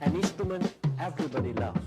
an instrument everybody loves.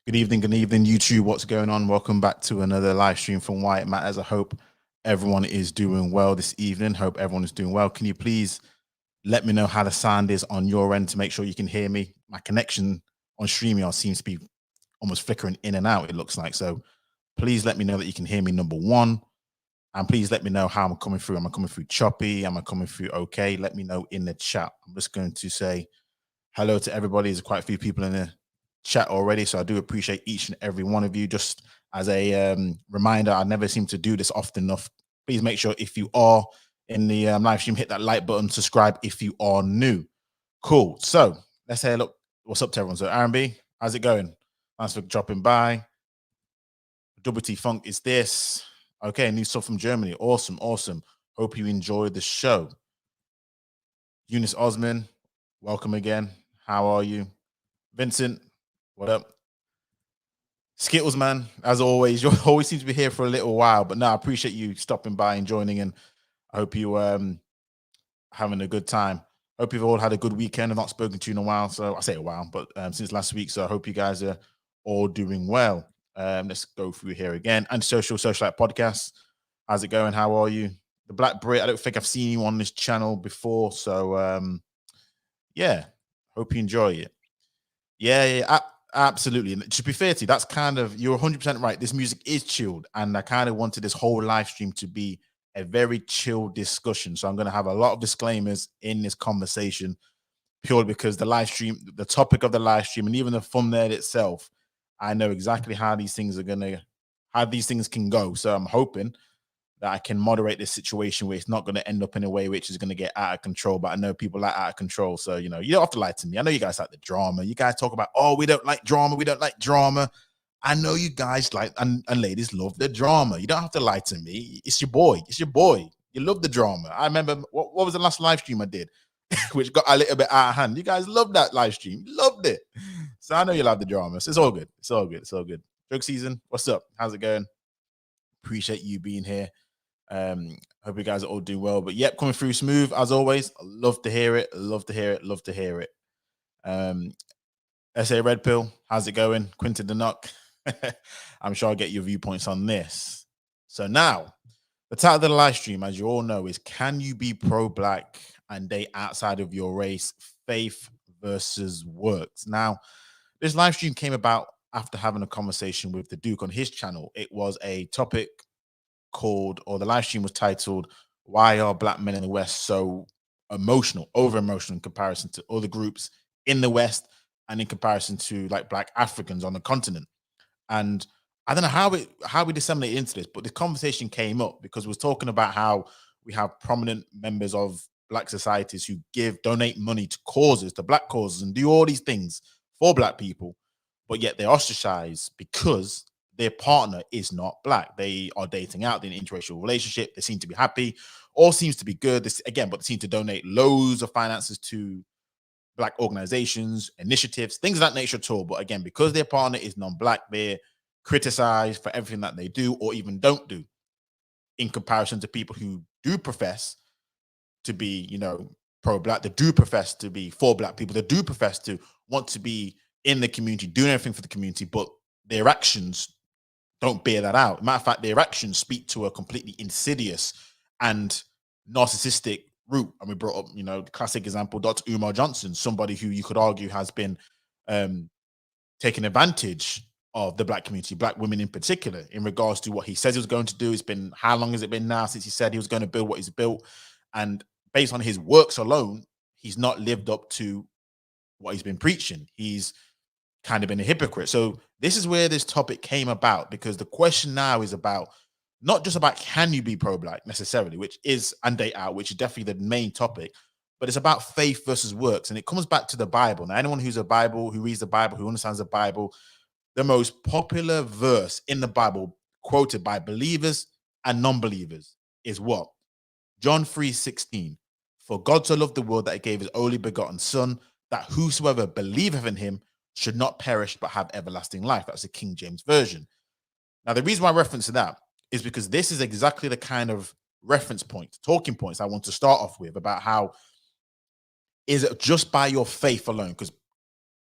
Good evening, YouTube. What's going on? Welcome back to another live stream from Why It Matters. I hope everyone is doing well this evening. Hope everyone is doing well. Can you please Let me know how the sound is on your end to make sure you can hear me. My connection on StreamYard seems to be almost flickering in and out, it looks like. So please let me know that you can hear me, number one. And please let me know how I'm coming through. Am I coming through choppy? Am I coming through okay? Let me know in the chat. I'm just going to say hello to everybody. There's quite a few people in the chat already, so I do appreciate each and every one of you. Just as a reminder, I never seem to do this often enough. Please make sure if you are in the live stream, hit that like button, subscribe if you are new. Cool. So let's say look. What's up to everyone? So R&B, how's it going? Thanks for dropping by. Double T Funk is this. Okay, new stuff from Germany. Awesome, awesome. Hope you enjoyed the show. Eunice Osman, welcome again. How are you? Vincent, what up? Skittles, man, as always, you always seem to be here for a little while, but no, I appreciate you stopping by and joining, and I hope you having a good time. Hope you've all had a good weekend. I've not spoken to you in a while, so I say a while, but since last week, so I hope you guys are all doing well. Let's go through here again. And Socialite Podcast. How's it going? How are you? The Black Brit, I don't think I've seen you on this channel before, so yeah, hope you enjoy it. Yeah, absolutely. And to be fair to you, that's kind of, you're 100% right. This music is chilled, and I kind of wanted this whole live stream to be a very chill discussion. So I'm going to have a lot of disclaimers in this conversation, purely because the live stream, the topic of the live stream, and even the thumbnail itself, I know exactly how these things are going to, how these things can go. So I'm hoping that I can moderate this situation where it's not going to end up in a way which is going to get out of control. But I know people like out of control. So, you know, you don't have to lie to me. I know you guys like the drama. You guys talk about, oh, we don't like drama. We don't like drama. I know you guys like, and ladies love the drama. You don't have to lie to me. It's your boy. It's your boy. You love the drama. I remember, what was the last live stream I did, which got a little bit out of hand. You guys loved that live stream. Loved it. So I know you love the drama. So it's all good. It's all good. It's all good. Joke season. What's up? How's it going? Appreciate you being here. Hope you guys are all doing well. But yep, coming through smooth as always. Love to hear it. Love to hear it. Love to hear it. SA Red Pill, how's it going? Quinton the Knock. I'm sure I'll get your viewpoints on this. So now, the title of the live stream, as you all know, is Can You Be Pro-Black and Date Outside of Your Race? Faith versus Works. Now, this live stream came about after having a conversation with the Duke on his channel. It was a topic called, or the live stream was titled, Why Are Black Men in the West So Emotional, over emotional in comparison to other groups in the West and in comparison to like Black Africans on the continent? And I don't know how we disseminated into this, but the conversation came up because we was talking about how we have prominent members of Black societies who donate money to causes, to Black causes, and do all these things for Black people, but yet they're ostracized because their partner is not Black. They are dating out, they're in an interracial relationship, they seem to be happy, all seems to be good. This again, but they seem to donate loads of finances to Black organizations, initiatives, things of that nature at all. But again, because their partner is non-Black, they're criticized for everything that they do or even don't do in comparison to people who do profess to be, you know, pro-Black, they do profess to be for Black people, they do profess to want to be in the community, doing everything for the community, but their actions don't bear that out. Matter of fact, their actions speak to a completely insidious and narcissistic route. And we brought up, you know, the classic example, Dr. Umar Johnson, somebody who you could argue has been taking advantage of the Black community, Black women in particular, in regards to what he says he was going to do. It's been, how long has it been now since he said he was going to build what he's built? And based on his works alone, he's not lived up to what he's been preaching. He's kind of been a hypocrite. So this is where this topic came about, because the question now is about, not just about can you be pro-Black necessarily, which is, and date out, which is definitely the main topic, but it's about faith versus works. And it comes back to the Bible. Now, anyone who's who reads the Bible, who understands the Bible, the most popular verse in the Bible quoted by believers and non-believers is what? John 3:16. For God so loved the world that he gave his only begotten son, that whosoever believeth in him should not perish but have everlasting life. That's the King James Version. Now, the reason why I reference to that is because this is exactly the kind of reference point, talking points I want to start off with, about how is it just by your faith alone? Because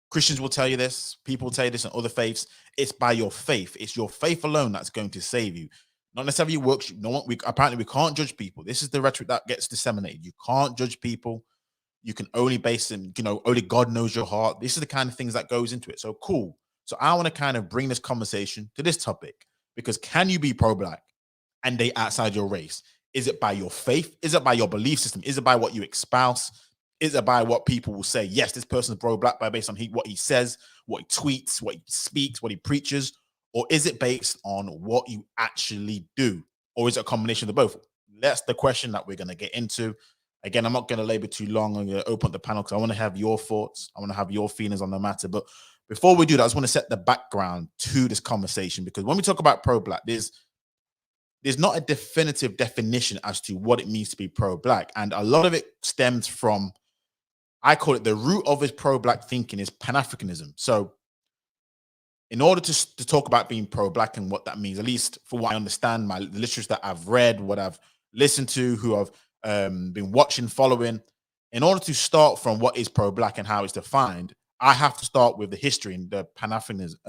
Christians will tell you this, people will tell you this, and other faiths, it's by your faith. It's your faith alone that's going to save you. Not necessarily works. No one, apparently we can't judge people. This is the rhetoric that gets disseminated. You can't judge people. You can only base in, only God knows your heart. This is the kind of things that goes into it. So cool. So I want to kind of bring this conversation to this topic, because can you be pro-black and date outside your race? Is it by your faith? Is it by your belief system? Is it by what you espouse? Is it by what people will say? Yes, this person is pro-black by based on what he says, what he tweets, what he speaks, what he preaches, or is it based on what you actually do, or is it a combination of both? That's the question that we're going to get into. Again, I'm not going to labor too long. I'm going to open up the panel because I want to have your thoughts. I want to have your feelings on the matter. But before we do that, I just want to set the background to this conversation, because when we talk about pro-black, there's not a definitive definition as to what it means to be pro-black. And a lot of it stems from, I call it, the root of his pro-black thinking is Pan-Africanism. So in order to talk about being pro-black and what that means, at least for what I understand, the literature that I've read, what I've listened to, who I've been watching, following, in order to start from what is pro-black and how it's defined, I have to start with the history and the Pan-Africanism,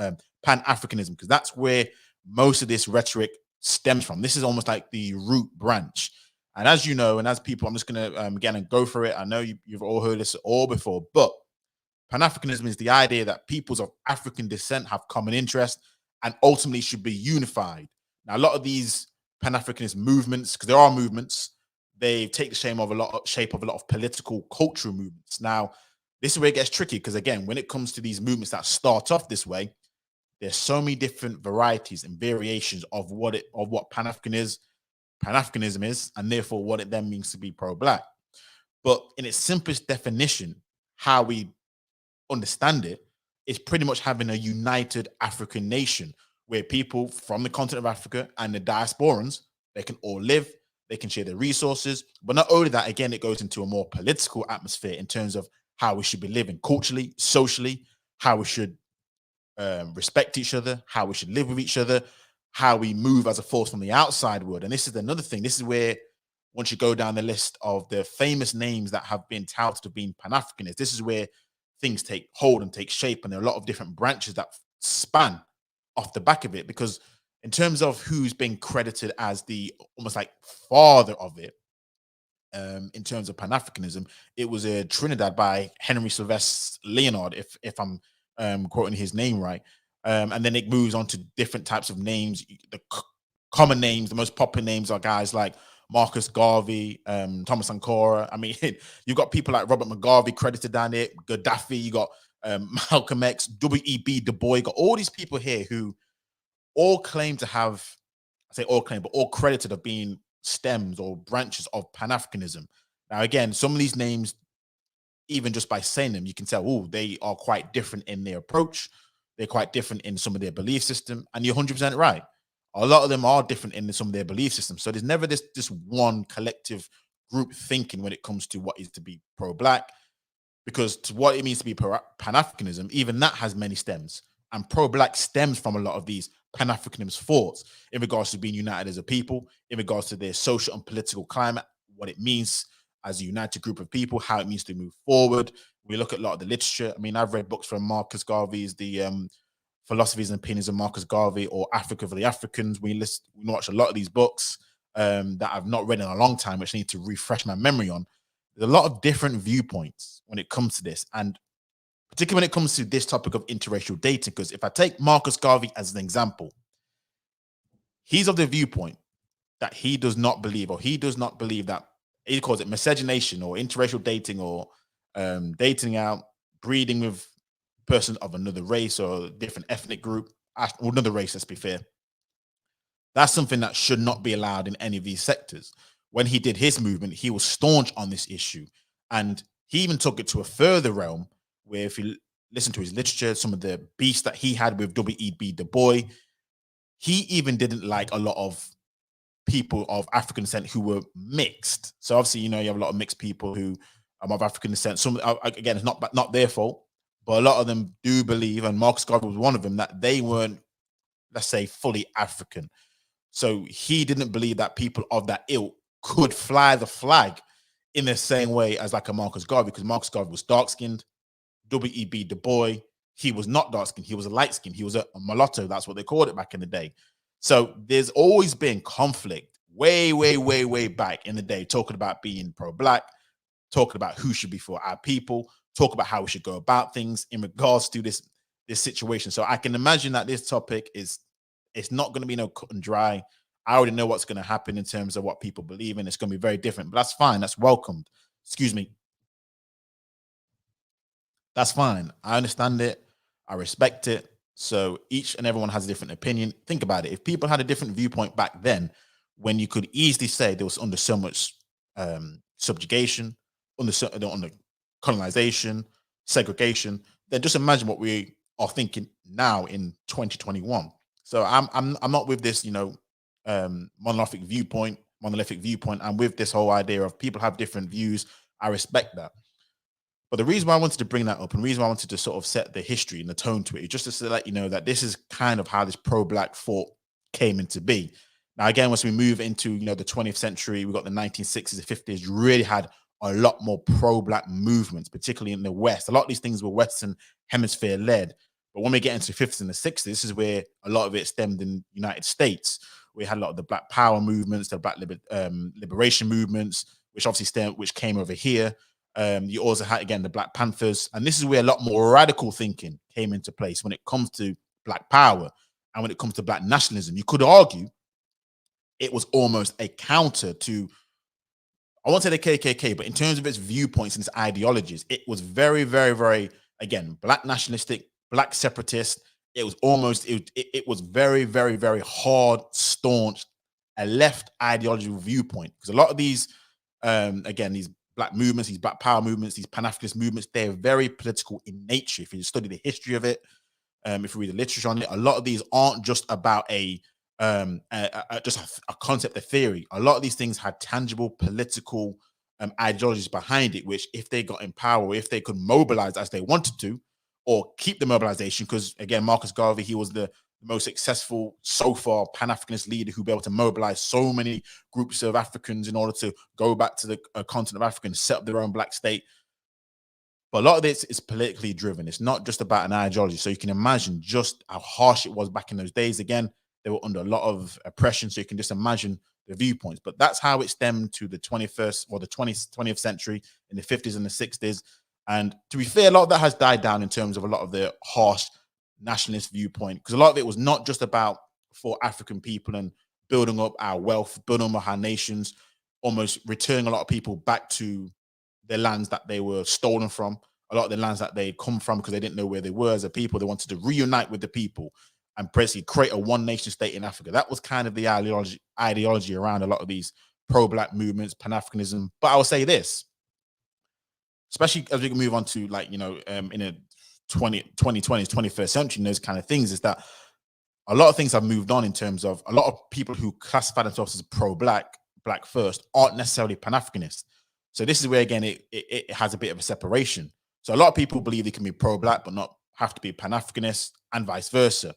because that's where most of this rhetoric stems from. This is almost like the root branch. And as you know, and as people, I'm just going to again and go for it. I know you've all heard this all before, but Pan-Africanism is the idea that peoples of African descent have common interest and ultimately should be unified. Now, a lot of these Pan-Africanist movements, because there are movements, they take the shape of a lot of political, cultural movements. Now, this is where it gets tricky, because again, when it comes to these movements that start off this way, there's so many different varieties and variations of what Pan-Africanism is, and therefore what it then means to be pro-black. But in its simplest definition, how we understand it is pretty much having a united African nation where people from the continent of Africa and the diasporans, they can all live, they can share their resources. But not only that, again, it goes into a more political atmosphere in terms of how we should be living culturally, socially, how we should respect each other, how we should live with each other, how we move as a force from the outside world. And this is another thing. This is where, once you go down the list of the famous names that have been touted of being Pan-Africanists, this is where things take hold and take shape. And there are a lot of different branches that span off the back of it, because in terms of who's been credited as the almost like father of it, in terms of Pan-Africanism, it was a Trinidad by Henry Sylvester Leonard, if I'm quoting his name right. And then it moves on to different types of names. The common names, the most popular names are guys like Marcus Garvey, Thomas Sankara. I mean, you've got people like Robert McGarvey credited down there, Gaddafi, you got Malcolm X, W.E.B. Du Bois, you got all these people here who all claim to have, I say all claim, but all credited of being stems or branches of Pan-Africanism. Now, again, some of these names, even just by saying them, you can tell, oh, they are quite different in their approach. They're quite different in some of their belief system. And you're 100% right. A lot of them are different in some of their belief systems. So there's never this one collective group thinking when it comes to what is to be pro-black, because to what it means to be Pan-Africanism, even that has many stems. And pro-black stems from a lot of these Pan-Africanist thoughts in regards to being united as a people, in regards to their social and political climate, what it means as a united group of people, how it means to move forward. We look at a lot of the literature. I mean, I've read books from Marcus Garvey's The Philosophies and Opinions of Marcus Garvey, or Africa for the Africans. We watch a lot of these books that I've not read in a long time, which I need to refresh my memory on. There's a lot of different viewpoints when it comes to this, and particularly when it comes to this topic of interracial dating, because if I take Marcus Garvey as an example, he's of the viewpoint that he does not believe that, he calls it miscegenation or interracial dating, or dating out, breeding with a person of another race or a different ethnic group, or another race, let's be fair. That's something that should not be allowed in any of these sectors. When he did his movement, he was staunch on this issue. And he even took it to a further realm, where if you listen to his literature, some of the beefs that he had with W.E.B. Du Bois, he even didn't like a lot of people of African descent who were mixed. So obviously, you have a lot of mixed people who are of African descent. Some, again, it's not their fault, but a lot of them do believe, and Marcus Garvey was one of them, that they weren't, let's say, fully African. So he didn't believe that people of that ilk could fly the flag in the same way as like a Marcus Garvey, because Marcus Garvey was dark-skinned. W.E.B. Du Bois, he was not dark-skinned. He was a light-skinned. He was a mulatto. That's what they called it back in the day. So there's always been conflict way, way, way, way back in the day, talking about being pro-black, talking about who should be for our people, talk about how we should go about things in regards to this situation. So I can imagine that this topic is, it's not going to be no cut and dry. I already know what's going to happen in terms of what people believe in. It's going to be very different, but that's fine. That's welcomed. Excuse me. That's fine. I understand it. I respect it. So each and everyone has a different opinion. Think about it. If people had a different viewpoint back then, when you could easily say there was under so much subjugation, under colonization, segregation, then just imagine what we are thinking now in 2021. So I'm not with this, monolithic viewpoint. I'm with this whole idea of people have different views. I respect that. But the reason why I wanted to bring that up, and the reason why I wanted to sort of set the history and the tone to it, is just to let you know that this is kind of how this pro-black thought came into be. Now, again, once we move into the 20th century, we've got the 1960s, the 50s, you really had a lot more pro-black movements, particularly in the West. A lot of these things were Western hemisphere led. But when we get into the 50s and the 60s, this is where a lot of it stemmed in the United States. We had a lot of the Black Power movements, the Black liberation movements, which came over here. You also had, again, the Black Panthers. And this is where a lot more radical thinking came into place when it comes to Black Power and when it comes to Black nationalism. You could argue it was almost a counter to, I won't say the KKK, but in terms of its viewpoints and its ideologies, it was very, very, very, again, Black nationalistic, Black separatist. It was almost, it was very, very, very hard, staunch, a left ideological viewpoint. Because a lot of these, again, these Black movements, these Black Power movements, these Pan-Africanist movements, they're very political in nature. If you study the history of it, if you read the literature on it, a lot of these aren't just about just a concept, a theory. A lot of these things had tangible political ideologies behind it, which if they got in power, if they could mobilize as they wanted to, or keep the mobilization, because again, Marcus Garvey, he was the most successful so far Pan-Africanist leader who be able to mobilize so many groups of Africans in order to go back to the continent of Africa and set up their own Black state. But a lot of this is politically driven. It's not just about an ideology. So you can imagine just how harsh it was back in those days. Again, they were under a lot of oppression. So you can just imagine the viewpoints. But that's how it stemmed to the 21st or the 20th century in the 50s and the 60s. And to be fair, a lot of that has died down in terms of a lot of the harsh nationalist viewpoint, because a lot of it was not just about for African people and building up our wealth, building up our nations, almost returning a lot of people back to their lands that they were stolen from, a lot of the lands that they come from because they didn't know where they were as a people. They wanted to reunite with the people and basically create a one nation state in Africa. That was kind of the ideology around a lot of these pro-Black movements, Pan-Africanism. But I will say this, especially as we can move on to in a 2020s, 21st century, and those kind of things, is that a lot of things have moved on in terms of a lot of people who classify themselves as pro-Black, Black first, aren't necessarily Pan-Africanists. So this is where, again, it has a bit of a separation. So a lot of people believe they can be pro-Black, but not have to be Pan-Africanist, and vice versa.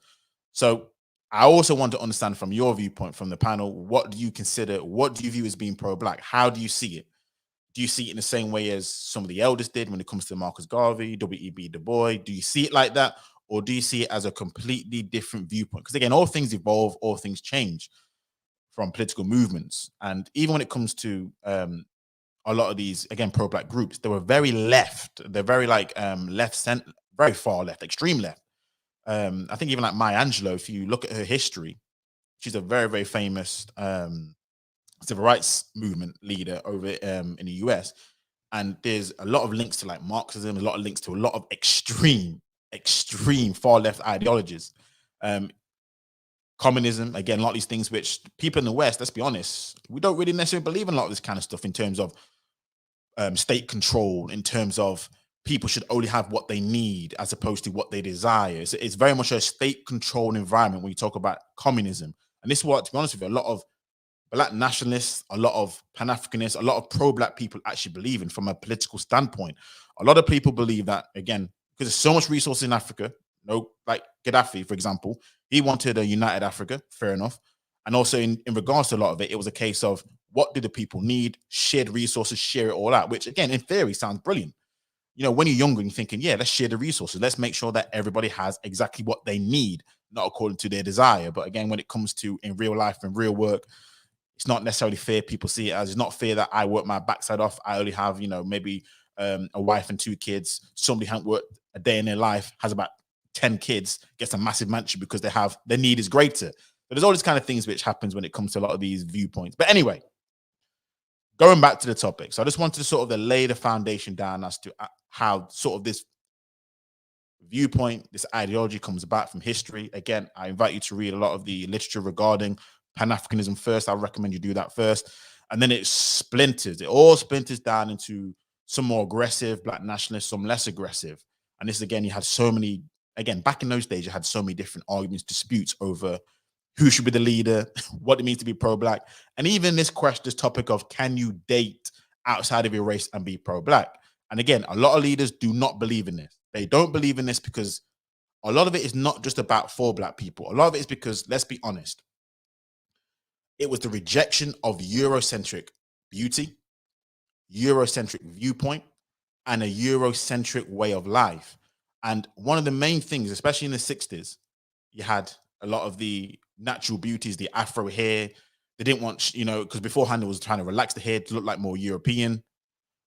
So I also want to understand from your viewpoint, from the panel, what do you view as being pro-Black? How do you see it? Do you see it in the same way as some of the elders did when it comes to Marcus Garvey, W.E.B. Du Bois? Do you see it like that? Or do you see it as a completely different viewpoint? Because again, all things evolve, all things change from political movements. And even when it comes to a lot of these, again, pro-Black groups, they were very left. They're very left center, very far left, extreme left. I think even like Maya Angelou, if you look at her history, she's a very, very famous civil rights movement leader over in the US. And there's a lot of links to like Marxism, a lot of links to a lot of extreme far left ideologies. Communism, again, a lot of these things which people in the West, let's be honest, we don't really necessarily believe in a lot of this kind of stuff in terms of state control, in terms of people should only have what they need as opposed to what they desire. It's very much a state controlled environment when you talk about communism. And this is what, to be honest with you, a lot of Black nationalists, a lot of Pan-Africanists, a lot of pro-Black people actually believe in from a political standpoint. A lot of people believe that, again, because there's so much resources in Africa, like Gaddafi, for example, he wanted a united Africa, fair enough. And also in regards to a lot of it, it was a case of what do the people need, shared resources, share it all out, which again, in theory, sounds brilliant. When you're younger, you're thinking, yeah, let's share the resources. Let's make sure that everybody has exactly what they need, not according to their desire. But again, when it comes to in real life and real work, It's not necessarily fear people see it as. It's not fear that I work my backside off. I only have, maybe a wife and 2 kids. Somebody hasn't worked a day in their life, has about 10 kids, gets a massive mansion because their need is greater. But there's all these kind of things which happens when it comes to a lot of these viewpoints. But anyway, going back to the topic. So I just wanted to sort of lay the foundation down as to how sort of this viewpoint, this ideology comes about from history. Again, I invite you to read a lot of the literature regarding Pan-Africanism first. I recommend you do that first. And then it splinters. It all splinters down into some more aggressive Black nationalists, some less aggressive. And this, again, you had so many, again, back in those days, you had so many different arguments, disputes over who should be the leader, what it means to be pro-Black. And even this topic of, can you date outside of your race and be pro-Black? And again, a lot of leaders do not believe in this. They don't believe in this because a lot of it is not just about for Black people. A lot of it is because, let's be honest, it was the rejection of Eurocentric beauty, Eurocentric viewpoint, and a Eurocentric way of life. And one of the main things, especially in the 60s, you had a lot of the natural beauties, the Afro hair. They didn't want, because beforehand it was trying to relax the hair to look like more European.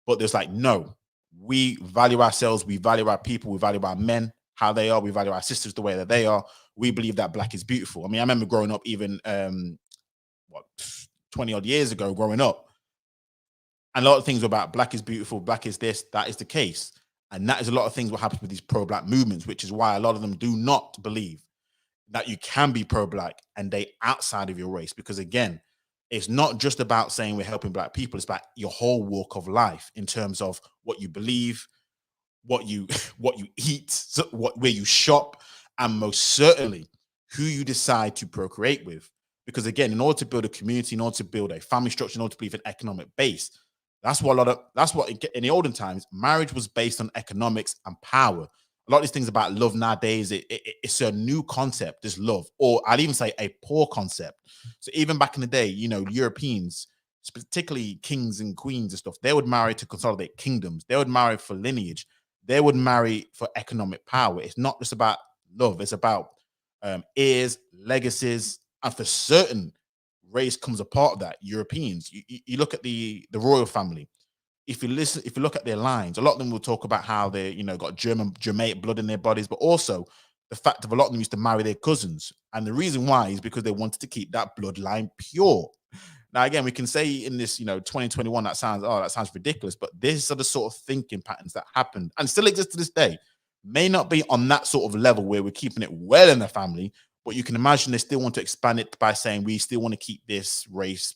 But there's like, no, we value ourselves, we value our people, we value our men, how they are, we value our sisters the way that they are. We believe that Black is beautiful. I mean, I remember growing up even 20 odd years ago, growing up, and a lot of things were about Black is beautiful, Black is this, that is the case. And that is a lot of things what happens with these pro-Black movements, which is why a lot of them do not believe that you can be pro-Black and date outside of your race. Because again, it's not just about saying we're helping Black people, it's about your whole walk of life in terms of what you believe, what you eat, where you shop, and most certainly who you decide to procreate with. Because again, in order to build a community, in order to build a family structure, in order to build an economic base, that's what in the olden times, marriage was based on economics and power. A lot of these things about love nowadays, it's a new concept, this love, or I'd even say a poor concept. So even back in the day, Europeans, particularly kings and queens and stuff, they would marry to consolidate kingdoms. They would marry for lineage. They would marry for economic power. It's not just about love. It's about heirs, legacies, and for certain, race comes a part of that. Europeans, you look at the royal family. If you look at their lines, a lot of them will talk about how they, got Germanic blood in their bodies, but also the fact of a lot of them used to marry their cousins. And the reason why is because they wanted to keep that bloodline pure. Now, again, we can say in this, 2021, that sounds ridiculous, but these are the sort of thinking patterns that happened and still exist to this day. May not be on that sort of level where we're keeping it well in the family, but you can imagine they still want to expand it by saying we still want to keep this race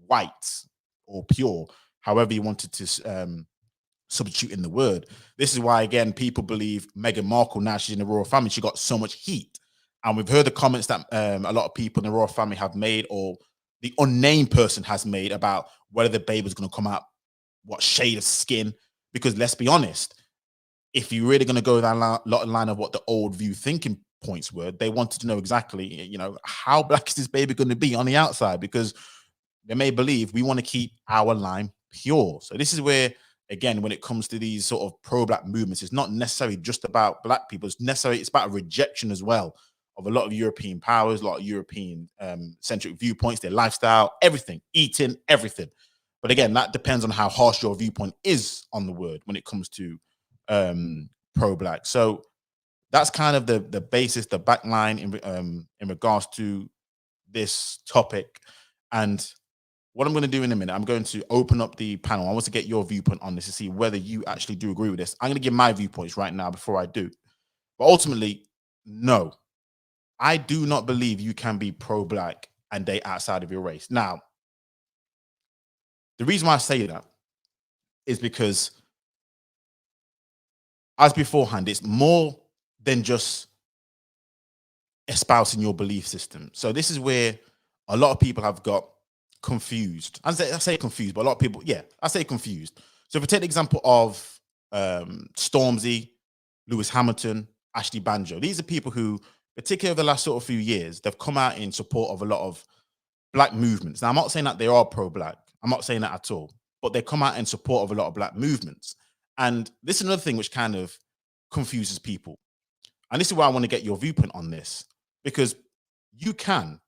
white or pure, however you wanted to substitute in the word. This is why, again, people believe Meghan Markle, now she's in the royal family, she got so much heat. And we've heard the comments that a lot of people in the royal family have made, or the unnamed person has made, about whether the baby's going to come out, what shade of skin. Because let's be honest, if you're really going to go down a lot of line of what the old view thinking points were, they wanted to know exactly, how Black is this baby going to be on the outside, because they may believe we want to keep our line pure. So this is where, again, when it comes to these sort of pro-Black movements, it's not necessarily just about Black people. It's about a rejection as well of a lot of European powers, a lot of European centric viewpoints, their lifestyle, everything, eating, everything. But again, that depends on how harsh your viewpoint is on the word when it comes to pro-Black. So that's kind of the basis, the backline in regards to this topic. And what I'm going to do in a minute, I'm going to open up the panel. I want to get your viewpoint on this to see whether you actually do agree with this. I'm going to give my viewpoints right now before I do. But ultimately, no, I do not believe you can be pro-Black and date outside of your race. Now, the reason why I say that is because, as beforehand, it's more than just espousing your belief system. So this is where a lot of people have got confused. I say confused, but a lot of people, I say confused. So if we take the example of Stormzy, Lewis Hamilton, Ashley Banjo, these are people who, particularly over the last sort of few years, they've come out in support of a lot of Black movements. Now, I'm not saying that they are pro-Black. I'm not saying that at all. But they come out in support of a lot of Black movements. And this is another thing which kind of confuses people. And this is why I want to get your viewpoint on this, because you can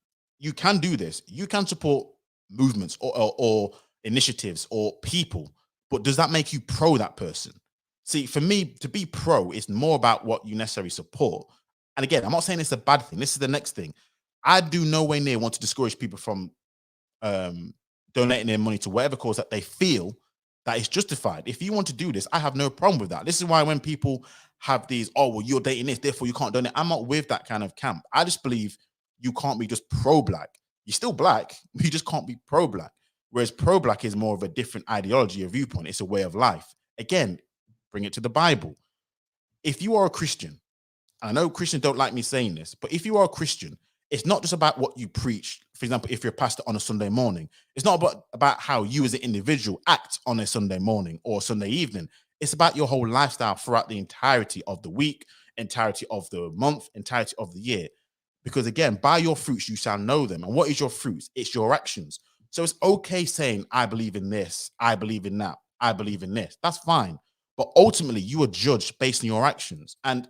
do this. You can support movements or initiatives or people, but does that make you pro that person? See, for me, to be pro is more about what you necessarily support. And again, I'm not saying it's a bad thing. This is the next thing. I do nowhere near want to discourage people from um, donating their money to whatever cause that they feel that is justified. If you want to do this, I have no problem with that. This is why when people have these, oh, well, you're dating this, therefore you can't donate. I'm not with that kind of camp. I just believe you can't be just pro-black. You're still black, but you just can't be pro-black. Whereas pro-black is more of a different ideology or viewpoint. It's a way of life. Again, bring it to the Bible. If you are a Christian, I know Christians don't like me saying this, but if you are a Christian, it's not just about what you preach. For example, if you're a pastor on a Sunday morning, it's not about how you as an individual act on a Sunday morning or Sunday evening. It's about your whole lifestyle throughout the entirety of the week, entirety of the month, entirety of the year. Because again, by your fruits, you shall know them. And what is your fruits? It's your actions. So it's okay saying, I believe in this, I believe in that, I believe in this. That's fine. But ultimately, you are judged based on your actions. And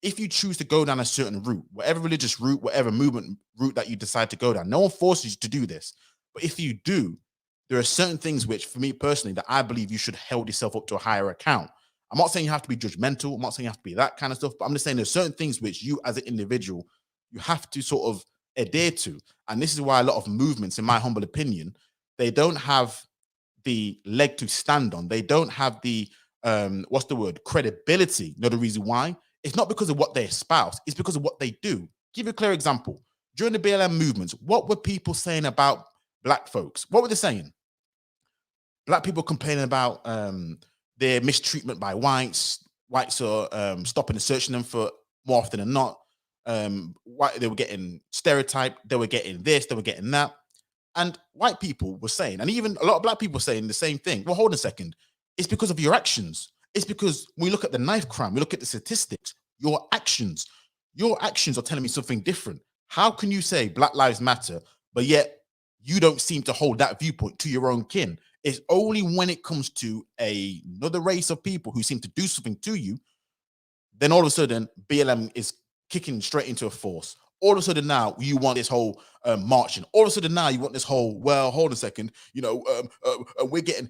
if you choose to go down a certain route, whatever religious route, whatever movement route that you decide to go down, no one forces you to do this. But if you do, there are certain things which, for me personally, that I believe you should hold yourself up to a higher account. I'm not saying you have to be judgmental. I'm not saying you have to be that kind of stuff, but I'm just saying there's certain things which you as an individual, you have to sort of adhere to. And this is why a lot of movements, in my humble opinion, they don't have the leg to stand on. They don't have the, what's the word? Credibility. You know the reason why? It's not because of what they espouse, it's because of what they do. Give you a clear example. During the BLM movements, what were people saying about black folks? What were they saying? Black people complaining about their mistreatment by whites. Whites are stopping and searching them for more often than not. White, they were getting stereotyped, they were getting this, they were getting that. And white people were saying, and even a lot of black people were saying the same thing. Well, hold on a second. It's because of your actions. It's because when we look at the knife crime, we look at the statistics, your actions are telling me something different. How can you say Black Lives Matter, but yet you don't seem to hold that viewpoint to your own kin? It's only when it comes to another race of people who seem to do something to you, then all of a sudden BLM is kicking straight into a force. All of a sudden now you want this whole marching. All of a sudden now you want this whole, well, hold on a second, we're getting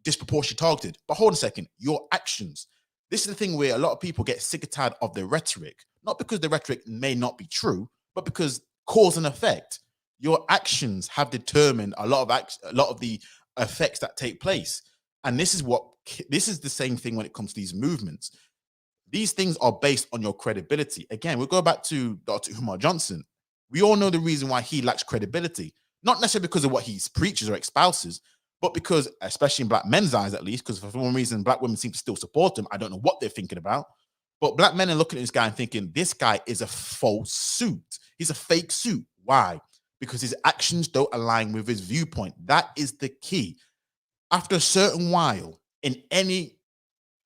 disproportionately targeted. But hold on a second, your actions. This is the thing where a lot of people get sick and tired of the rhetoric, not because the rhetoric may not be true, but because cause and effect. Your actions have determined a lot of the effects that take place. And this is the same thing when it comes to these movements. These things are based on your credibility. Again, we'll go back to Dr. Umar Johnson. We all know the reason why he lacks credibility, not necessarily because of what he preaches or espouses, but because, especially in black men's eyes at least, because for some reason black women seem to still support him. I don't know what they're thinking about, but black men are looking at this guy and thinking, this guy is a false suit. He's a fake suit. Why? Because his actions don't align with his viewpoint. That is the key. After a certain while, in any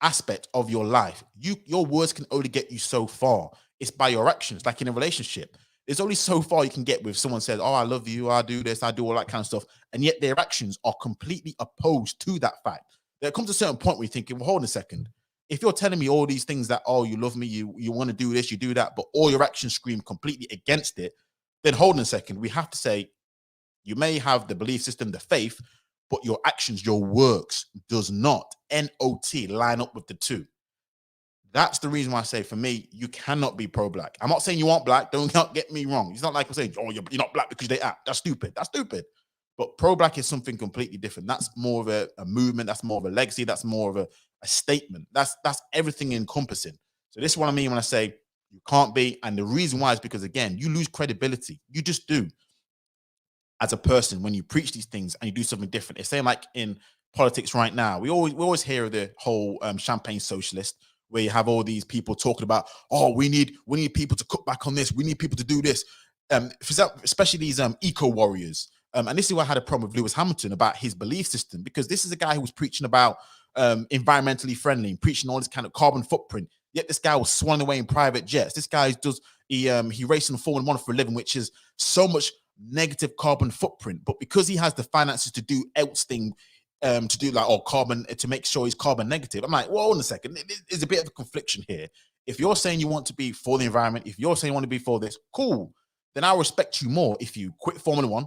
aspect of your life, your words can only get you so far. It's by your actions. Like in a relationship, there's only so far you can get with someone says, oh, I love you, I do this, I do all that kind of stuff, and yet their actions are completely opposed to that fact. There comes a certain point where you're thinking, well, hold on a second, if you're telling me all these things that, oh, you love me, you want to do this, you do that, but all your actions scream completely against it, then hold on a second, we have to say, you may have the belief system, the faith, but your actions, your works does not, N-O-T, line up with the two. That's the reason why I say, for me, you cannot be pro-black. I'm not saying you aren't black. Don't get me wrong. It's not like I'm saying, oh, you're not black because they act. That's stupid. That's stupid. But pro-black is something completely different. That's more of a movement. That's more of a legacy. That's more of a statement. That's everything encompassing. So this is what I mean when I say you can't be. And the reason why is because, again, you lose credibility. You just do. As a person, when you preach these things and you do something different, it's saying like in politics right now, we always hear of the whole champagne socialist, where you have all these people talking about, oh, we need people to cut back on this, we need people to do this, especially these eco warriors. And this is why I had a problem with Lewis Hamilton about his belief system, because this is a guy who was preaching about environmentally friendly and preaching all this kind of carbon footprint. Yet this guy was swanning away in private jets. This guy he races in Formula 1 for a living, which is so much negative carbon footprint, but because he has the finances to do else thing, to do like carbon, to make sure he's carbon negative. I'm like, well, hold on a second, there's a bit of a confliction here. If you're saying you want to be for the environment, if you're saying you want to be for this, cool, then I'll respect you more if you quit Formula 1,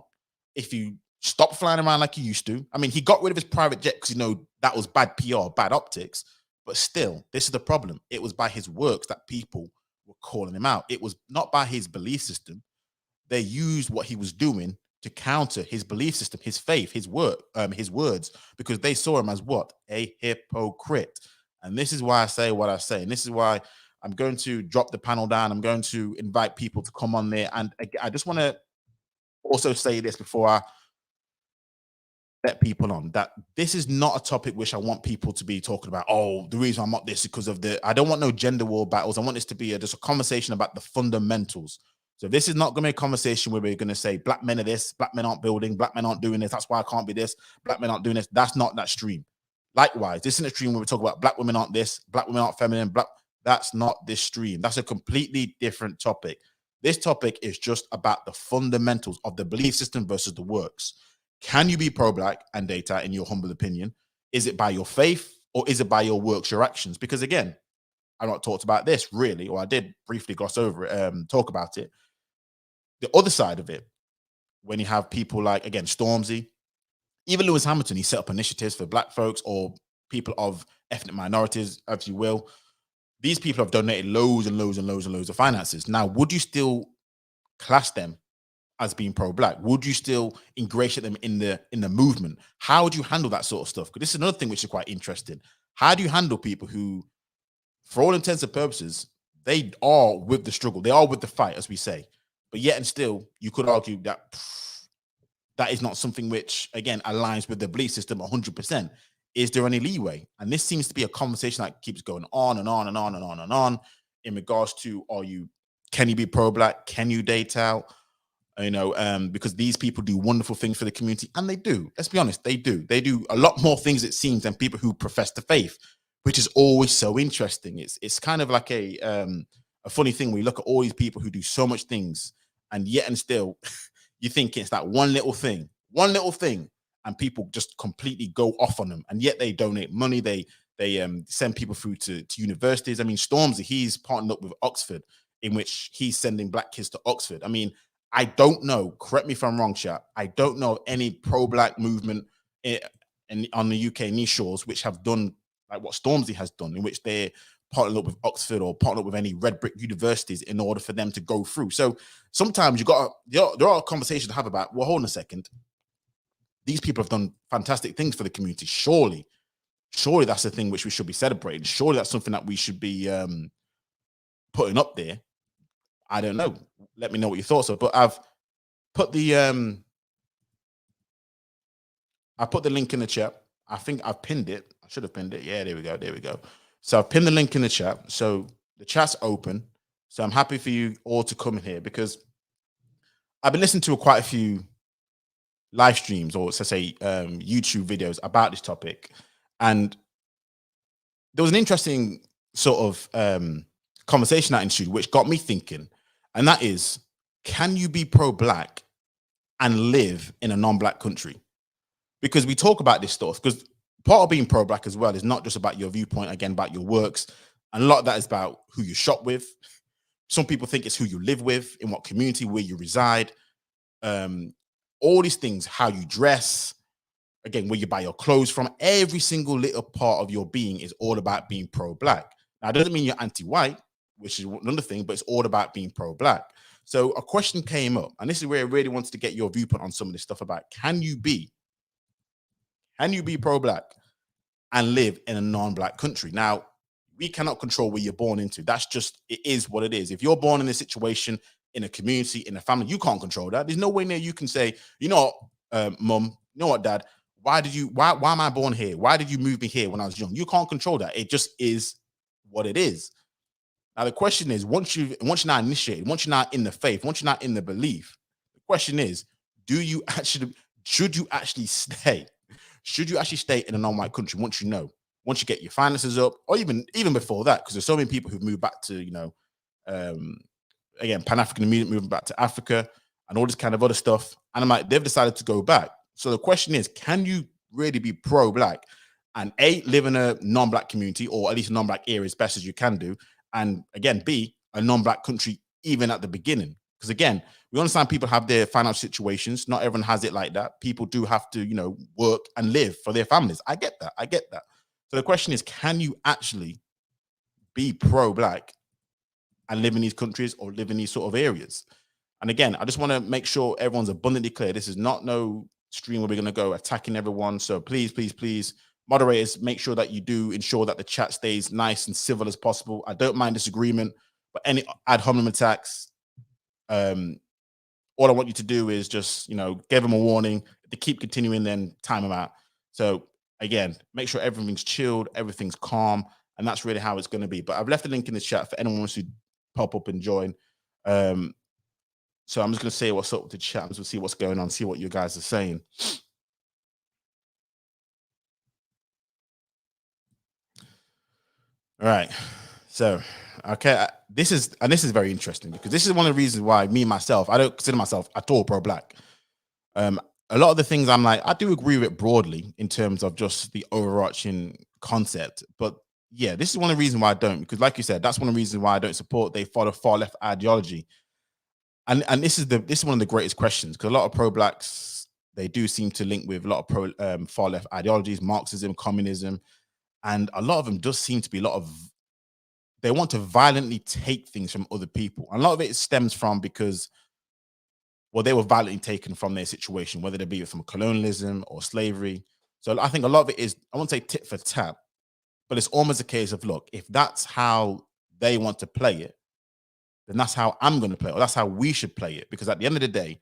if you Stop flying around like he used to. I mean, he got rid of his private jet because, that was bad PR, bad optics. But still, this is the problem. It was by his works that people were calling him out. It was not by his belief system. They used what he was doing to counter his belief system, his faith, his work, his words, because they saw him as what? A hypocrite. And this is why I say what I say. And this is why I'm going to drop the panel down. I'm going to invite people to come on there. And I just want to also say this before I let people on, that this is not a topic which I want people to be talking about. Oh, the reason I'm not this is because of I don't want no gender war battles. I want this to be just a conversation about the fundamentals. So this is not going to be a conversation where we're going to say black men are this, black men aren't building, black men aren't doing this, that's why I can't be this, black men aren't doing this. That's not that stream. Likewise, this isn't a stream where we talk about black women aren't this, black women aren't feminine, that's not this stream. That's a completely different topic. This topic is just about the fundamentals of the belief system versus the works. Can you be pro-black and data, in your humble opinion? Is it by your faith or is it by your works, your actions? Because again, I've not talked about this really, or I did briefly gloss over it, talk about it. The other side of it, when you have people like, again, Stormzy, even Lewis Hamilton, he set up initiatives for black folks or people of ethnic minorities, if you will. These people have donated loads and loads and loads and loads of finances. Now, would you still class them as being pro-black? Would you still ingratiate them in the movement? How would you handle that sort of stuff? Because this is another thing which is quite interesting. How do you handle people who, for all intents and purposes, they are with the struggle, they are with the fight, as we say, but yet and still, you could argue that that is not something which, again, aligns with the belief system 100%. Is there any leeway? And this seems to be a conversation that keeps going on and on and on and on and on in regards to, can you be pro-black? Can you date out? Because these people do wonderful things for the community, and they do. Let's be honest, they do. They do a lot more things, it seems, than people who profess the faith, which is always so interesting. It's kind of like a funny thing when you look at all these people who do so much things, and yet and still, you think it's that one little thing, and people just completely go off on them, and yet they donate money. They send people through to universities. I mean, Stormzy, he's partnered up with Oxford, in which he's sending black kids to Oxford. I mean, I don't know, correct me if I'm wrong, chat, I don't know of any pro-black movement on the UK knee shores which have done like what Stormzy has done, in which they're partnered up with Oxford or partnered up with any red brick universities in order for them to go through. So sometimes there are conversations to have about, well, hold on a second, these people have done fantastic things for the community. Surely that's the thing which we should be celebrating. Surely that's something that we should be putting up there. I don't know. Let me know what your thoughts are. But I've put the link in the chat. I think I've pinned it. I should have pinned it. Yeah, there we go. So I've pinned the link in the chat. So the chat's open. So I'm happy for you all to come in here, because I've been listening to quite a few live streams, or let's say YouTube videos about this topic. And there was an interesting sort of conversation that ensued, which got me thinking. And that is, can you be pro-black and live in a non-black country? Because we talk about this stuff, because part of being pro-black as well is not just about your viewpoint, again, about your works. And a lot of that is about who you shop with. Some people think it's who you live with, in what community, where you reside. All these things, how you dress, again, where you buy your clothes from. Every single little part of your being is all about being pro-black. Now, it doesn't mean you're anti-white, which is another thing, but it's all about being pro-black. So a question came up, and this is where I really wanted to get your viewpoint on some of this stuff about, can you be pro-black and live in a non-black country? Now, we cannot control where you're born into. That's just, it is what it is. If you're born in a situation, in a community, in a family, you can't control that. There's no way near you can say, you know what, mum, you know what, dad, why am I born here? Why did you move me here when I was young? You can't control that. It just is what it is. Now, the question is, once you're not initiated, once you're not in the faith, once you're not in the belief, the question is, should you actually stay? Should you actually stay in a non-white country once you get your finances up, or even before that? Because there's so many people who've moved back to, again, Pan-Africanism, moving back to Africa and all this kind of other stuff. And I'm like, they've decided to go back. So the question is, can you really be pro-black and A, live in a non-black community, or at least a non-black area as best as you can do? And again, B, a non-black country, even at the beginning. Because again, we understand people have their financial situations. Not everyone has it like that. People do have to, work and live for their families. I get that. I get that. So the question is, can you actually be pro-black and live in these countries or live in these sort of areas? And again, I just want to make sure everyone's abundantly clear. This is not no stream where we're going to go attacking everyone. So please, please, please, moderators, make sure that you do ensure that the chat stays nice and civil as possible. I don't mind disagreement, but any ad hominem attacks, all I want you to do is just, give them a warning. If they keep continuing, then time them out. So again, make sure everything's chilled, everything's calm, and that's really how it's going to be. But I've left a link in the chat for anyone who wants to pop up and join. So I'm just going to say what's up with the chat. I'm just going to see what's going on, see what you guys are saying. All right. So, okay, this is very interesting because this is one of the reasons why myself, I don't consider myself at all pro-black. A lot of the things I'm like, I do agree with it broadly in terms of just the overarching concept. But yeah, this is one of the reasons why I don't, because like you said, that's one of the reasons why I don't support. They follow far left ideology. And this is one of the greatest questions, because a lot of pro-blacks, they do seem to link with a lot of far left ideologies, Marxism, communism, and a lot of them does seem to be they want to violently take things from other people. And a lot of it stems from because, well, they were violently taken from their situation, whether it be from colonialism or slavery. So I think a lot of it is, I won't say tit for tat, but it's almost a case of, look, if that's how they want to play it, then that's how I'm going to play it, or that's how we should play it. Because at the end of the day,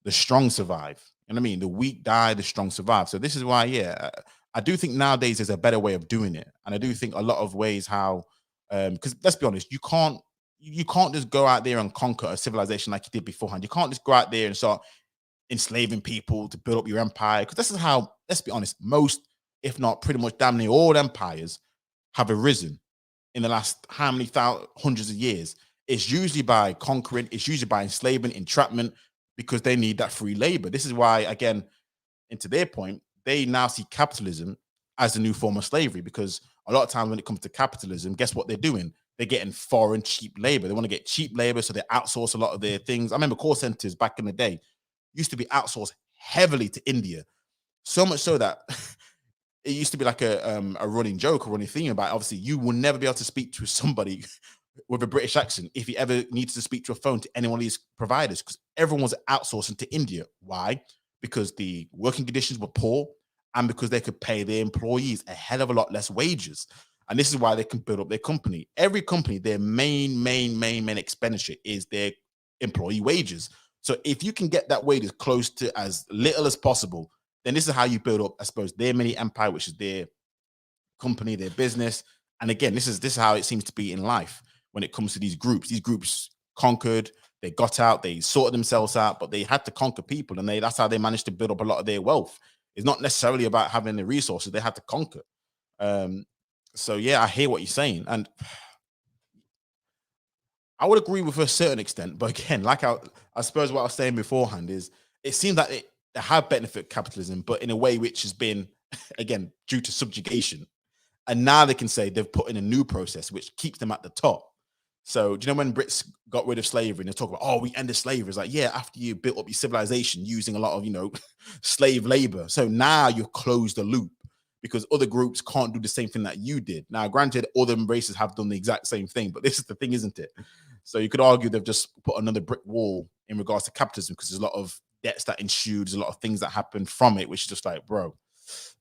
the strong survive. You know what I mean? The weak die, the strong survive. So this is why, yeah, I do think nowadays there's a better way of doing it. And I do think a lot of ways how, because let's be honest, you can't just go out there and conquer a civilization like you did beforehand. You can't just go out there and start enslaving people to build up your empire. Because this is how, let's be honest, most, if not pretty much damn near all empires have arisen in the last how many hundreds of years. It's usually by conquering, it's usually by enslavement, entrapment, because they need that free labor. This is why, again, into their point, they now see capitalism as a new form of slavery, because a lot of times when it comes to capitalism, guess what they're doing? They're getting foreign cheap labor. They want to get cheap labor, so they outsource a lot of their things. I remember call centers back in the day used to be outsourced heavily to India, so much so that it used to be like a running joke or running theme about, obviously, you will never be able to speak to somebody with a British accent if he ever needs to speak to a phone to any one of these providers, because everyone was outsourcing to India. Why? Because the working conditions were poor and because they could pay their employees a hell of a lot less wages. And this is why they can build up their company. Every company, their main expenditure is their employee wages. So if you can get that wage as close to as little as possible, then this is how you build up, I suppose, their mini empire, which is their company, their business. And again, this is how it seems to be in life when it comes to these groups. These groups conquered, they got out, they sorted themselves out, but they had to conquer people, and that's how they managed to build up a lot of their wealth. It's not necessarily about having the resources; they had to conquer. So yeah, I hear what you're saying, and I would agree with a certain extent. But again, like I suppose what I was saying beforehand is, it seems that they have benefit capitalism, but in a way which has been, again, due to subjugation. And now they can say they've put in a new process which keeps them at the top. So, do you know when Brits got rid of slavery and they talk about, oh, we ended slavery? It's like, yeah, after you built up your civilization using a lot of, slave labor. So now you've closed the loop because other groups can't do the same thing that you did. Now, granted, other races have done the exact same thing, but this is the thing, isn't it? So you could argue they've just put another brick wall in regards to capitalism, because there's a lot of debts that ensued, there's a lot of things that happen from it, which is just like, bro,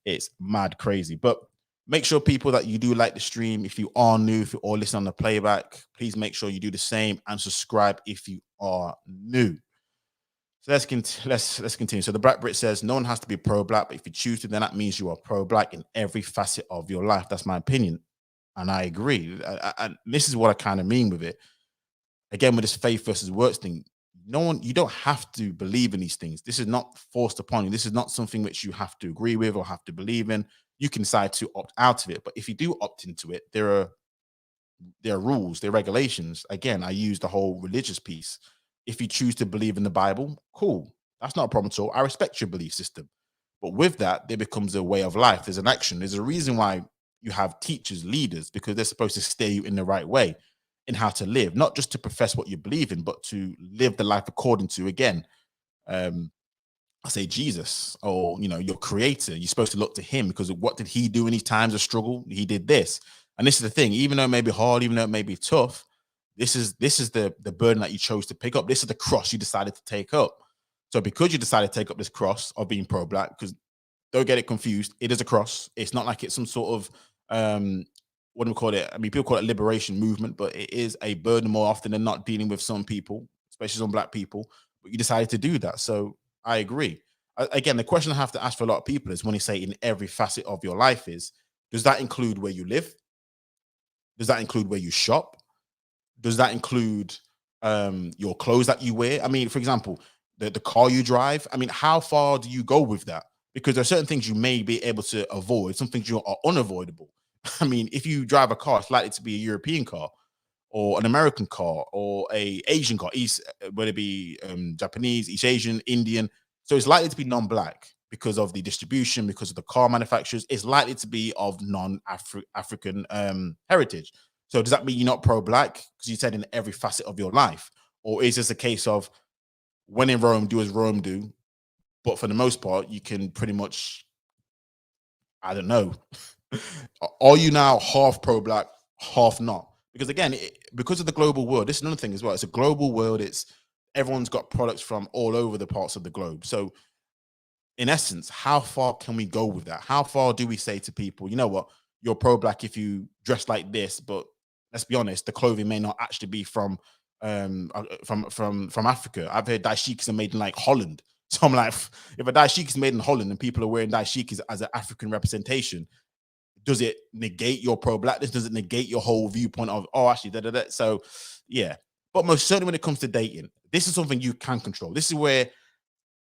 it's mad crazy. But make sure, people, that you do like the stream. If you are new, if you're all listening on the playback, please make sure you do the same and subscribe if you are new. So let's continue. So the Black Brit says, no one has to be pro-black, but if you choose to, then that means you are pro-black in every facet of your life. That's my opinion. And I agree. And this is what I kind of mean with it. Again, with this faith versus works thing, you don't have to believe in these things. This is not forced upon you. This is not something which you have to agree with or have to believe in. You can decide to opt out of it. But if you do opt into it, there are rules, there are regulations. Again, I use the whole religious piece. If you choose to believe in the Bible, cool. That's not a problem at all. I respect your belief system. But with that, there becomes a way of life. There's an action. There's a reason why you have teachers, leaders, because they're supposed to steer you in the right way. in how to live, not just to profess what you believe in, but to live the life according to, again, I say Jesus, or your creator. You're supposed to look to him, because what did he do in these times of struggle? He did this. And this is the thing, even though it may be hard, even though it may be tough, this is the burden that you chose to pick up. This is the cross you decided to take up. So because you decided to take up this cross of being pro-black, because don't get it confused, it is a cross. It's not like it's some sort of what do we call it? I mean, people call it liberation movement, but it is a burden more often than not, dealing with some people, especially some black people. But you decided to do that. So I agree. Again, the question I have to ask for a lot of people is, when you say in every facet of your life, is, does that include where you live? Does that include where you shop? Does that include your clothes that you wear? I mean, for example, the car you drive. I mean, how far do you go with that? Because there are certain things you may be able to avoid, some things you are unavoidable. I mean, if you drive a car, it's likely to be a European car, or an American car, or a Asian car, whether it be Japanese, East Asian, Indian. So it's likely to be non-black because of the distribution, because of the car manufacturers. It's likely to be of non-African heritage. So does that mean you're not pro-black because you said in every facet of your life? Or is this a case of, when in Rome, do as Rome do, but for the most part, you can pretty much, I don't know, are you now half pro-black, half not? Because again, because of the global world, this is another thing as well. It's a global world. Everyone's got products from all over the parts of the globe. So in essence, how far can we go with that? How far do we say to people, you know what, you're pro-black if you dress like this, but let's be honest, the clothing may not actually be from Africa. I've heard dashikis are made in like Holland. So I'm like, if a dashiki is made in Holland and people are wearing dashikis as an African representation, does it negate your pro-blackness? Does it negate your whole viewpoint of, oh, actually, da da da? So, yeah. But most certainly when it comes to dating, this is something you can control. This is where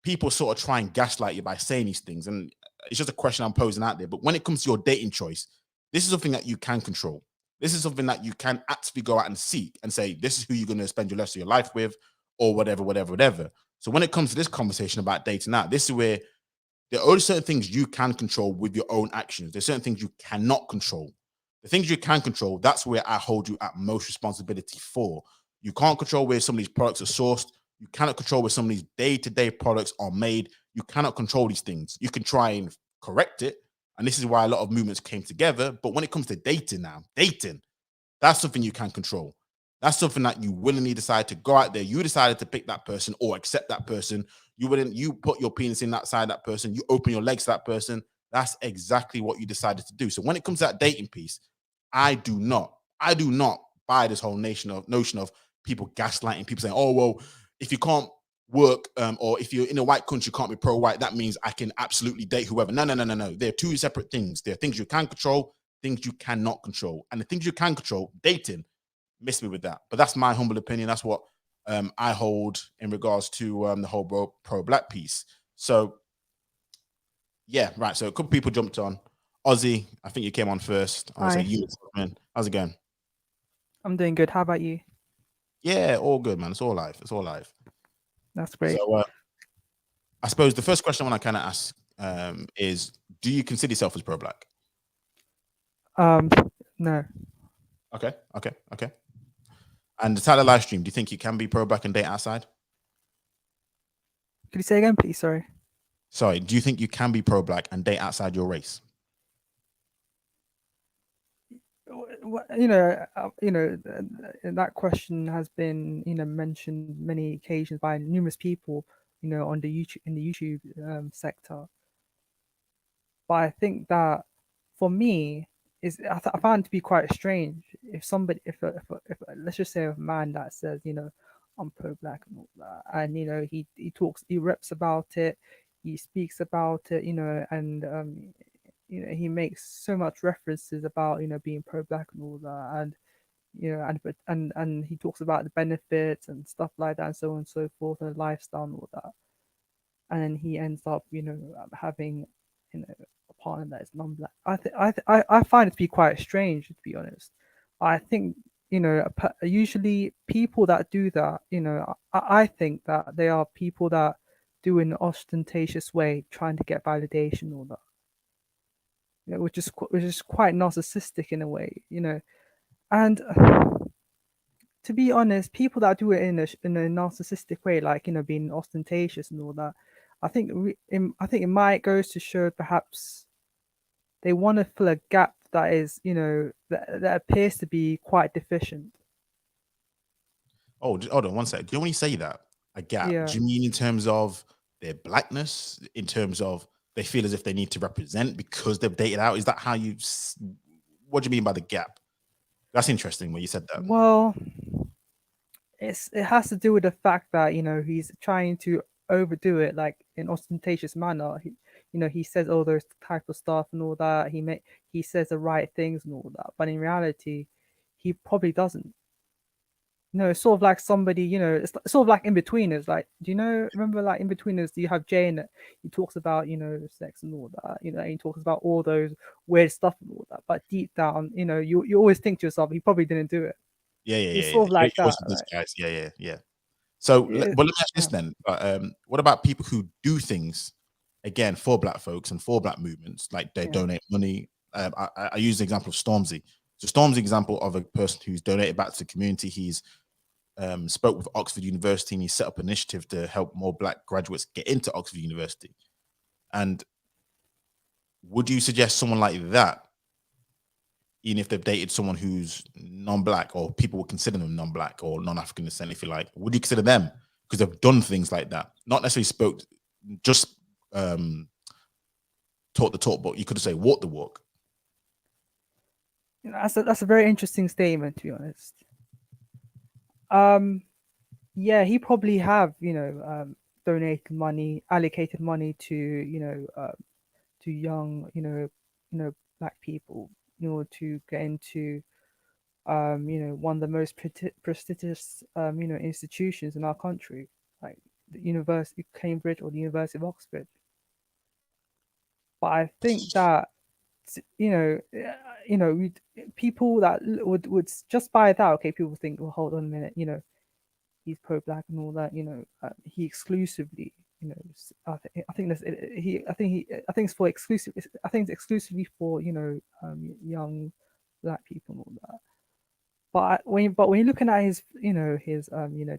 people sort of try and gaslight you by saying these things. And it's just a question I'm posing out there. But when it comes to your dating choice, this is something that you can control. This is something that you can actually go out and seek and say, this is who you're going to spend your rest of your life with, or whatever, whatever, whatever. So when it comes to this conversation about dating out, this is where there are only certain things you can control with your own actions. There's certain things you cannot control. The things you can control, that's where I hold you at most responsibility for. You can't control where some of these products are sourced. You cannot control where some of these day-to-day products are made. You cannot control these things. You can try and correct it. And this is why a lot of movements came together. But when it comes to dating now, that's something you can control. That's something that you willingly decide to go out there. You decided to pick that person or accept that person. You put your penis in that side of that person. You open your legs to that person. That's exactly what you decided to do. So when it comes to that dating piece, I do not buy this whole notion of people gaslighting, people saying, oh, well, if you can't work, or if you're in a white country, you can't be pro-white, that means I can absolutely date whoever. No. They're two separate things. There are things you can control, things you cannot control. And the things you can control, dating, miss me with that. But that's my humble opinion. That's what I hold in regards to the whole pro-black piece. So, yeah, right. So a couple people jumped on. Ozzy, I think you came on first. I'll say you, man. How's it going? I'm doing good. How about you? Yeah, all good, man. It's all live. It's all live. That's great. So I suppose the first question I want to kind of ask is, do you consider yourself as pro-black? No. Okay. And the title live stream, do you think you can be pro-black and date outside? Could you say again, please? Sorry, do you think you can be pro-black and date outside your race? That question has been, mentioned many occasions by numerous people, on the YouTube sector. But I think that for me, I find it to be quite strange if somebody, if let's just say a man that says, I'm pro-black and all that, and he talks, he reps about it, he speaks about it, and he makes so much references about being pro-black and all that, and and he talks about the benefits and stuff like that, and so on and so forth, and lifestyle and all that, and then he ends up having a partner that is non-black. I find it to be quite strange, to be honest. I think usually people that do that, I think that they are people that do in an ostentatious way, trying to get validation and all that. Which is quite narcissistic in a way, and to be honest, people that do it in a narcissistic way, like being ostentatious and all that, I think it might goes to show perhaps they want to fill a gap that is that appears to be quite deficient. Oh, hold on one sec. Do you when you say that a gap? Yeah. Do you mean in terms of their blackness? In terms of they feel as if they need to represent because they've dated out? Is that how you? What do you mean by the gap? That's interesting when you said that. Well, it has to do with the fact that he's trying to overdo it, like in ostentatious manner. He says all those type of stuff and all that. He says the right things and all that, but in reality, he probably doesn't. It's sort of like somebody, it's sort of like In-Betweeners. Like, do remember like In-Betweeners? Do you have Jane that he talks about, sex and all that, and he talks about all those weird stuff and all that, but deep down, you always think to yourself, he probably didn't do it. Yeah. It's sort of He like that. always Like, guys. Yeah. So, yeah, but let me ask this then. What about people who do things again for Black folks and for Black movements, like they yeah. donate money? I use the example of Stormzy. So, Stormzy example of a person who's donated back to the community. He's spoke with Oxford University and he set up an initiative to help more Black graduates get into Oxford University. And would you suggest someone like that, even if they've dated someone who's non-Black or people would consider them non-Black or non-African descent, if you like, would you consider them because they've done things like that? Not necessarily just taught the talk, but you could say walk the walk. That's a very interesting statement, to be honest. Yeah, he probably have donated money, allocated money to to young Black people to get into one of the most prestigious institutions in our country, like the University of Cambridge or the University of Oxford. But I think that people that would just by that, okay, people think, well, hold on a minute, he's pro-Black and all that, he exclusively, I think that's I think it's for exclusive. I think it's exclusively for young Black people and all that. But when you're looking at his his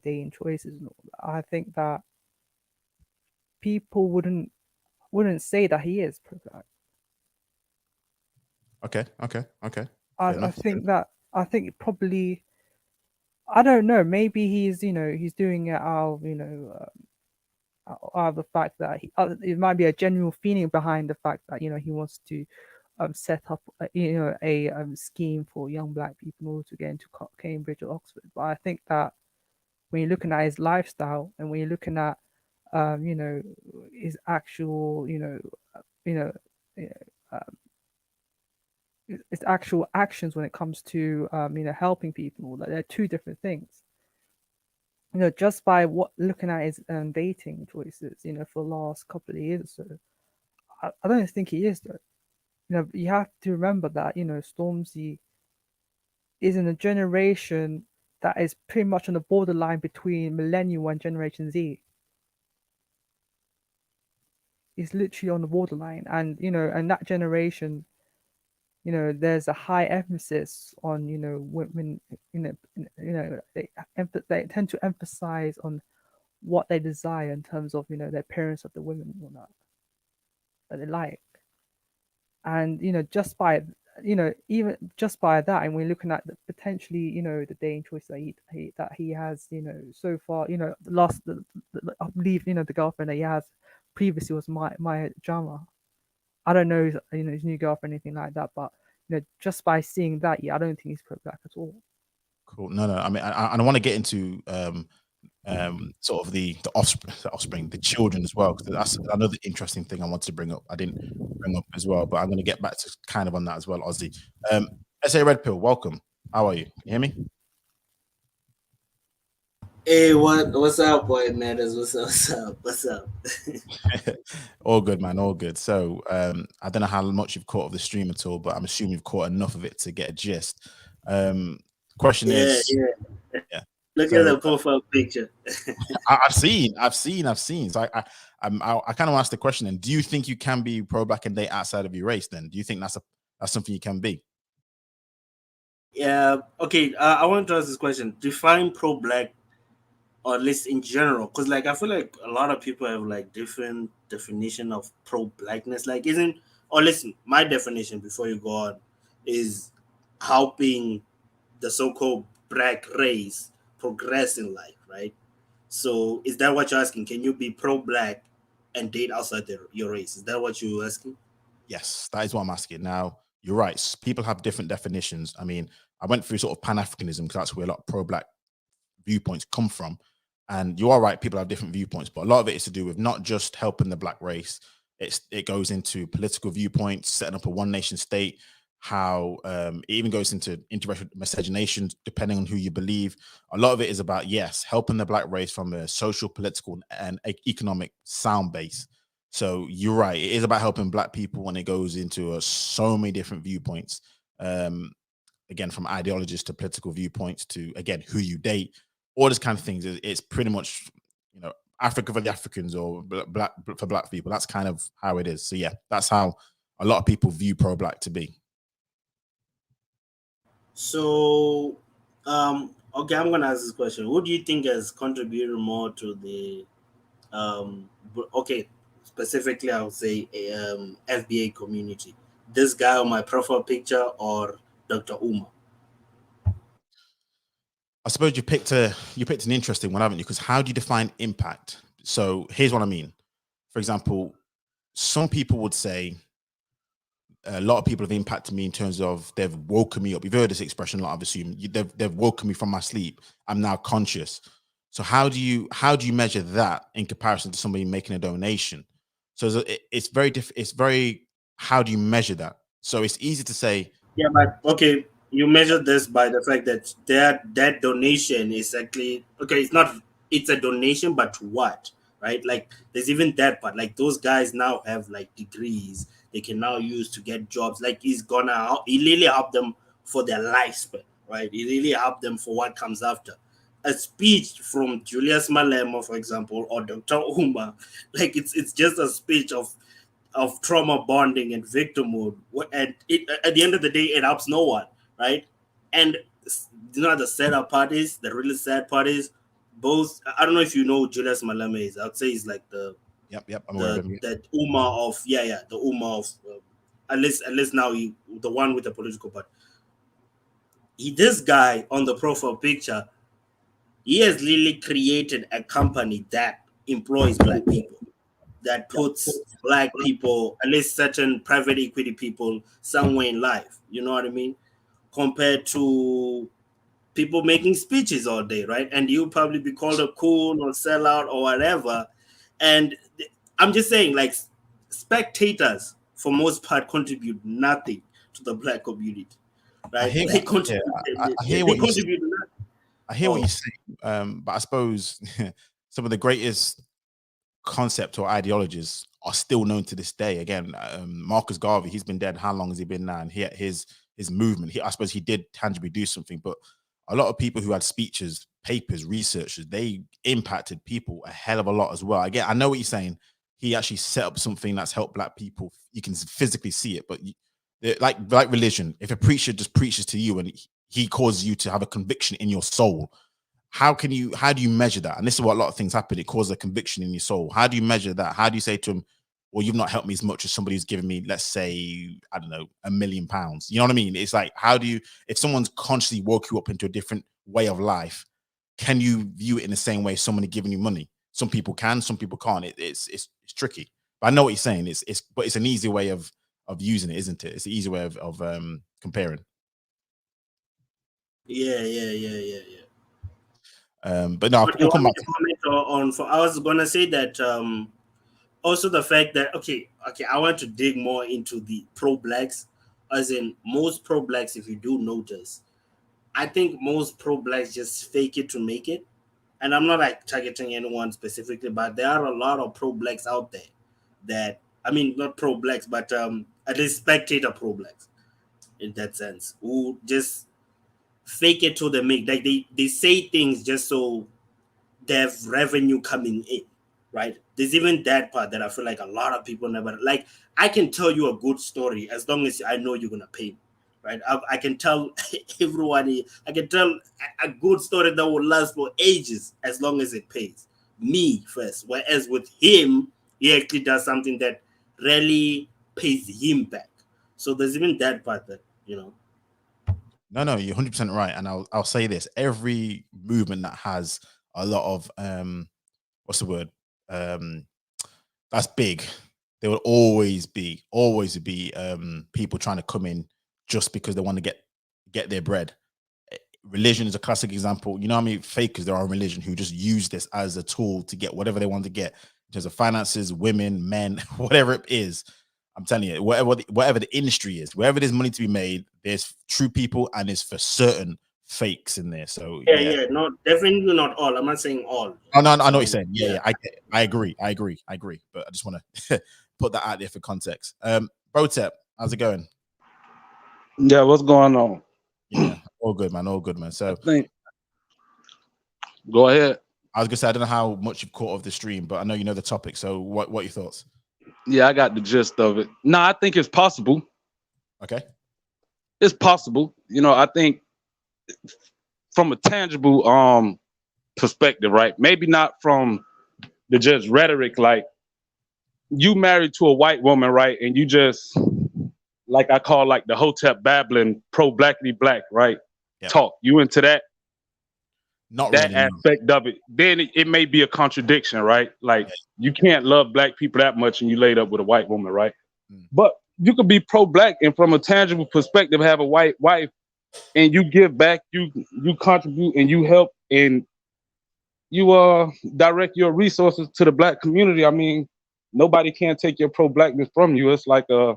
dating choices and all that, I think that people wouldn't say that he is pro-Black. Okay. I think that probably, I don't know, maybe he's he's doing it out of out of the fact that it might be a genuine feeling behind the fact that he wants to set up a scheme for young Black people in order to get into Cambridge or Oxford. But I think that when you're looking at his lifestyle and when you're looking at his actual its actual actions when it comes to helping people, all that, they're two different things. Just by looking at his dating choices, for the last couple of years or so, I don't think he is though. You have to remember that Stormzy is in a generation that is pretty much on the borderline between millennial and Generation Z. It's literally on the borderline, and and that generation, there's a high emphasis on women. They tend to emphasize on what they desire in terms of the appearance of the women or not that they like, and just by even just by that, and we're looking at the potentially the dating choice that he has so far, I believe the girlfriend that he has previously was my drama. I don't know his new girlfriend or anything like that, but just by seeing that, yeah, I don't think he's pro-Black at all. Cool. No. I mean, I want to get into sort of the offspring, the children as well, because that's another interesting thing I wanted to bring up. I didn't bring up as well, but I'm going to get back to kind of on that as well. Ozzy, SA Red Pill, welcome. How are you? Can you hear me? Hey, what's up, boy, man? What's up? All good, man. All good. So, I don't know how much you've caught of the stream at all, but I'm assuming you've caught enough of it to get a gist. Question is, yeah. Look So, at the profile picture. I've seen. So I kind of asked the question. And do you think you can be pro-Black and date outside of your race? Then do you think that's something you can be? Yeah. Okay. I want to ask this question. Define pro-black, or at least in general, because like I feel like a lot of people have like different definition of pro-blackness. Like, isn't, or listen, my definition before you go on is helping the so-called black race progress in life, right? So is that what you're asking? Can you be pro-black and date outside your race? Is that what you're asking? Yes, that is what I'm asking. Now, you're right. People have different definitions. I mean, I went through sort of Pan-Africanism because that's where a lot of pro-black viewpoints come from. And you are right, people have different viewpoints, but a lot of it is to do with not just helping the black race. It goes into political viewpoints, setting up a one nation state, how it even goes into interracial miscegenation, depending on who you believe. A lot of it is about, yes, helping the black race from a social, political, and economic sound base. So you're right, it is about helping black people when it goes into so many different viewpoints. Um, Again, from ideologies to political viewpoints to, again, who you date, all this kind of things. It's pretty much, Africa for the Africans, or black for black people. That's kind of how it is. So yeah, that's how a lot of people view pro-black to be. So, okay, I'm gonna ask this question. Who do you think has contributed more to the, okay, specifically, I would say FBA community? This guy on my profile picture or Dr. Uma? I suppose you picked an interesting one, haven't you? Because how do you define impact? So here's what I mean. For example, some people would say a lot of people have impacted me in terms of they've woken me up. You've heard this expression a lot, I've assumed. They've woken me from my sleep. I'm now conscious. So how do you measure that in comparison to somebody making a donation? So it's very it's very, how do you measure that? So it's easy to say, Yeah, but okay, you measure this by the fact that that donation is actually okay. It's not. It's a donation, but to what? Right? Like, there's even that part. Like, those guys now have like degrees they can now use to get jobs. Like, he really help them for their lifespan, right? He really help them for what comes after. A speech from Julius Malema, for example, or Dr. Uma, like, it's just a speech of trauma bonding and victimhood. And at the end of the day, it helps no one, right? And the sad part is, the really sad part is, both. I don't know if you know who Julius Malema is. I'd say he's like yep, I'm aware of him. the Uma of, the Uma of, at least now the one with the political part. This guy on the profile picture, he has literally created a company that employs black people, that puts black people, at least certain private equity people, somewhere in life. You know what I mean? Compared to people making speeches all day, right? And you probably be called a coon or sellout or whatever. And I'm just saying, like, spectators for most part contribute nothing to the black community, I right? hear, They yeah, contribute. I hear They what you say. contribute nothing. I hear what Oh, you say, but I suppose some of the greatest concept or ideologies are still known to this day. Again, Marcus Garvey, he's been dead. How long has he been now? And his movement, I suppose he did tangibly do something, but a lot of people who had speeches, papers, researchers, they impacted people a hell of a lot as well. Again, I know what you're saying. He actually set up something that's helped black people. You can physically see it, but like religion, if a preacher just preaches to you and he causes you to have a conviction in your soul, how do you measure that? And this is what a lot of things happen. It causes a conviction in your soul. How do you measure that? How do you say to him, well, you've not helped me as much as somebody who's given me, let's say, I don't know, £1 million? You know what I mean? It's like, how do you, if someone's consciously woke you up into a different way of life, can you view it in the same way somebody giving you money? Some people can, some people can't. It's tricky. But I know what you're saying. But it's an easy way of using it, isn't it? It's an easy way of comparing. yeah. But no, What do you we'll want come me back to to comment on? For, I was gonna say that also the fact that, okay, I want to dig more into the pro blacks, as in most pro blacks. If you do notice, I think most pro blacks just fake it to make it. And I'm not like targeting anyone specifically, but there are a lot of pro blacks out there that, I mean, not pro blacks, but at least spectator pro blacks in that sense, who just fake it to the make. Like, they say things just so they have revenue coming in, right? There's even that part that I feel like a lot of people never like. I can tell you a good story as long as I know you're gonna pay me, right? I can tell everyone. I can tell a good story that will last for ages as long as it pays me first. Whereas with him, he actually does something that really pays him back. So there's even that part that No, you're 100% right. And I'll say this: every movement that has a lot of what's the word? That's big. There will always be people trying to come in just because they want to get their bread. Religion is a classic example. You know how many fakers there are in religion who just use this as a tool to get whatever they want to get in terms of finances, women, men, whatever it is. I'm telling you, whatever the industry is, wherever there's money to be made, there's true people and there's for certain fakes in there. So yeah, no, definitely not all. I'm not saying all. Oh no, I know what you're So, saying. Yeah, I agree. But I just want to put that out there for context. Botep, how's it going? Yeah, what's going on? Yeah, all good, man. So Go ahead. I was gonna say I don't know how much you've caught of the stream, but I know you know the topic. So what are your thoughts? Yeah, I got the gist of it. No, I think it's possible. Okay. It's possible. I think from a tangible perspective, right? Maybe not from the just rhetoric, like you married to a white woman, right? And you just, like I call like the hotep babbling, pro-blackity black, right? Yep. Talk. You into that? Not that really, aspect of it, then it may be a contradiction, right? Like you can't love black people that much and you laid up with a white woman, right? But you could be pro-black and from a tangible perspective have a white wife and you give back, you contribute and you help and you direct your resources to the black community. I mean, nobody can take your pro-blackness from you. It's like I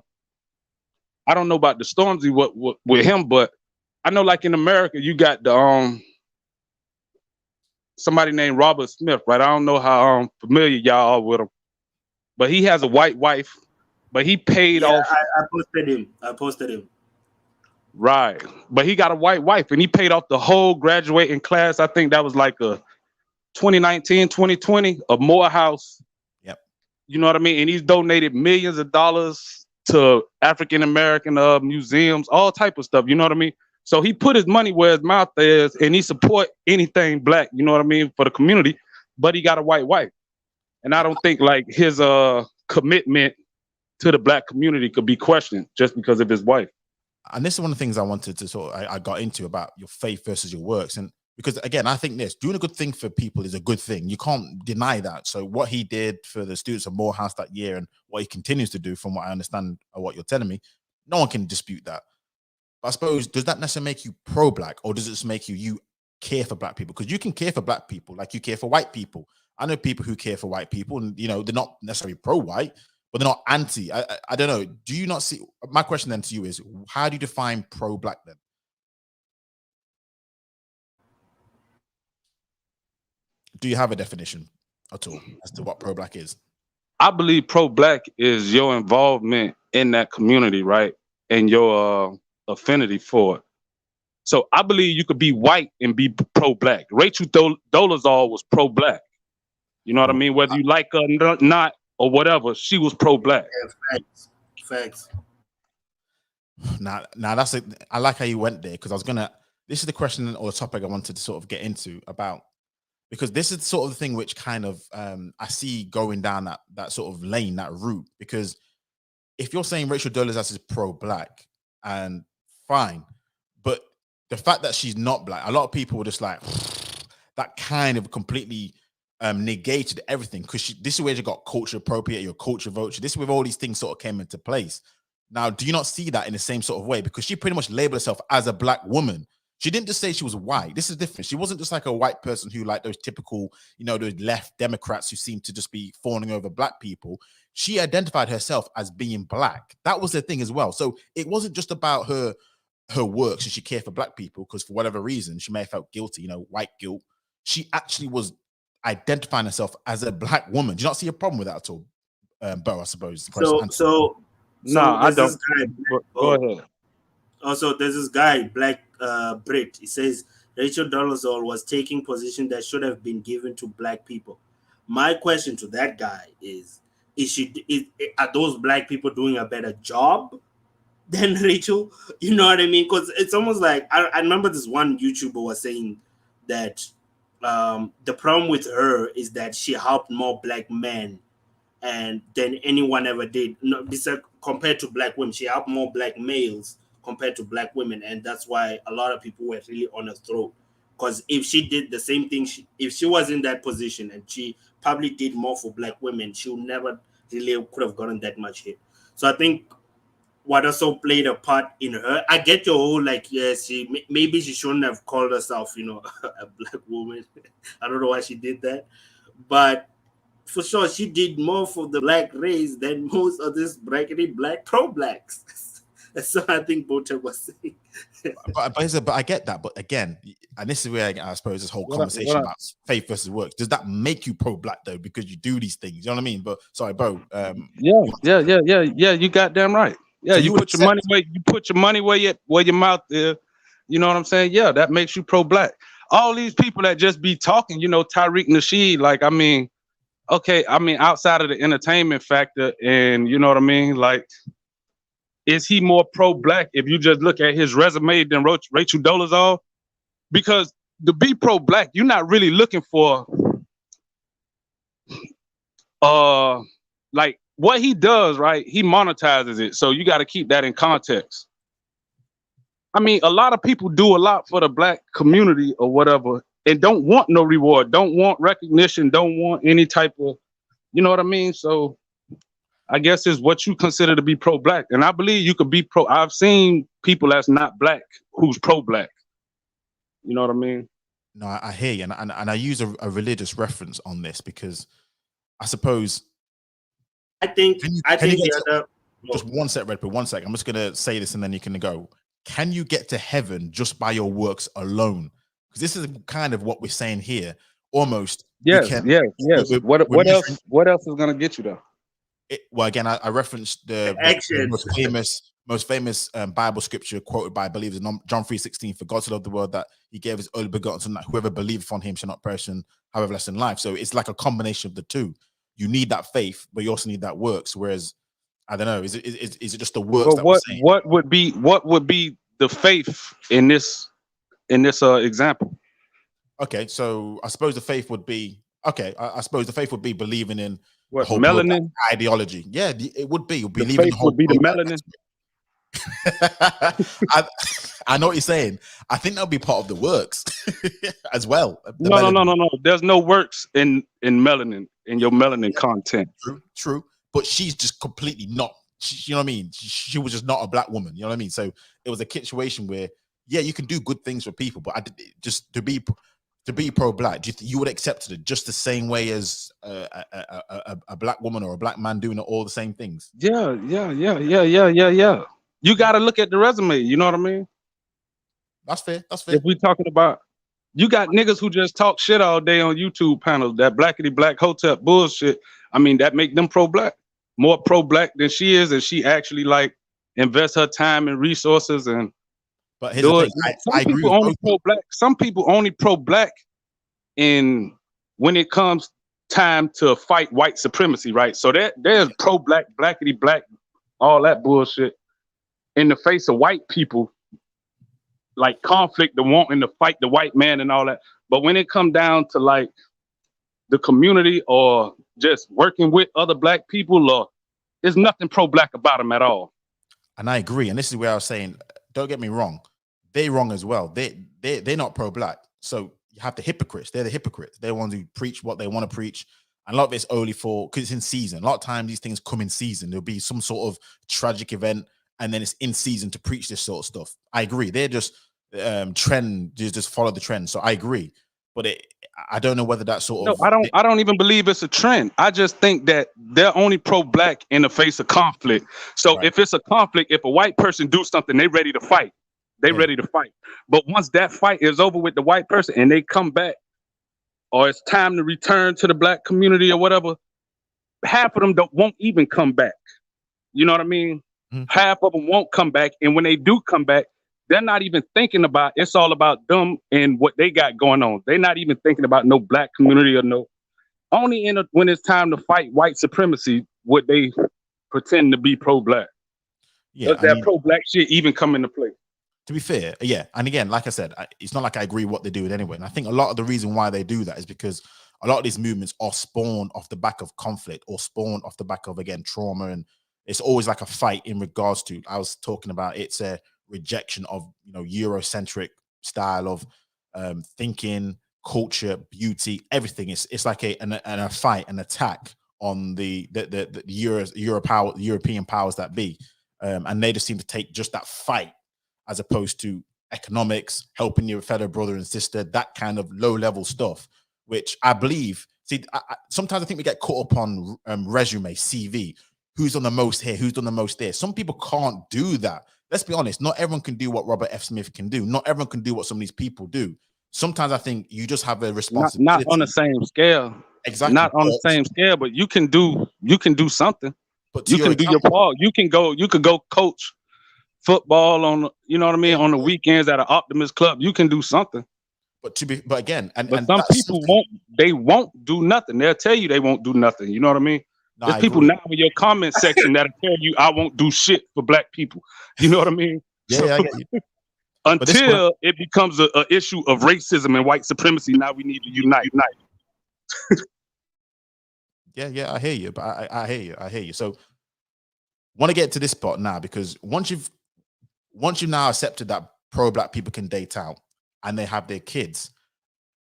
don't know about the Stormzy what with him, but I know like in America you got the somebody named Robert Smith, right? I don't know how familiar y'all are with him, but he has a white wife, but he paid off. I posted him. Right. But he got a white wife and he paid off the whole graduating class. I think that was like a 2019, 2020, a Morehouse. Yep. You know what I mean? And he's donated millions of dollars to African-American museums, all type of stuff. You know what I mean? So he put his money where his mouth is and he support anything black, you know what I mean, for the community, but he got a white wife. And I don't think like his commitment to the black community could be questioned just because of his wife. And this is one of the things I wanted to I got into about your faith versus your works. And because again, I think doing a good thing for people is a good thing. You can't deny that. So what he did for the students of Morehouse that year and what he continues to do, from what I understand or what you're telling me, no one can dispute that. I suppose, does that necessarily make you pro-black, or does it just make you care for black people? Because you can care for black people like you care for white people. I know people who care for white people, and they're not necessarily pro-white, but they're not anti. I don't know. Do you not see? My question then to you is, how do you define pro-black then? Do you have a definition at all as to what pro-black is? I believe pro-black is your involvement in that community, right? And your affinity for it. So I believe you could be white and be pro-black. Rachel Dolezal was pro-black. You know what I mean? Whether you like her or not or whatever, she was pro-black. Yeah, facts. Now that's it. I like how you went there, because this is the question or the topic I wanted to sort of get into about, because this is sort of the thing which kind of I see going down that sort of lane, that route. Because if you're saying Rachel Dolezal is pro-black, and fine, but the fact that she's not black, a lot of people were just like, that kind of completely negated everything, because this is where you got culture appropriate, your culture vulture. This is where all these things sort of came into place. Now, do you not see that in the same sort of way? Because she pretty much labeled herself as a black woman. She didn't just say she was white. This is different. She wasn't just like a white person who, like those typical, those left Democrats who seem to just be fawning over black people. She identified herself as being black. That was the thing as well. So it wasn't just about her works and she cared for black people, because for whatever reason, she may have felt guilty, white guilt. She actually was identifying herself as a black woman. Do you not see a problem with that at all, Bo, I suppose? No, I don't. Go ahead. Also, there's this guy, Black Brit. He says Rachel Dolezal was taking position that should have been given to black people. My question to that guy is are those black people doing a better job, than Rachel. You know what I mean? Because it's almost like I remember this one YouTuber was saying that the problem with her is that she helped more black men and than anyone ever did. No, compared to black women, she helped more black males compared to black women, and that's why a lot of people were really on her throat. Because if she did the same thing, if she was in that position and she probably did more for black women, she would never really could have gotten that much hit. So I think what also played a part in her. I get your whole like, yes, maybe she shouldn't have called herself, you know, a black woman. I don't know why she did that, but for sure she did more for the black race than most of this brackety black pro-blacks. So I think Botek was saying. but I get that. But again, and this is where I suppose this whole conversation about faith versus works, does that make you pro-black though? Because you do these things, you know what I mean? But sorry, Bo. Yeah. You goddamn right. Yeah, so you put your money where you put your money where your mouth is. You know what I'm saying? Yeah, that makes you pro-black. All these people that just be talking, you know, Tariq Nasheed, like, I mean, okay, I mean, outside of the entertainment factor, and you know what I mean, like, is he more pro-black if you just look at his resume than Rachel Dolezal? Because to be pro-black, you're not really looking for like what he does, right? He monetizes it. So you got to keep that in context. I mean, a lot of people do a lot for the black community or whatever and don't want no reward, don't want recognition, don't want any type of, you know what I mean? So I guess it's what you consider to be pro-black. And I believe you could be I've seen people that's not black who's pro-black. You know what I mean? No, I hear you. And I use a religious reference on this because I suppose I think just one sec, Red Pill, 1 sec. I'm just gonna say this and then you can go. Can you get to heaven just by your works alone? Because this is kind of what we're saying here. Almost. Yes. What else is gonna get you there? Well, again, I referenced the most famous Bible scripture quoted by, I believe, is John 3:16. For God so loved the world that he gave his only begotten son, that whoever believeth on him shall not perish and have everlasting life. So it's like a combination of the two. You need that faith, but you also need that works. Whereas, I don't know, is it just the works? But what would be the faith in this example? Okay, so I suppose the faith would be I suppose the faith would be believing in what, melanin ideology. Yeah, it would be. The faith would be the melanin. I know what you're saying. I think that'll be part of the works as well. No. There's no works in melanin, in your melanin content. True. But she's just completely not. You know what I mean? She was just not a black woman. You know what I mean? So it was a situation where, yeah, you can do good things for people, but just to be pro-black, you would accept it just the same way as a black woman or a black man doing all the same things. Yeah. You got to look at the resume. You know what I mean? That's fair. If we talking about, you got niggas who just talk shit all day on YouTube panels, that blackity black hotep bullshit. I mean, that make them pro-black, more pro-black than she is, and she actually like invests her time and resources and. But here's the thing, I agree with only pro-black. Some people only pro-black in when it comes time to fight white supremacy, right? So there's pro-black, blackity black, all that bullshit in the face of white people, like conflict, the wanting to fight the white man and all that. But when it come down to like the community or just working with other black people, or there's nothing pro-black about them at all. And I agree. And this is where I was saying, don't get me wrong, they're wrong as well. They're not pro-black. So you have the hypocrites. They're the hypocrites. They're the ones who preach what they want to preach. And a lot of it's only because it's in season. A lot of times these things come in season. There'll be some sort of tragic event, and then it's in season to preach this sort of stuff. I agree. They're just trend, just follow the trend. So I agree. But I don't know whether that sort of. I don't even believe it's a trend. I just think that they're only pro-black in the face of conflict. So right. If it's a conflict, if a white person do something, they ready to fight. They ready to fight. But once that fight is over with the white person and they come back, or it's time to return to the black community or whatever, half of them won't even come back. You know what I mean? Mm-hmm. Half of them won't come back. And when they do come back, they're not even thinking about, it's all about them and what they got going on. They're not even thinking about no black community or only when it's time to fight white supremacy would they pretend to be pro-black. Yeah, Does that pro-black shit even come into play? To be fair, yeah. And again, like I said, it's not like I agree what they do anyway. And I think a lot of the reason why they do that is because a lot of these movements are spawned off the back of conflict or spawned off the back of, again, trauma. And it's always like a fight in regards to, I was talking about, it's a rejection of, Eurocentric style of thinking, culture, beauty, everything. It's like a fight, an attack on the European powers that be. And they just seem to take just that fight as opposed to economics, helping your fellow brother and sister, that kind of low-level stuff, which I believe, sometimes I think we get caught up on resume, CV, who's done the most here, who's done the most there. Some people can't do that. Let's be honest, not everyone can do what Robert F. Smith can do. Not everyone can do what some of these people do. Sometimes I think you just have a responsibility. Not on the same scale. Exactly. Not on the same scale, but you can do something. But you can do your part. You could go coach football on, on the weekends at an Optimist club. You can do something. But again, and some people won't do nothing. They'll tell you they won't do nothing. You know what I mean? No, There's people now in your comment section that'll tell you I won't do shit for black people. You know what I mean? Yeah, I get you. Until it becomes an issue of racism and white supremacy, now we need to unite. Yeah, I hear you, but I hear you. So, want to get to this part now, because once you've now accepted that pro-black people can date out and they have their kids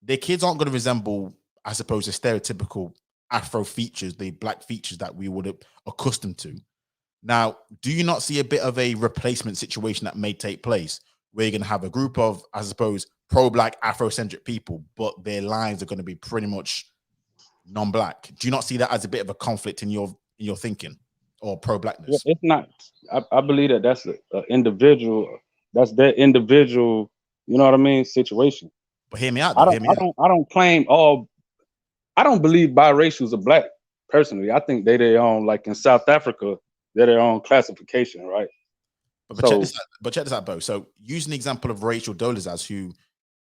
aren't going to resemble, I suppose, the stereotypical Afro features, the black features that we would have accustomed to. Now, do you not see a bit of a replacement situation that may take place, where you're going to have a group of, I suppose, pro-black Afrocentric people, but their lines are going to be pretty much non-black? Do you not see that as a bit of a conflict in your thinking, or pro-blackness? It's not. I believe that that's an individual. That's their individual. You know what I mean? Situation. But hear me out. I don't claim all. I don't believe biracials are black. Personally, I think they're their own. Like in South Africa, they're their own classification, right? But check this out, Bo. So using the example of Rachel Dolezal, who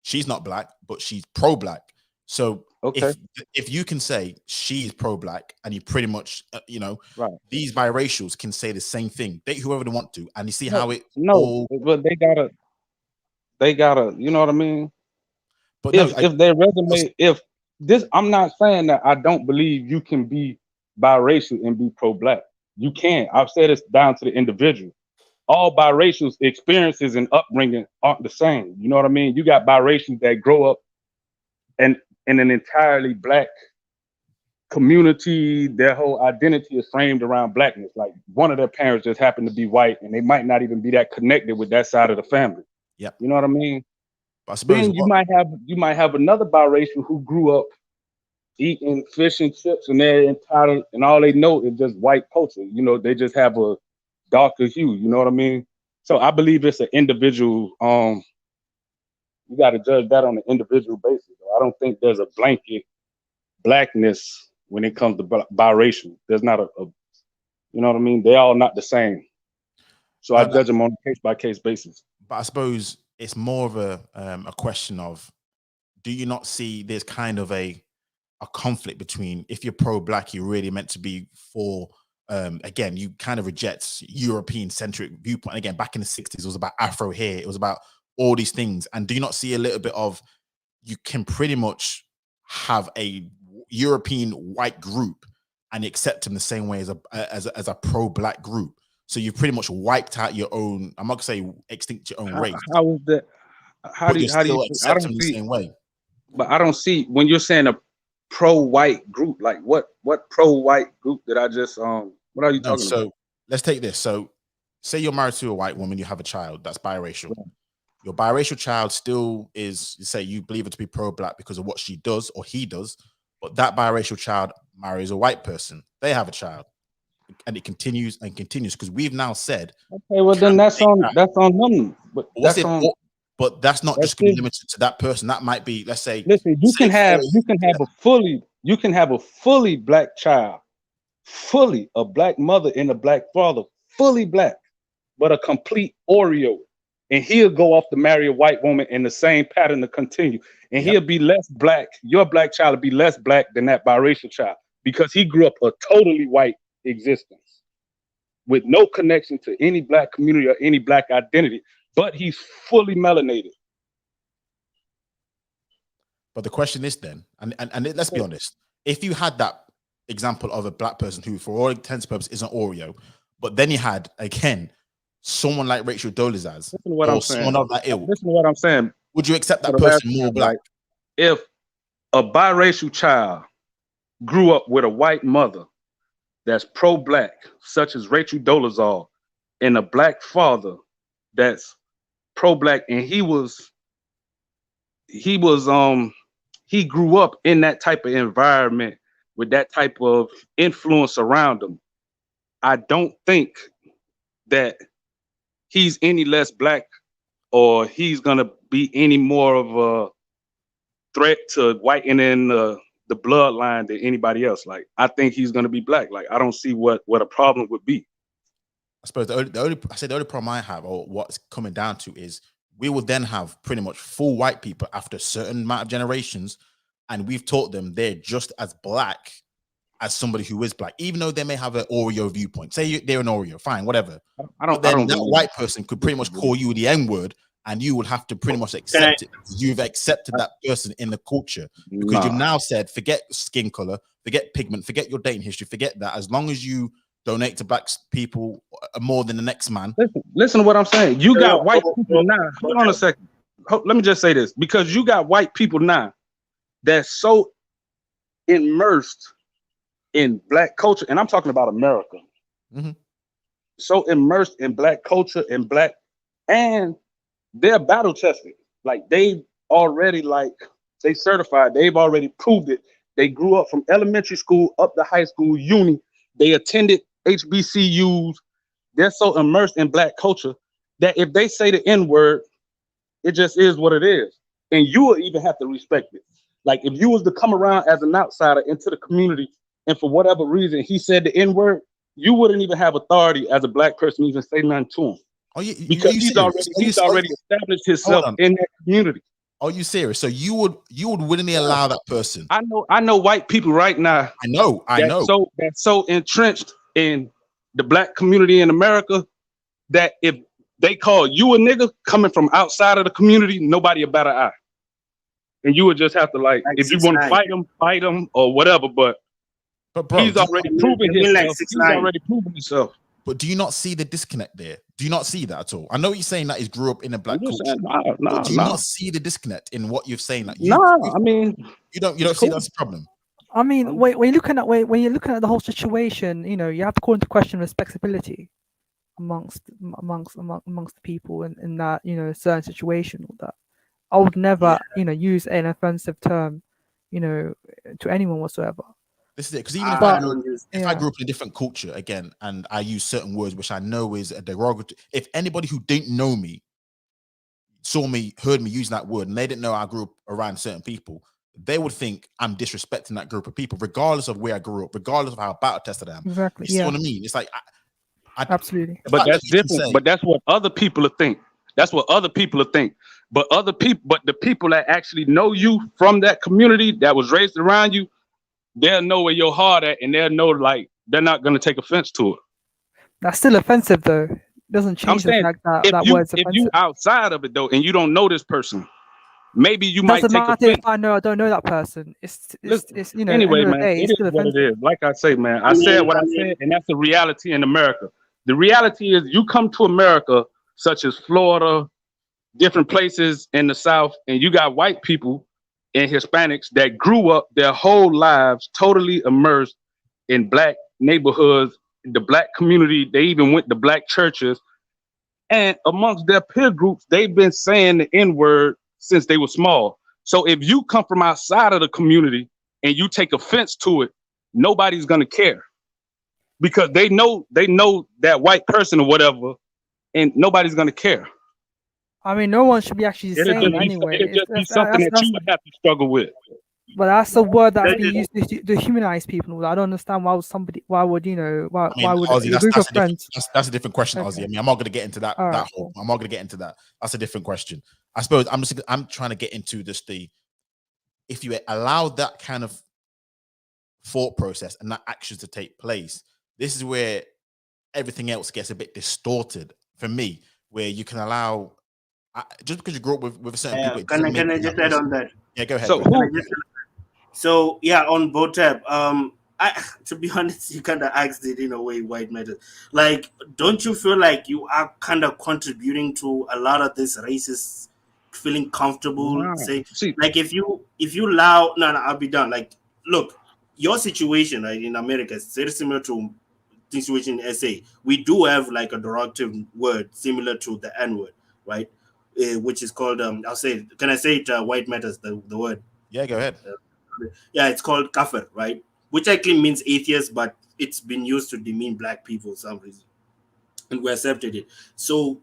she's not black, but she's pro-black. So okay, if you can say she's pro-black, and you pretty much, right, these biracials can say the same thing, date whoever they want to, and you see how it. But they gotta, you know what I mean? But if their resume, I'm not saying that I don't believe you can be biracial and be pro-black. You can. I've said it's down to the individual. All biracials' experiences and upbringing aren't the same. You know what I mean? You got biracials that grow up in an entirely black community. Their whole identity is framed around blackness. Like one of their parents just happened to be white, and they might not even be that connected with that side of the family. Yeah, you know what I mean? I suppose then you might have another biracial who grew up eating fish and chips, and they're entitled, and all they know is just white culture. You know, they just have a darker hue. You know what I mean? So I believe it's an individual. You got to judge that on an individual basis. I don't think there's a blanket blackness when it comes to biracial. There's not a you know what I mean? They're all not the same. So I judge them on a case-by-case basis. But I suppose it's more of a question of, do you not see there's kind of a conflict between, if you're pro-black, you're really meant to be for, again, you kind of reject European-centric viewpoint. Again, back in the 60s, it was about Afro hair. It was about all these things. And do you not see a little bit of, you can pretty much have a European white group and accept them the same way as a pro-black group? So you've pretty much wiped out your own, I'm not gonna say extinct your own race. How is that? How do you accept them the same way? But I don't see, when you're saying a pro-white group, like what pro-white group did I just what are you talking about? So let's take this. So say you're married to a white woman, you have a child that's biracial. Right. Your biracial child still is, you say you believe her to be pro-black because of what she does or he does, but that biracial child marries a white person. They have a child, and it continues and continues, because we've now said, okay, well then that's on them. But but that's not just going to be limited to that person. That might be, let's say, listen, you can have a fully black child, fully a black mother and a black father, fully black, but a complete Oreo. And he'll go off to marry a white woman in the same pattern to continue. And he'll be less black. Your black child will be less black than that biracial child, because he grew up a totally white existence. with no connection to any black community or any black identity, but he's fully melanated. But the question is then, and let's be honest, if you had that example of a black person who, for all intents and purposes, isn't Oreo, but then you had, again, someone like Rachel Dolezal or someone of that ilk, listen to what I'm saying. Would you accept that person more black? If a biracial child grew up with a white mother that's pro-black, such as Rachel Dolezal, and a black father that's pro-black, and he grew up in that type of environment with that type of influence around him, I don't think that he's any less black or he's gonna be any more of a threat to whitening the bloodline than anybody else. Like, I think he's gonna be black. Like, I don't see what a problem would be. I suppose the only problem I have, or what's coming down to, is we will then have pretty much full white people after a certain amount of generations, and we've taught them they're just as black as somebody who is black, even though they may have an Oreo viewpoint. Say they're an Oreo, fine, whatever. That white person could pretty much call you the N-word, and you would have to pretty much accept it. You've accepted that person in the culture because you've now said, forget skin color, forget pigment, forget your dating history, forget that. As long as you donate to black people more than the next man. Listen to what I'm saying. You got white people now. Hold on a second. Let me just say this, because you got white people now that's so immersed in black culture, and I'm talking about America. So immersed in black culture and black, and they're battle tested. Like, they already, they certified. They've already proved it. They grew up from elementary school up to high school, uni. They attended HBCUs. They're so immersed in black culture that if they say the N-word, it just is what it is. And you will even have to respect it. Like, if you was to come around as an outsider into the community, and for whatever reason he said the N-word, you wouldn't even have authority as a black person to even say nothing to him. Because he's already established himself in that community. Are you serious? So you would willingly allow that person? I know white people right now. I know. That's so entrenched in the black community in America that if they call you a nigga coming from outside of the community, nobody will bat an eye. And you would just have to, like, if you want to fight him or whatever. But bro, he's already proven himself. He's already proven himself. But do you not see the disconnect there? Do you not see that at all? I know you're saying that he grew up in a black culture. Do you not see the disconnect in what you're saying? Like, I mean, you don't see that's a problem. I mean, when you're looking at the whole situation, you know, you have to call into question respectability amongst the people in that, you know, certain situation. Or that I would never, you know, use an offensive term, you know, to anyone whatsoever. This is it, because even if I grew up in a different culture again, and I use certain words which I know is a derogatory, if anybody who didn't know me saw me, heard me using that word, and they didn't know I grew up around certain people, they would think I'm disrespecting that group of people, regardless of where I grew up, regardless of how battle tested I am. Exactly. You see what I mean? It's like, absolutely. But that's different. But that's what other people will think. That's what other people will think. But the people that actually know you from that community that was raised around you, they'll know where your heart at, and they'll know, like, they're not going to take offense to it. That's still offensive, though. It doesn't change the fact that word's offensive. If you outside of it, though, and you don't know this person, maybe you might take offense. Doesn't matter if I don't know that person. It's you know. Anyway, man, it is what it is. Like I say, man, I said what I said, and that's the reality in America. The reality is, you come to America, such as Florida, different places in the South, and you got white people and Hispanics that grew up their whole lives totally immersed in black neighborhoods, the black community. They even went to black churches, and amongst their peer groups, they've been saying the N-word since they were small. So if you come from outside of the community and you take offense to it, nobody's gonna care, because they know that white person or whatever, and nobody's gonna care. I mean, no one should be actually saying anyway. It'll just be something that you would have to struggle with. But that's a word that's being used to dehumanize people. I don't understand why would Ozzy, a group of friends. That's a different question, Ozzy. I mean, I'm not going to get into that. I'm not going to get into that. That's a different question. I suppose I'm trying to get into just if you allow that kind of thought process and that action to take place, this is where everything else gets a bit distorted for me, where you can allow just because you grew up with certain people. It doesn't Can make I you just that add on person. that? Yeah, go ahead. So Go ahead. who? So yeah, on Botep, to be honest, you kind of asked it in a way, white matter. Like, don't you feel like you are kind of contributing to a lot of this racist feeling comfortable? Nah. Say, See, like if you allow, no, I'll be done. Like, look, your situation right in America is very similar to the situation in SA. We do have like a derogative word similar to the N word, right? Which is called I'll say it. Can I say it? White matters. The word. Yeah, go ahead. Yeah, it's called kafir, right? Which actually means atheist, but it's been used to demean black people for some reason, and we accepted it. So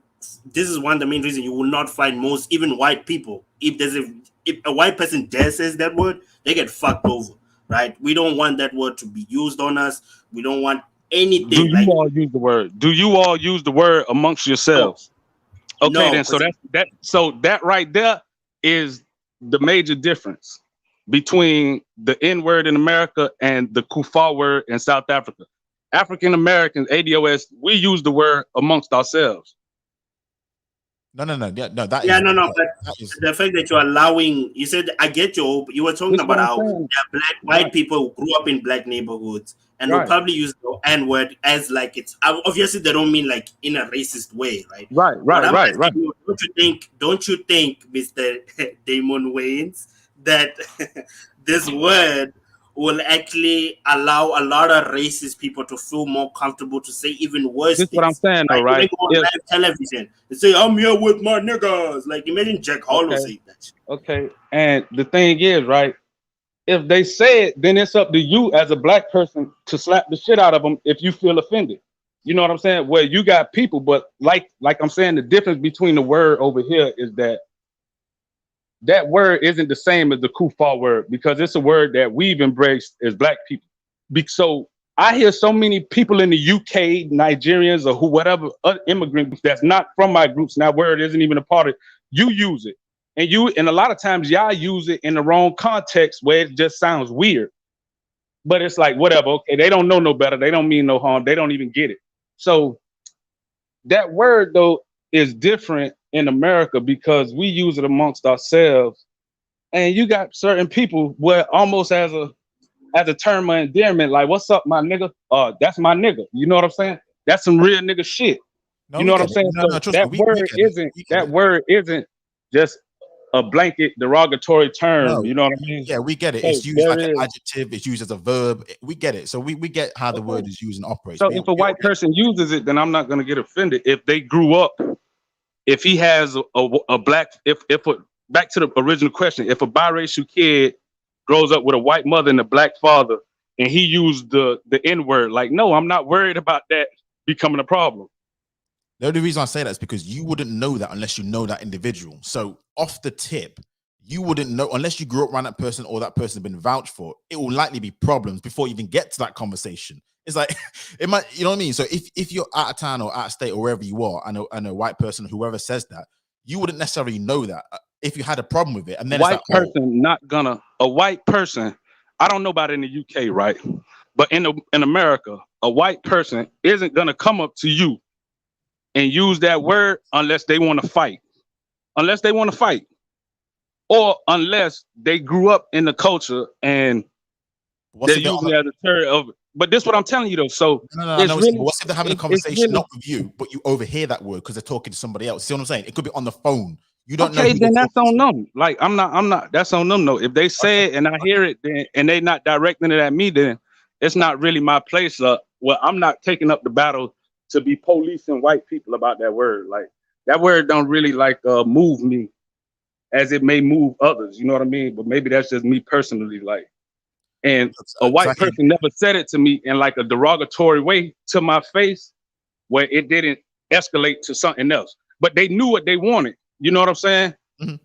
this is one of the main reasons you will not find most, even white people. If a white person dare says that word, they get fucked over, right? We don't want that word to be used on us. We don't want do anything you like all use the word? Do you all use the word amongst yourselves? Okay, no, then. So that right there is the major difference between the N word in America and the Kufa word in South Africa. African Americans, ADOS, we use the word amongst ourselves. No. Yeah, no. That yeah, is. but That is. the fact that you're allowing, you said, I get you were talking That's what about I'm how saying. there are Right. white people who grew up in black neighborhoods and they'll Right. probably use the N word as like it's obviously they don't mean like in a racist way, right? Right. What I'm Right. asking you, don't you think, Mr. Damon Wayans, that this word will actually allow a lot of racist people to feel more comfortable to say even worse This is what I'm things? saying, though, Like when they right? go on If live television and say, I'm here with my niggas. Like imagine Jack Harlow okay, saying that shit. okay, and the thing is, right? If they say it, then it's up to you as a black person to slap the shit out of them if you feel offended. You know what I'm saying? Well, you got people, but like I'm saying, the difference between the word over here is that word isn't the same as the Kufa word because it's a word that we've embraced as black people. So I hear so many people in the UK, Nigerians or whatever immigrant groups that's not from my groups, and that word isn't even a part of it. You use it. And a lot of times y'all use it in the wrong context where it just sounds weird. But it's like, whatever, okay, they don't know no better. They don't mean no harm. They don't even get it. So that word though is different in America because we use it amongst ourselves. And you got certain people where almost as a term of endearment, like, what's up, my nigga? That's my nigga. You know what I'm saying? That's some real nigga shit. No, You we know what get I'm it. saying? No, So trust me. that We word get it. isn't We get it. word isn't just a blanket derogatory term. No, You know what I mean? yeah, we get it. So It's used there like an is. adjective. It's used as a verb. We get it. So we get how the Okay. word is used and operates. So We if a all white get it. person uses it, then I'm not gonna get offended. If they grew up, if he has a black, back to the original question, if a biracial kid grows up with a white mother and a black father, and he used the N word, like, no, I'm not worried about that becoming a problem. The only reason I say that is because you wouldn't know that unless you know that individual. So off the tip, you wouldn't know unless you grew up around that person or that person has been vouched for. It will likely be problems before you even get to that conversation. It's like it might, you know what I mean? So if you're out of town or out of state or wherever you are, and a white person, whoever says that, you wouldn't necessarily know that if you had a problem with it. And then White it's like, person not gonna a white person. I don't know about in the UK, right? But in America, a white person isn't gonna come up to you and use that word unless they want to fight. Unless they want to fight. Or unless they grew up in the culture and what's they're if they're on using it as a term of. But this is what I'm telling you though. So I it's know. really, But what's if they're having a it's conversation really not with you, but you overhear that word because they're talking to somebody else? See what I'm saying? It could be on the phone. You don't know okay. who they're Then that's talking on to. them. Like I'm not. That's on them though. If they say it and I hear it, then and they not directing it at me, then it's not really my place. Well, I'm not taking up the battle to be policing white people about that word. Like that word don't really like move me as it may move others. You know what I mean? But maybe that's just me personally. Like. And a white Exactly. person never said it to me in like a derogatory way to my face where it didn't escalate to something else. But they knew what they wanted. You know what I'm saying? Mm-hmm.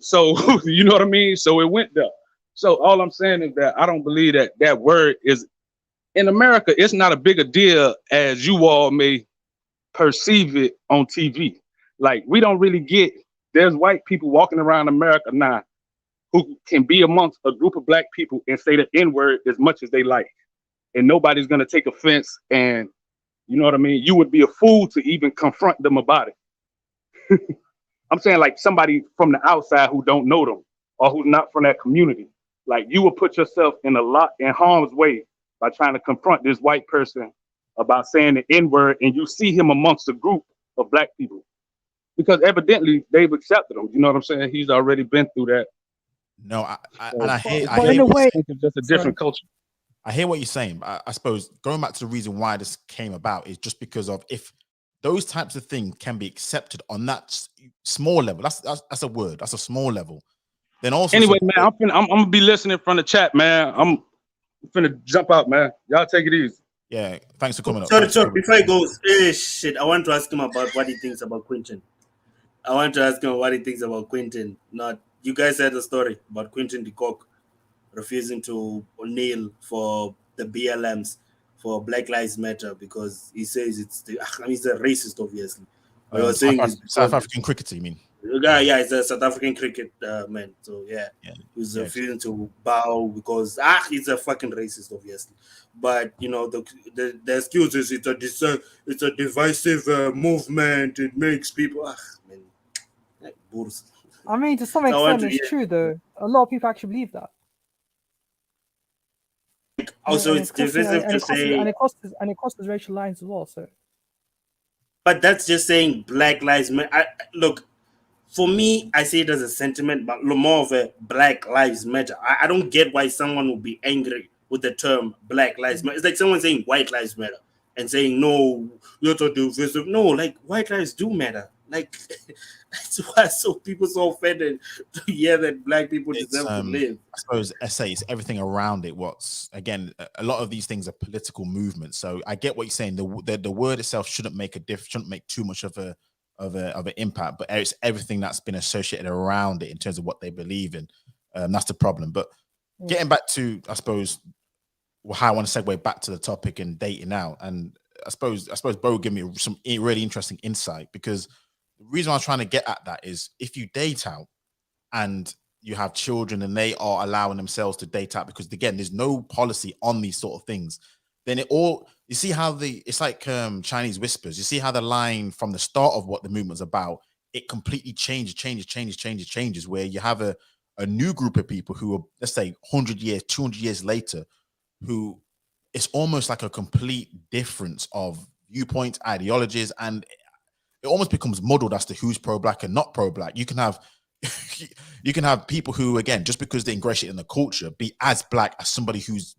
So, you know what I mean? So it went there. So all I'm saying is that I don't believe that word is, in America, it's not a bigger deal as you all may perceive it on TV. Like, we don't really get, there's white people walking around America now who can be amongst a group of black people and say the N-word as much as they like. And nobody's going to take offense and You know what I mean? You would be a fool to even confront them about it. I'm saying like somebody from the outside who don't know them or who's not from that community. Like you will put yourself in harm's way by trying to confront this white person about saying the N-word, and you see him amongst a group of black people. Because evidently they've accepted him. You know what I'm saying? He's already been through that. No, So, I hear in a way, it's just a different culture. I hear what you're saying. I suppose going back to the reason why this came about is just because of if those types of things can be accepted on that small level. That's a word. That's a small level. Then also, anyway, man, I'm gonna be listening from the chat, man. I'm finna jump out, man. Y'all take it easy. Yeah, thanks for coming up. Sorry, before he goes, shit, I want to ask him about what he thinks about Quentin. I want to ask him what he thinks about Quentin. Not you guys heard the story about Quentin de Kock refusing to kneel for the BLMs for Black Lives Matter because he says he's a racist, obviously. But I was saying South African cricketer, you mean? Yeah, he's a South African cricket man. So yeah. He's refusing to bow because he's a fucking racist, obviously. But you know the excuse is it's a divisive movement. It makes people man, like bulls. I mean, to some extent, it's true though. A lot of people actually believe that. Also, it's divisive to say, and it crosses racial lines as well. So, but that's just saying Black Lives Matter. Look, for me, I see it as a sentiment, but more of a Black Lives Matter. I don't get why someone would be angry with the term Black Lives Matter. It's like someone saying White Lives Matter and saying no, you're so divisive. No, like white lives do matter. Like that's why people so offended to hear that black people deserve to live. I suppose it's everything around it. What's again, a lot of these things are political movements. So I get what you're saying. The word itself shouldn't make shouldn't make too much of an impact, but it's everything that's been associated around it in terms of what they believe in. That's the problem. But getting back to, I suppose, how I want to segue back to the topic and dating out, and I suppose Bo gave me some really interesting insight, because the reason I was trying to get at that is if you date out and you have children and they are allowing themselves to date out, because again, there's no policy on these sort of things, then you see how it's like Chinese whispers. You see how the line from the start of what the movement's about, it completely changes, where you have a new group of people who are, let's say 100 years, 200 years later, who it's almost like a complete difference of viewpoints, ideologies, and it almost becomes muddled as to who's pro-black and not pro-black. You can have people who, again, just because they ingratiate in the culture, be as black as somebody who's,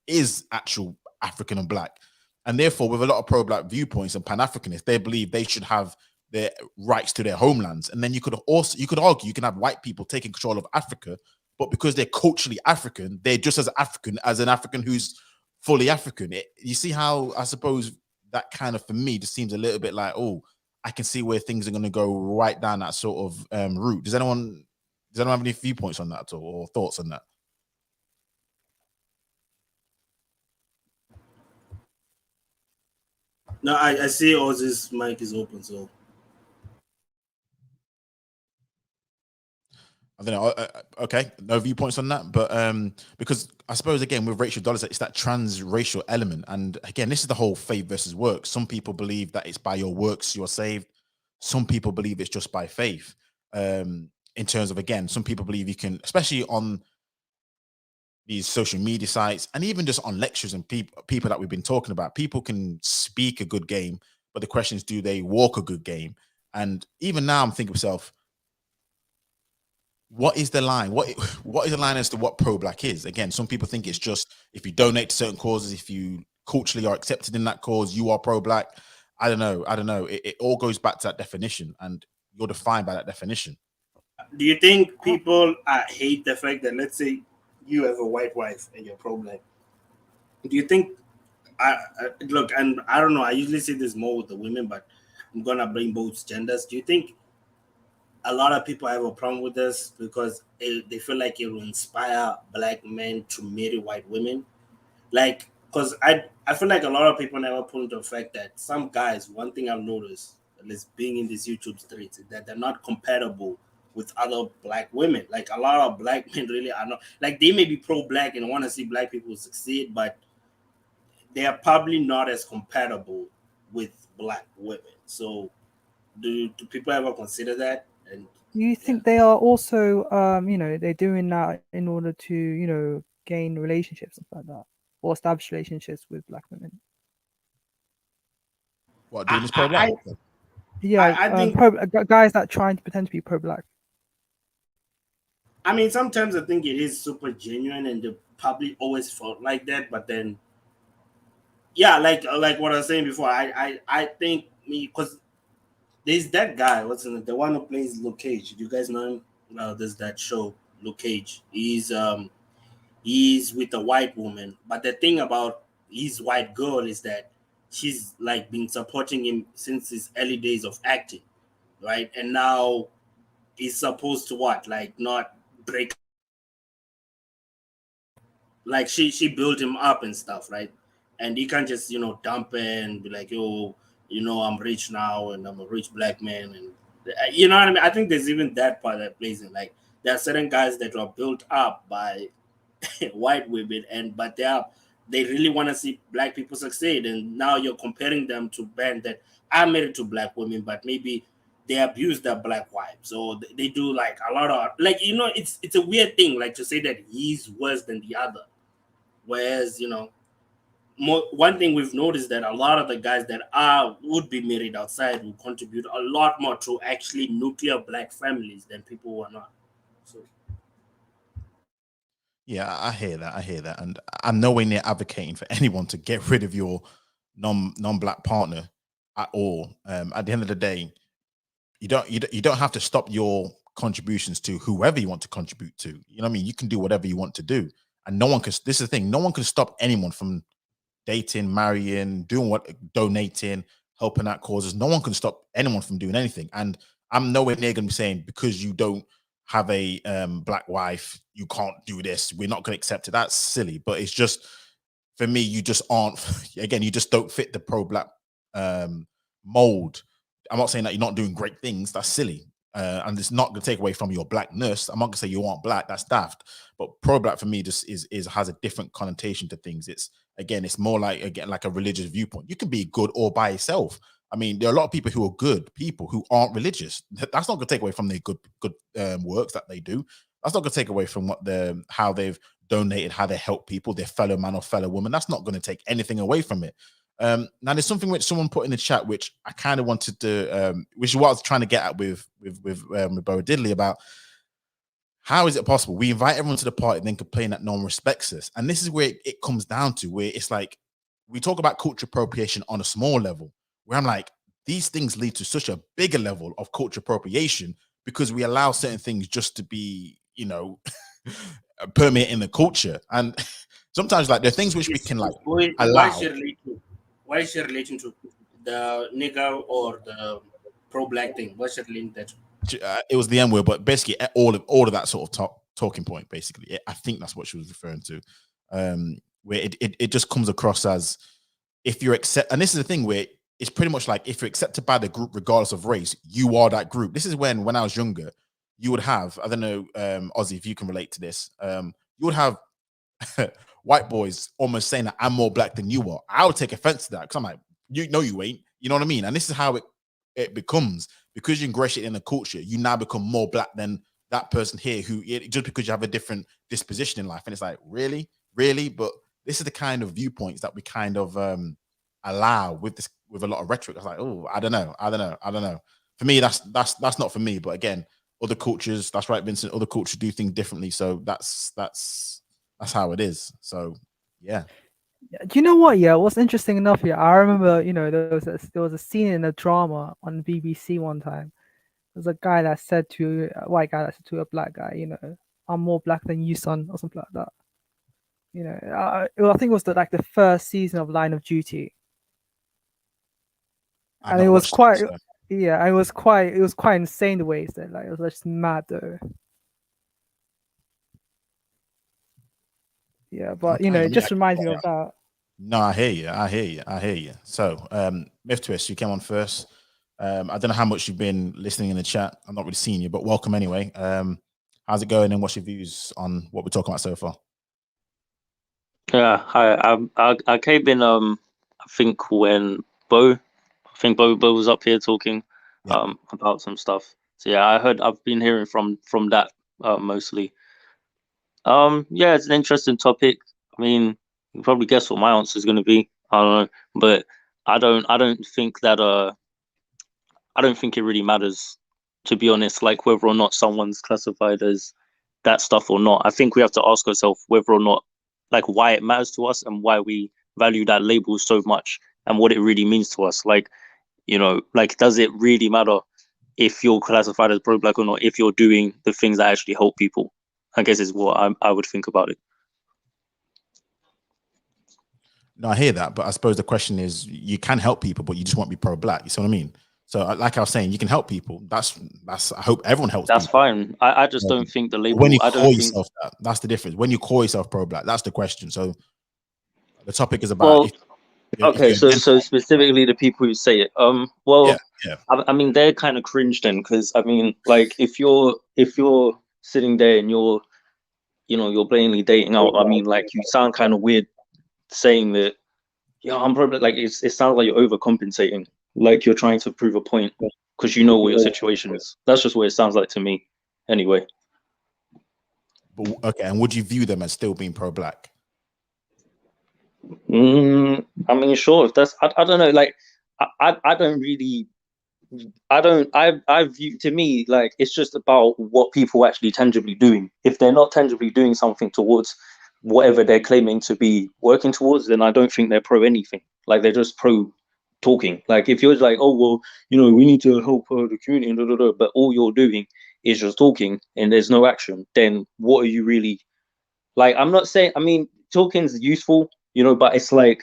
is actual African and black. And therefore, with a lot of pro-black viewpoints and Pan-Africanists, they believe they should have their rights to their homelands. And then you could argue, you can have white people taking control of Africa, but because they're culturally African, they're just as African as an African who's fully African. You see how, I suppose, that kind of, for me, just seems a little bit like, oh, I can see where things are going to go right down that sort of route. Does anyone have any viewpoints on that at all, or thoughts on that? No, I see Ozzy's mic is open, so I don't know. Okay, no viewpoints on that, but because I suppose, again, with Rachel Dolezal, it's that transracial element, and again, this is the whole faith versus works. Some people believe that it's by your works you're saved. Some people believe it's just by faith. In terms of, again, some people believe you can, especially on these social media sites and even just on lectures and people that we've been talking about, people can speak a good game, but the question is, do they walk a good game? And even now I'm thinking to myself, what is the line? What is the line as to what pro-black is? Again, some people think it's just if you donate to certain causes, if you culturally are accepted in that cause, you are pro-black. I don't know. It all goes back to that definition, and you're defined by that definition. Do you think people hate the fact that, let's say, you have a white wife and you're pro-black? Do you think? Look, and I don't know. I usually see this more with the women, but I'm gonna bring both genders. Do you think a lot of people have a problem with this because they feel like it will inspire black men to marry white women? Like, because I feel like a lot of people never point to the fact that some guys, one thing I've noticed, at least being in these YouTube streets, is that they're not compatible with other black women. Like, a lot of black men really are not, like, they may be pro-black and want to see black people succeed, but they are probably not as compatible with black women. So do people ever consider that? And You think they are also, they're doing that in order to, gain relationships and stuff like that, or establish relationships with black women? What, doing this pro-black? Yeah, I think, guys that trying to pretend to be pro-black. I mean, sometimes I think it is super genuine, and they probably always felt like that. But then, yeah, like what I was saying before, I think me, because there's that guy, what's in it, the one who plays Luke Cage. Do you guys know him? There's that show, Luke Cage. He's with a white woman, but the thing about his white girl is that she's like been supporting him since his early days of acting, right? And now he's supposed to what, like, not break, like she built him up and stuff, right? And he can't just dump her and be like, yo, I'm rich now and I'm a rich black man, and you know what I mean. I think there's even that part that plays in, like, there are certain guys that are built up by white women, but they really want to see black people succeed, and now you're comparing them to men that are married to black women, but maybe they abuse their black wives, so they do like a lot of, like, it's a weird thing, like, to say that he's worse than the other, whereas one thing we've noticed that a lot of the guys that would be married outside will contribute a lot more to actually nuclear black families than people who are not. So Yeah, I hear that, and I'm nowhere near advocating for anyone to get rid of your non-black partner at all. At the end of the day, you don't have to stop your contributions to whoever you want to contribute to. You know what I mean? You can do whatever you want to do, and no one can. This is the thing: no one can stop anyone from dating, marrying, doing donating, helping out causes. No one can stop anyone from doing anything. And I'm nowhere near going to be saying because you don't have a black wife, you can't do this. We're not going to accept it. That's silly. But it's just, for me, you just aren't. Again, you just don't fit the pro-black mold. I'm not saying that you're not doing great things. That's silly. And it's not going to take away from your blackness. I'm not going to say you aren't black. That's daft. But pro-black for me just has a different connotation to things. It's more like, again, like a religious viewpoint. You can be good all by yourself. I mean, there are a lot of people who are good people who aren't religious. That's not going to take away from their good works that they do. That's not going to take away from how they've donated, how they help people, their fellow man or fellow woman. That's not going to take anything away from it. Now, there's something which someone put in the chat, which I kind of wanted to, which is what I was trying to get at with Bo Diddley about. How is it possible we invite everyone to the party and then complain that no one respects us? And this is where it comes down to, where it's like we talk about culture appropriation on a small level, where I'm like, these things lead to such a bigger level of culture appropriation because we allow certain things just to be, permeate in the culture. And sometimes, like, there are things which we can, like, allow. Why is she relating to the nigger or the pro-black thing? What's she relating that to? It was the N word, but basically all of that sort of talking point. Basically, I think that's what she was referring to. Where it just comes across as, if you're and this is the thing where it's pretty much like, if you're accepted by the group regardless of race, you are that group. This is when I was younger, you would have, I don't know, Ozzy, if you can relate to this, you would have white boys almost saying that I'm more black than you are. I would take offense to that because I'm like, you ain't. You know what I mean? And this is how it becomes, because you ingratiate in the culture, you now become more black than that person here just because you have a different disposition in life. And it's like, really? But this is the kind of viewpoints that we kind of allow with a lot of rhetoric. I was like, oh, I don't know. For me, that's not for me. But again, other cultures, that's right, Vincent, other cultures do things differently. So that's how it is. So yeah. Do you know what? Yeah, what's interesting enough here, I remember, there was a scene in a drama on BBC one time. There's a guy that said to a white guy that said to a black guy, I'm more black than you, son, or something like that. I think it was the first season of Line of Duty, and it was quite, it was quite insane the way he said, like, it was just mad though. Yeah, but it just reminds me of that. No, I hear you. So, Myth Twist, you came on first. I don't know how much you've been listening in the chat. I'm not really seeing you, but welcome anyway. How's it going, and what's your views on what we're talking about so far? Yeah, hi. I came in I think when Bo was up here talking Yeah. about some stuff. So yeah, I've been hearing from that mostly. Yeah, it's an interesting topic. I mean, you can probably guess what my answer is going to be. I don't know, but I don't think that I don't think it really matters, to be honest, like whether or not someone's classified as that stuff or not. I think we have to ask ourselves whether or not, like, why it matters to us and why we value that label so much and what it really means to us. Like, like, does it really matter if you're classified as pro-black or not, if you're doing the things that actually help people? I guess is what I would think about it. No, I hear that, but I suppose the question is, you can help people, but you just won't be pro-black. You see what I mean? So, like I was saying, you can help people. That's. I hope everyone helps. That's people. fine. I just don't think the label. When you I call don't think yourself that, that's the difference. When you call yourself pro-black, that's the question. So, the topic is about. Well, if okay, you're so mental- specifically the people who say it. yeah. I mean, they're kind of cringe then, because I mean, like, if you're sitting there and you're blatantly dating out, I mean, like, you sound kind of weird saying that. Yeah, I'm probably like, it sounds like you're overcompensating, like you're trying to prove a point because you know what your situation is. That's just what it sounds like to me, anyway. But, okay, and would you view them as still being pro-black? I mean, sure. If that's, I don't know. Like, I don't really. I view, to me, like, it's just about what people actually tangibly doing. If they're not tangibly doing something towards whatever they're claiming to be working towards, then I don't think they're pro anything. Like, they're just pro talking. Like, if you're like, oh well, we need to help the community, but all you're doing is just talking and there's no action, then what are you really like? I'm not saying, I mean, talking's useful, but it's like,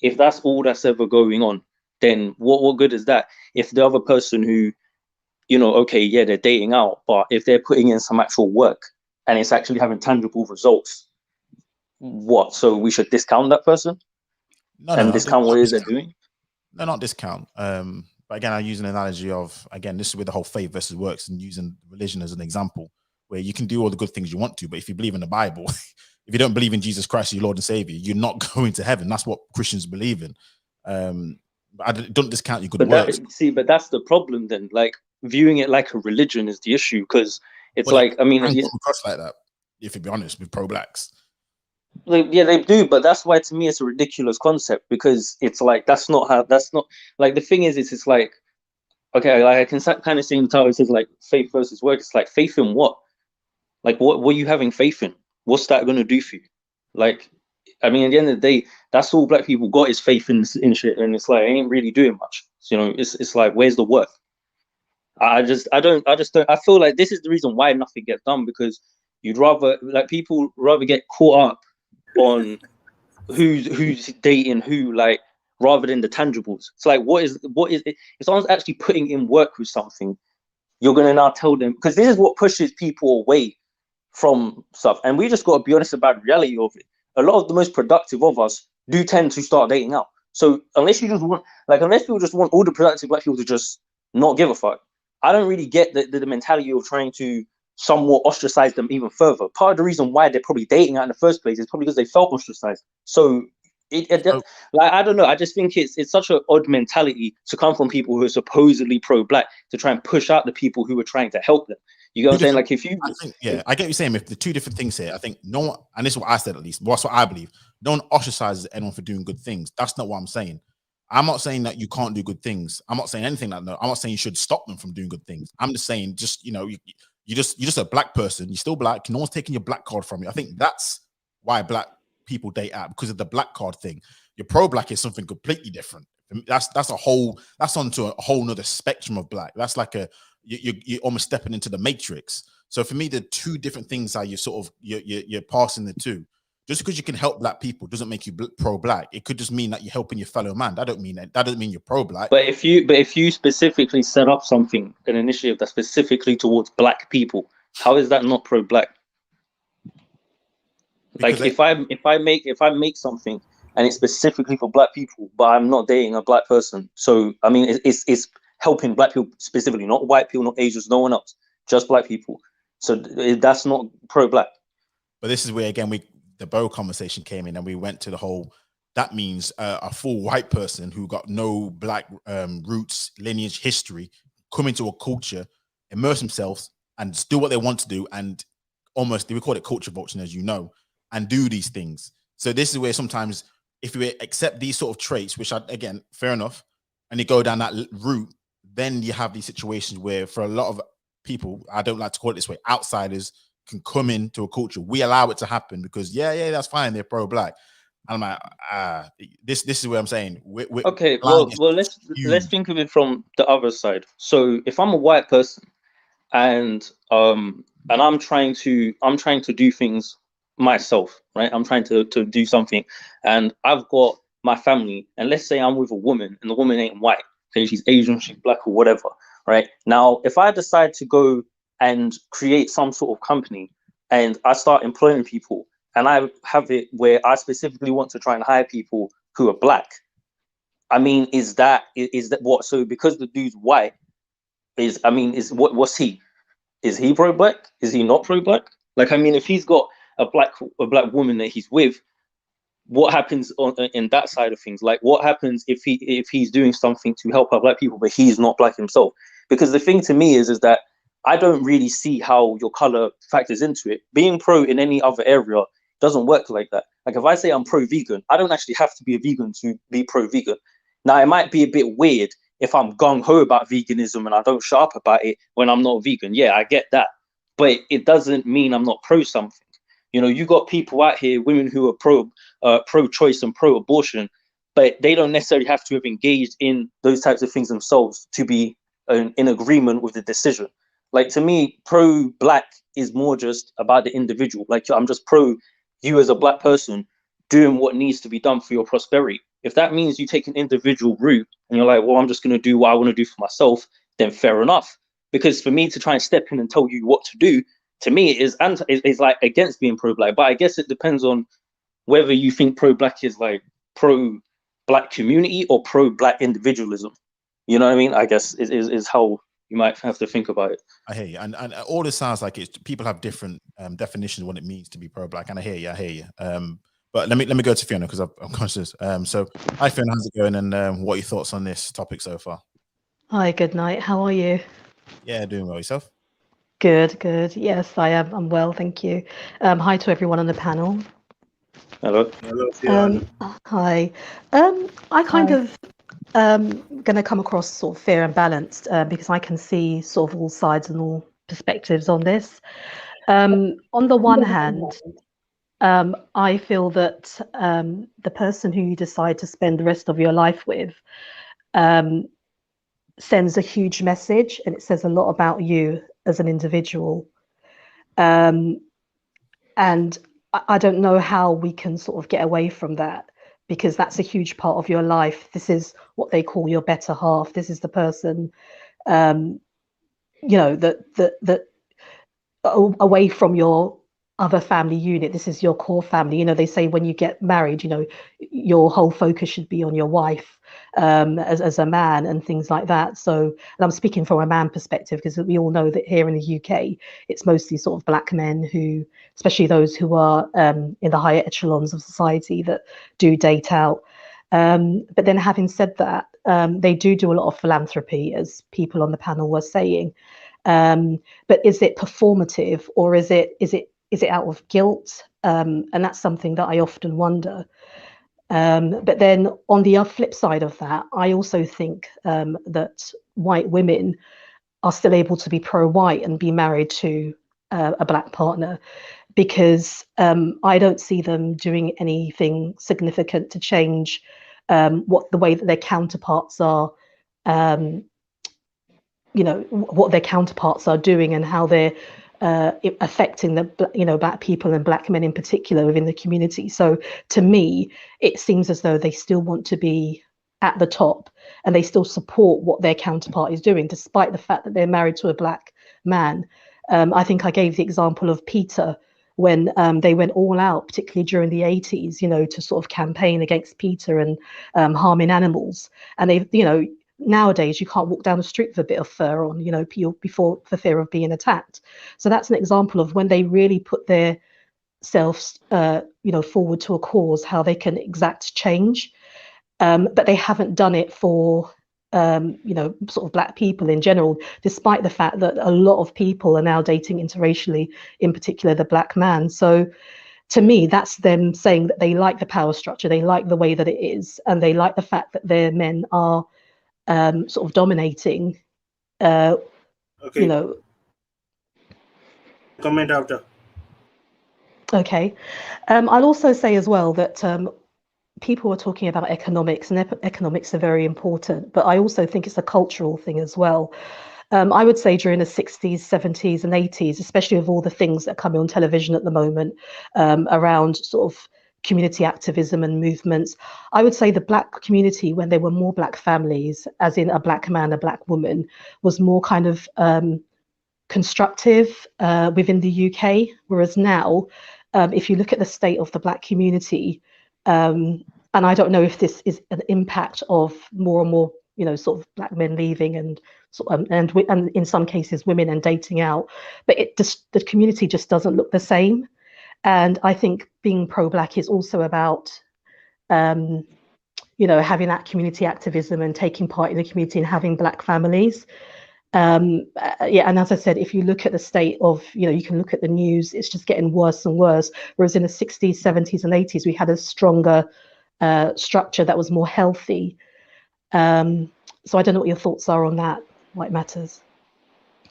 if that's all that's ever going on, then what good is that? If the other person who, okay, yeah, they're dating out, but if they're putting in some actual work and it's actually having tangible results, what? So we should discount that person and discount what it is they're doing? No, not discount. But again, I use an analogy of, again, this is where the whole faith versus works, and using religion as an example, where you can do all the good things you want to, but if you believe in the Bible, if you don't believe in Jesus Christ, your Lord and Savior, you're not going to heaven. That's what Christians believe in. But I don't discount your good works. But that's the problem then. Like, viewing it like a religion is the issue, because it's like, I mean, come across like that, if you be honest, with pro-blacks. Yeah, they do, but that's why to me it's a ridiculous concept, because it's like, that's not like, the thing is, it's like, okay, like, I can kind of see in the title, it says like faith versus work. It's like, faith in what? Like, what are you having faith in? What's that going to do for you? Like, I mean, at the end of the day, that's all black people got is faith in shit, and it's like, it ain't really doing much. It's like, where's the work? I don't. I feel like this is the reason why nothing gets done, because you'd rather, like, people rather get caught up on who's dating who, like, rather than the tangibles. It's like, what is it? If someone's actually putting in work with something, you're gonna now tell them, because this is what pushes people away from stuff. And we just got to be honest about the reality of it. A lot of the most productive of us do tend to start dating out. So unless people just want all the productive black people to just not give a fuck, I don't really get the mentality of trying to somewhat ostracize them even further. Part of the reason why they're probably dating out in the first place is probably because they felt ostracized. So like, I don't know. I just think it's such an odd mentality to come from people who are supposedly pro-black to try and push out the people who are trying to help them. You get what I'm saying? Like, if you, I think, yeah, I get what you're saying. If the two different things here, I think no one, and this is what I said, at least, that's what I believe. No one ostracizes anyone for doing good things. That's not what I'm saying. I'm not saying that you can't do good things. I'm not saying anything like that. I'm not saying you should stop them from doing good things. I'm just saying, just, you're just a black person. You're still black. No one's taking your black card from you. I think that's why black people date out, because of the black card thing. Your pro-black is something completely different. That's onto a whole nother spectrum of black. That's like you're almost stepping into the matrix. So for me, the two different things are you're passing the two. Just because you can help black people doesn't make you pro-black. It could just mean that you're helping your fellow man. That doesn't mean you're pro-black. But if you specifically set up an initiative that's specifically towards black people, how is that not pro-black? Like, if I make something and it's specifically for black people, but I'm not dating a black person, so I mean, it's helping black people specifically, not white people, not Asians, no one else, just black people. So that's not pro-black. But this is where, again, the Bo conversation came in, and we went to the whole. That means a full white person who got no black roots, lineage, history, come into a culture, immerse themselves, and do what they want to do, and almost, we call it culture vulturing, as you know, and do these things. So this is where sometimes, if you accept these sort of traits, which are, again, fair enough, and you go down that route, then you have these situations where, for a lot of people, I don't like to call it this way, outsiders can come into a culture. We allow it to happen because, yeah, that's fine. They're pro-black. I'm like, this is what I'm saying. Okay, well, let's think of it from the other side. So if I'm a white person and I'm trying to do things myself, right? I'm trying to do something, and I've got my family, and let's say I'm with a woman, and the woman ain't white, say she's Asian, she's black, or whatever, right? Now, if I decide to go and create some sort of company, and I start employing people, and I have it where I specifically want to try and hire people who are black, I mean, is that what? So because the dude's white, what's he? Is he pro-black? Is he not pro-black? Like, I mean, if he's got a black woman that he's with, what happens in that side of things? Like, what happens if he's doing something to help out black people, but he's not black himself? Because the thing to me is that I don't really see how your color factors into it. Being pro in any other area doesn't work like that. Like, if I say I'm pro-vegan, I don't actually have to be a vegan to be pro-vegan. Now, it might be a bit weird if I'm gung-ho about veganism and I don't shut up about it when I'm not vegan. Yeah, I get that. But it doesn't mean I'm not pro something. You know, you got people out here, women who are pro-choice and pro-abortion, but they don't necessarily have to have engaged in those types of things themselves to be in agreement with the decision. Like, to me, pro-black is more just about the individual. Like, I'm just pro you as a black person doing what needs to be done for your prosperity. If that means you take an individual route and you're like, well, I'm just going to do what I want to do for myself, then fair enough. Because for me to try and step in and tell you what to do, to me, is like against being pro-black. But I guess it depends on whether you think pro-black is like pro-black community or pro-black individualism. You know what I mean? I guess is how you might have to think about it. I hear you, and all this sounds like it's people have different definitions of what it means to be pro-black, and I hear you. But let me go to Fiona because I'm conscious. So, hi Fiona, how's it going? And what are your thoughts on this topic so far? Hi, good night. How are you? Yeah, doing well. Yourself? Good. Yes, I am. I'm well, thank you. Hi to everyone on the panel. Hello. Hi. I kind of going to come across sort of fair and balanced because I can see sort of all sides and all perspectives on this. On the one hand, I feel that the person who you decide to spend the rest of your life with sends a huge message, and it says a lot about you as an individual. And I don't know how we can sort of get away from that, because that's a huge part of your life. This is what they call your better half. This is the person, that away from your other family unit, this is your core family. You know, they say when you get married, you know, your whole focus should be on your wife as a man and things like that. So, and I'm speaking from a man perspective, because we all know that here in the UK, it's mostly sort of black men who, especially those who are in the higher echelons of society, that do date out. But then having said that, they do a lot of philanthropy, as people on the panel were saying. But is it performative, or is it out of guilt? And that's something that I often wonder. But then on the flip side of that, I also think that white women are still able to be pro-white and be married to a black partner, because I don't see them doing anything significant to change what the way that their counterparts are, what their counterparts are doing and how they're affecting the black people and black men in particular within the community. So to me, it seems as though they still want to be at the top, and they still support what their counterpart is doing, despite the fact that they're married to a black man. I think I gave the example of PETA, when they went all out, particularly during the 80s, to sort of campaign against PETA and harming animals. And they, nowadays you can't walk down the street with a bit of fur on, for fear of being attacked. So that's an example of when they really put their themselves, forward to a cause, how they can exact change, but they haven't done it for sort of Black people in general, despite the fact that a lot of people are now dating interracially, in particular the Black man. So to me, that's them saying that they like the power structure, they like the way that it is, and they like the fact that their men are sort of dominating. Okay. Comment after. Okay. I'll also say as well that people are talking about economics, and economics are very important, but I also think it's a cultural thing as well. I would say during the 60s, 70s, and 80s, especially with all the things that are coming on television at the moment around sort of community activism and movements, I would say the Black community, when there were more Black families, as in a Black man, a Black woman, was more kind of constructive within the UK, whereas now, if you look at the state of the Black community, and I don't know if this is an impact of more and more, sort of Black men leaving and in some cases women and dating out, but the community just doesn't look the same. And I think being pro-Black is also about, having that community activism and taking part in the community and having Black families. And as I said, if you look at the state of, you can look at the news, it's just getting worse and worse. Whereas in the 60s, 70s, and 80s, we had a stronger structure that was more healthy. So I don't know what your thoughts are on that, White Matters,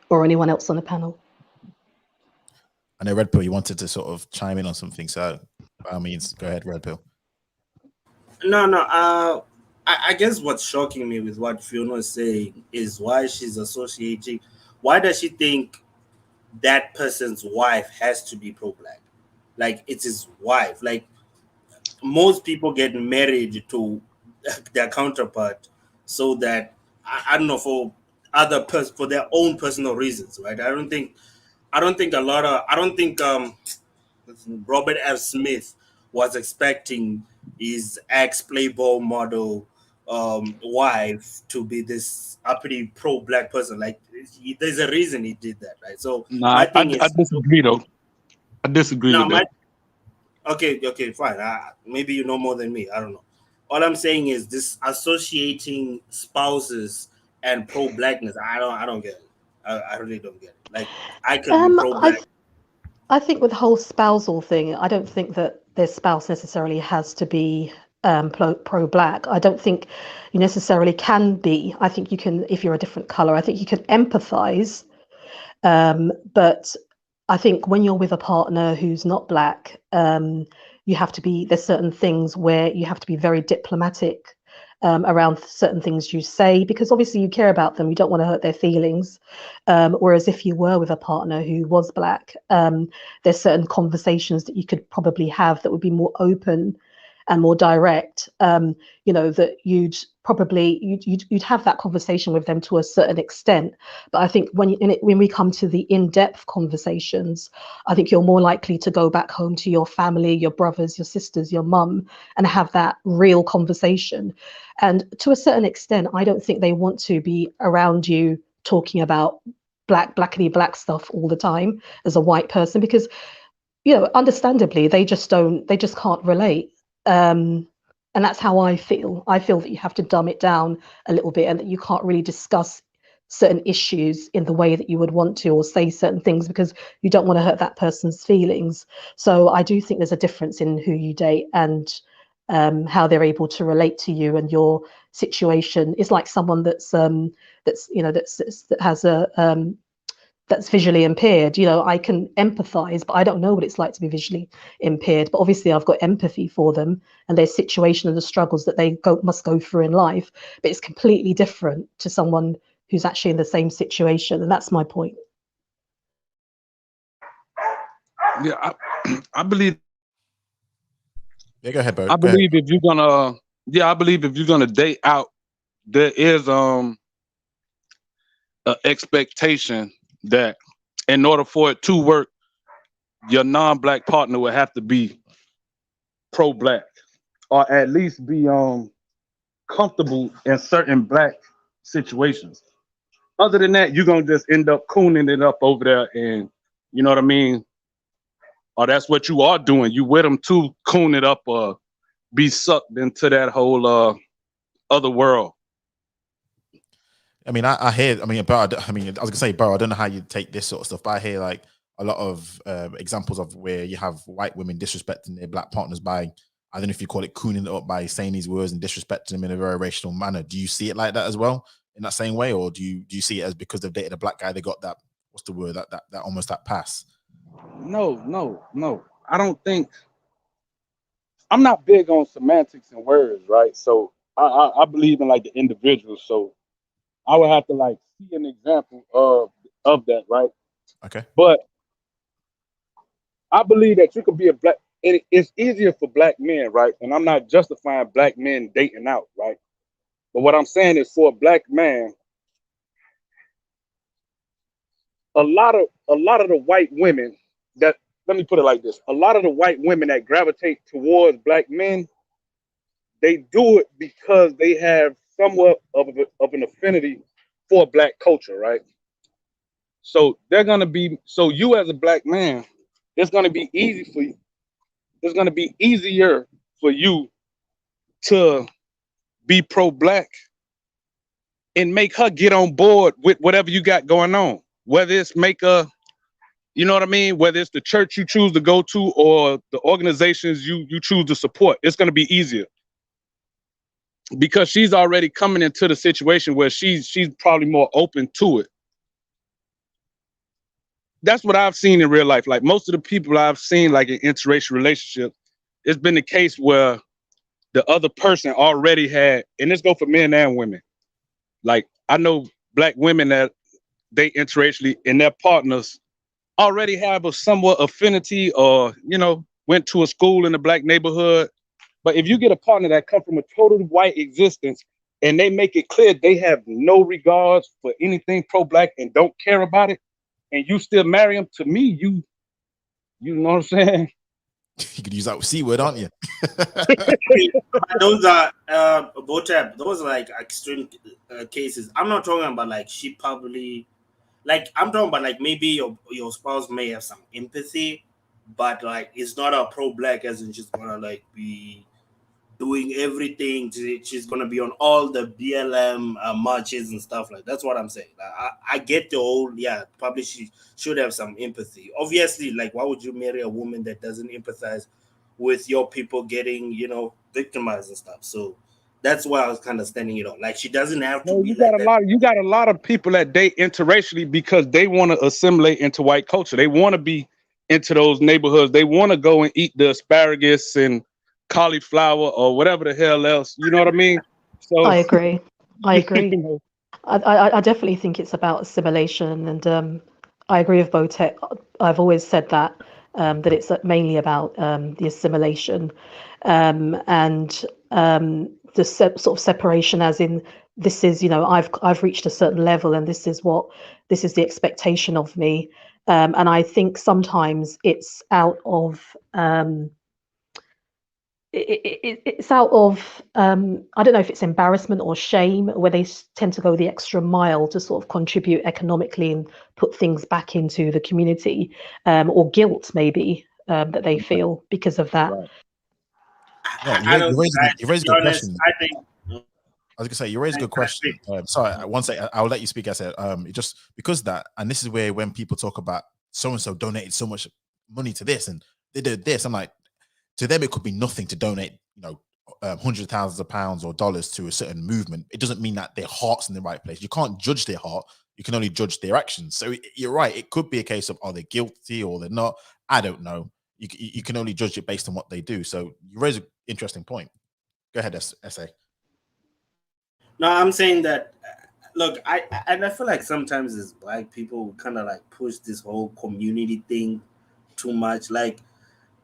or anyone else on the panel. I know Red Pill, you wanted to sort of chime in on something, so by all means, go ahead, Red Pill. No. I guess what's shocking me with what Fiona is saying is why she's associating. Why does she think that person's wife has to be pro-Black? Like, it's his wife. Like, most people get married to their counterpart so that I don't know, for for their own personal reasons, right? I don't think Robert F. Smith was expecting his ex-Playboy model wife to be this uppity pro-Black person. Like, there's a reason he did that, right? So my thing is, I disagree though. I disagree with that. Okay, fine. Maybe you know more than me. I don't know. All I'm saying is this associating spouses and pro-Blackness. I don't get it. I really don't get it. Like, I could be pro-Black. I think with the whole spousal thing, I don't think that their spouse necessarily has to be pro-Black. I don't think you necessarily can be. I think you can, if you're a different color, I think you can empathize. But I think when you're with a partner who's not Black, you have to be, there's certain things where you have to be very diplomatic around certain things you say, because obviously you care about them, you don't want to hurt their feelings. Whereas if you were with a partner who was Black, there's certain conversations that you could probably have that would be more open and more direct, that you'd have that conversation with them to a certain extent. But I think when we come to the in-depth conversations, I think you're more likely to go back home to your family, your brothers, your sisters, your mum, and have that real conversation. And to a certain extent, I don't think they want to be around you talking about blackity black stuff all the time as a white person, because, understandably, they just can't relate. And that's how I feel. I feel that you have to dumb it down a little bit, and that you can't really discuss certain issues in the way that you would want to, or say certain things, because you don't want to hurt that person's feelings. So I do think there's a difference in who you date and how they're able to relate to you and your situation. It's like someone that's visually impaired. I can empathize, but I don't know what it's like to be visually impaired. But obviously I've got empathy for them and their situation and the struggles that they must go through in life. But it's completely different to someone who's actually in the same situation. And that's my point. Yeah, I believe. Yeah, go ahead, Bo. I believe if you're gonna date out, there is an expectation that in order for it to work, your non-Black partner would have to be pro-Black, or at least be comfortable in certain Black situations. Other than that, you're gonna just end up cooning it up over there, and you know what I mean, or that's what you are doing. You with them to coon it up or be sucked into that whole other world. I mean, I hear. I mean, I was gonna say, bro, I don't know how you take this sort of stuff, but I hear like a lot of examples of where you have white women disrespecting their black partners by, I don't know if you call it cooning it up, by saying these words and disrespecting them in a very racial manner. Do you see it like that as well, in that same way, or do you see it as because they've dated a black guy, they got that, what's the word, that almost that pass? No. I don't think. I'm not big on semantics and words, right? So I believe in like the individual. So I would have to like see an example of that, right? Okay. But I believe that you could be a black. It's easier for black men, right? And I'm not justifying black men dating out, right? But what I'm saying is, for a black man, a lot of the white women that, let me put it like this, a lot of the white women that gravitate towards black men, they do it because they have somewhat of an affinity for black culture, right? So they're gonna be, so you as a black man, it's gonna be easy for you. It's gonna be easier for you to be pro-black and make her get on board with whatever you got going on. Whether it's make a, you know what I mean? Whether it's the church you choose to go to or the organizations you choose to support, it's gonna be easier. Because she's already coming into the situation where she's probably more open to it. That's what I've seen in real life. Like most of the people I've seen like in interracial relationships, it's been the case where the other person already had, and this go for men and women. Like I know black women that they interracially and their partners already have a somewhat affinity or, you know, went to a school in a black neighborhood. But if you get a partner that comes from a totally white existence and they make it clear they have no regards for anything pro-black and don't care about it, and you still marry them, to me, you know what I'm saying? You could use that C word, aren't you? Those are those are like extreme cases. I'm not talking about like she probably, like I'm talking about like maybe your spouse may have some empathy, but like it's not a pro-black as in she's gonna like be doing everything. She's gonna be on all the BLM marches and stuff like. That's what I'm saying. I get the whole, yeah, probably she should have some empathy. Obviously, like why would you marry a woman that doesn't empathize with your people getting, you know, victimized and stuff? So that's why I was kind of standing it on. Like she doesn't have to No, be you like got that. you got a lot of people that date interracially because they want to assimilate into white culture. They want to be into those neighborhoods. They want to go and eat the asparagus and cauliflower or whatever the hell else. You know what I mean? So I agree. I agree. you know, I definitely think it's about assimilation, and I agree with Botek. I've always said that it's mainly about the assimilation and the sort of separation, as in this is, you know, I've reached a certain level, and this is the expectation of me, and I think sometimes it's out of it's out of I don't know if it's embarrassment or shame, where they tend to go the extra mile to sort of contribute economically and put things back into the community, or guilt maybe that they feel because of that. right. Yeah, I don't. you raised To a be good honest, question. I think. I was gonna say you raised a good question. Sorry, one second. I'll let you speak. I said, it just because that, and this is where when people talk about so and so donated so much money to this and they did this, I'm like, to them it could be nothing to donate, you know, hundreds of thousands of pounds or dollars to a certain movement. It doesn't mean that their heart's in the right place. You can't judge their heart. You can only judge their actions. So you're right. It could be a case of are they guilty or they're not. I don't know. You can only judge it based on what they do. So you raise an interesting point. Go ahead, SA. No, I'm saying that. Look, I feel like sometimes as black people we kind of like push this whole community thing too much. Like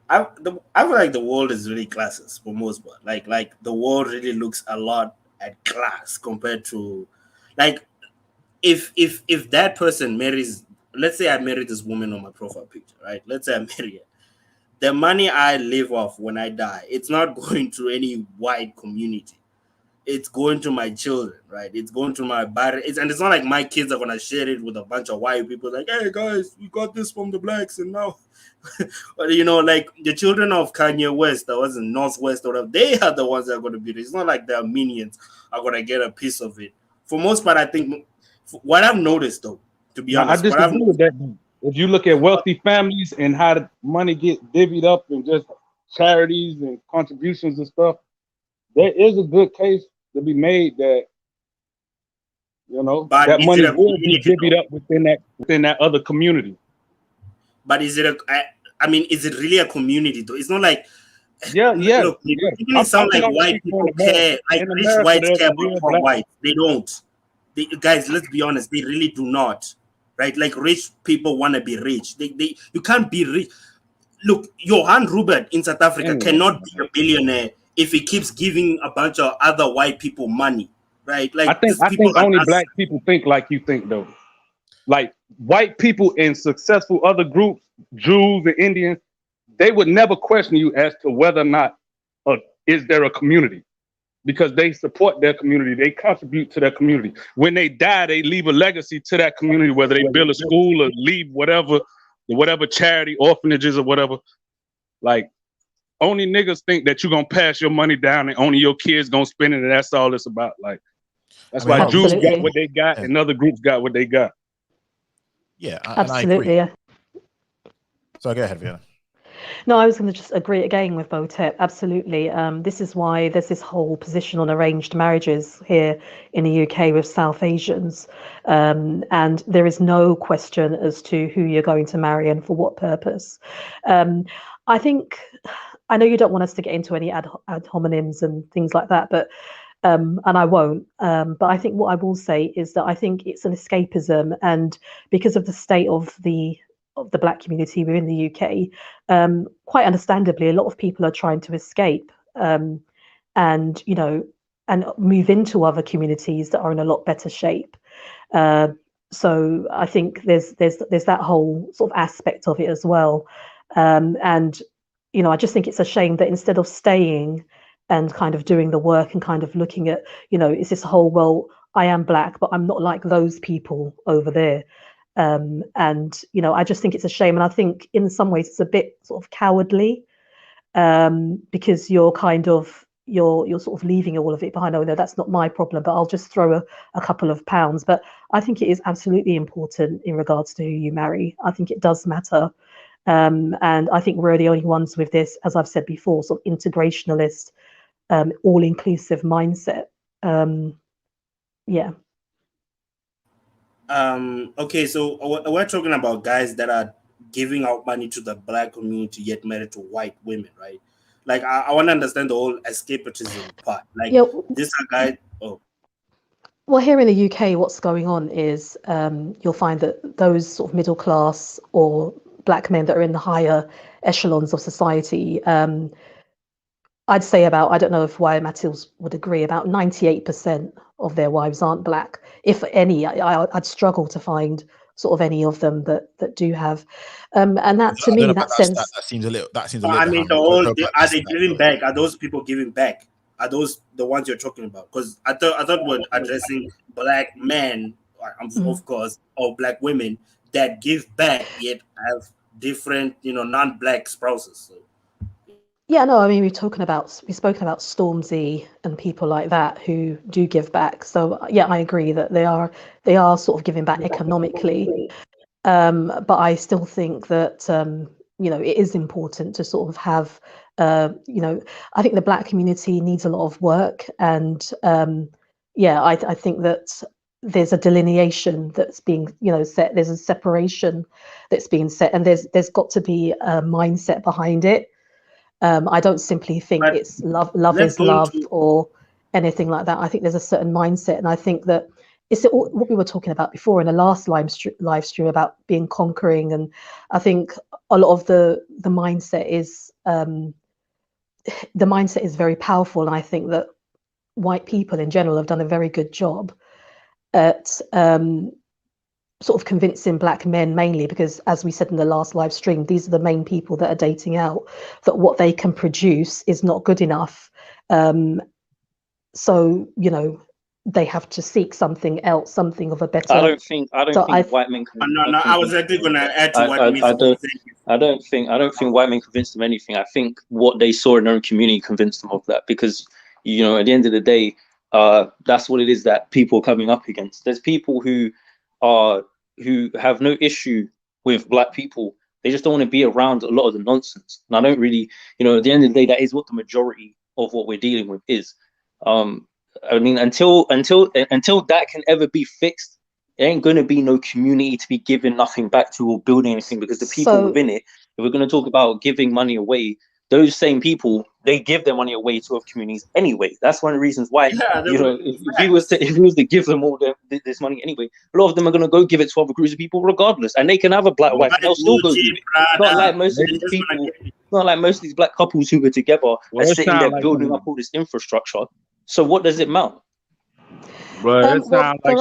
I feel like the world is really classist for most part. Like the world really looks a lot at class compared to, like, if that person marries, let's say I married this woman on my profile picture, right? Let's say I marry her. The money I live off when I die, it's not going to any white community. it's going to my children, right? It's going to my body. And it's not like my kids are gonna share it with a bunch of white people, like, hey guys, we got this from the blacks, and now, but you know, like the children of Kanye West, that was in Northwest or whatever, they are the ones that are gonna be rich. It's not like their minions are gonna get a piece of it. For most part, I think what I've noticed, though, to be Now, I honest, what I've disagree with that. If you look at wealthy families and how the money get divvied up and just charities and contributions and stuff, there is a good case to be made that, you know, But that is money it a will be community, divvied though? up within that other community. But is it I mean, is it really a community though? It's not like, Yeah, yes, look, yes. even it sound I like can only white speak for people in America. care, like In rich America, whites there's care a about real poor black. whites. They don't. Guys, let's be honest, they really do not. Right? Like rich people want to be rich. You can't be rich. Look, Johan Rupert in South Africa Anyway, cannot be a billionaire if he keeps giving a bunch of other white people money. Right? I Like think these people are only just, black people think like you think though. Like white people in successful other groups, Jews and Indians, they would never question you as to whether or not is there a community, because they support their community, they contribute to their community. When they die, they leave a legacy to that community, whether they build a school or leave whatever charity, orphanages or whatever. Like only niggas think that you're gonna pass your money down and only your kids gonna spend it, and that's all it's about. Like that's why Jews got Absolutely. what they got and other groups got what they got. Yeah, and I agree. Absolutely. Yeah. So go ahead, Vienna. No, I was going to just agree again with Votep. Absolutely. This is why there's this whole position on arranged marriages here in the UK with South Asians. And there is no question as to who you're going to marry and for what purpose. I think, I know you don't want us to get into any ad hominems and things like that, but and I won't. But I think what I will say is that I think it's an escapism, and because of the state of the black community within the UK, quite understandably, a lot of people are trying to escape, and you know, and move into other communities that are in a lot better shape. So I think there's that whole sort of aspect of it as well, and you know, I just think it's a shame that instead of staying and kind of doing the work and kind of looking at, you know, it's this whole, well, I am black, but I'm not like those people over there. And, you know, I just think it's a shame. And I think in some ways it's a bit sort of cowardly, because you're kind of, you're sort of leaving all of it behind. Oh, no, that's not my problem, but I'll just throw a couple of pounds. But I think it is absolutely important in regards to who you marry. I think it does matter. And I think we're the only ones with this, as I've said before, sort of integrationalist, all-inclusive mindset. Yeah. Okay, so we're talking about guys that are giving out money to the black community yet married to white women, right? Like I want to understand the whole escapism part. Like Yeah. this guy. Oh, well, here in the UK, what's going on is you'll find that those sort of middle class or black men that are in the higher echelons of society, I'd say about, I don't know if Y Matilda would agree, about 98% of their wives aren't black. If any, I'd struggle to find sort of any of them that do have. And that, to me, that sense. That seems a little. I mean, the whole. Are they giving back? Are those people giving back? Are those the ones you're talking about? Because I thought we're addressing black men, of course, or black women that give back yet have different, non-black spouses. So. Yeah, no, I mean, we've spoken about Stormzy and people like that who do give back. So yeah, I agree that they are sort of giving back economically. But I still think that it is important to sort of have I think the black community needs a lot of work, and I think that there's a delineation that's being set. There's a separation that's being set, and there's got to be a mindset behind it. I don't simply think it's love is love or anything like that. I think there's a certain mindset, and I think that it's what we were talking about before in the last live stream about being conquering. And I think a lot of the mindset is very powerful, and I think that white people in general have done a very good job at sort of convincing black men, mainly because, as we said in the last live stream, these are the main people that are dating out, that what they can produce is not good enough. so they have to seek something else, something of a better. I don't think white men can. No, I was actually going to add to what Miss I was saying. I don't think white men convinced them anything. I think what they saw in their own community convinced them of that, because at the end of the day, that's what it is that people are coming up against. There's people who have no issue with black people. They just don't want to be around a lot of the nonsense. And I don't really, at the end of the day, that is what the majority of what we're dealing with is. I mean, until that can ever be fixed, there ain't going to be no community to be giving nothing back to or building anything, because the people within it, if we're going to talk about giving money away, those same people, they give their money away to other communities anyway. That's one of the reasons why, if he was to give them all this money anyway, a lot of them are going to go give it to other groups of people regardless, and they can have a black wife and they'll still go do it. Not like most of these people, not like most of these black couples who are together are sitting there building up all this infrastructure. So what does it mount? Bro, it sounds like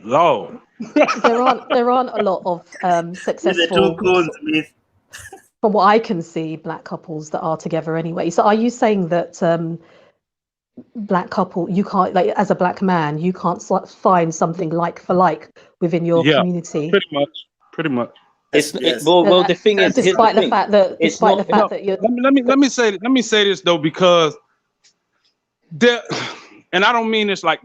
Lord. there aren't a lot of successful, from what I can see, black couples that are together anyway. So are you saying that black couple, you can't, like, as a black man, you can't find something like for like within your community? Pretty much. Well, the thing is, despite the fact that you're. Let me say this though, because there, and I don't mean this like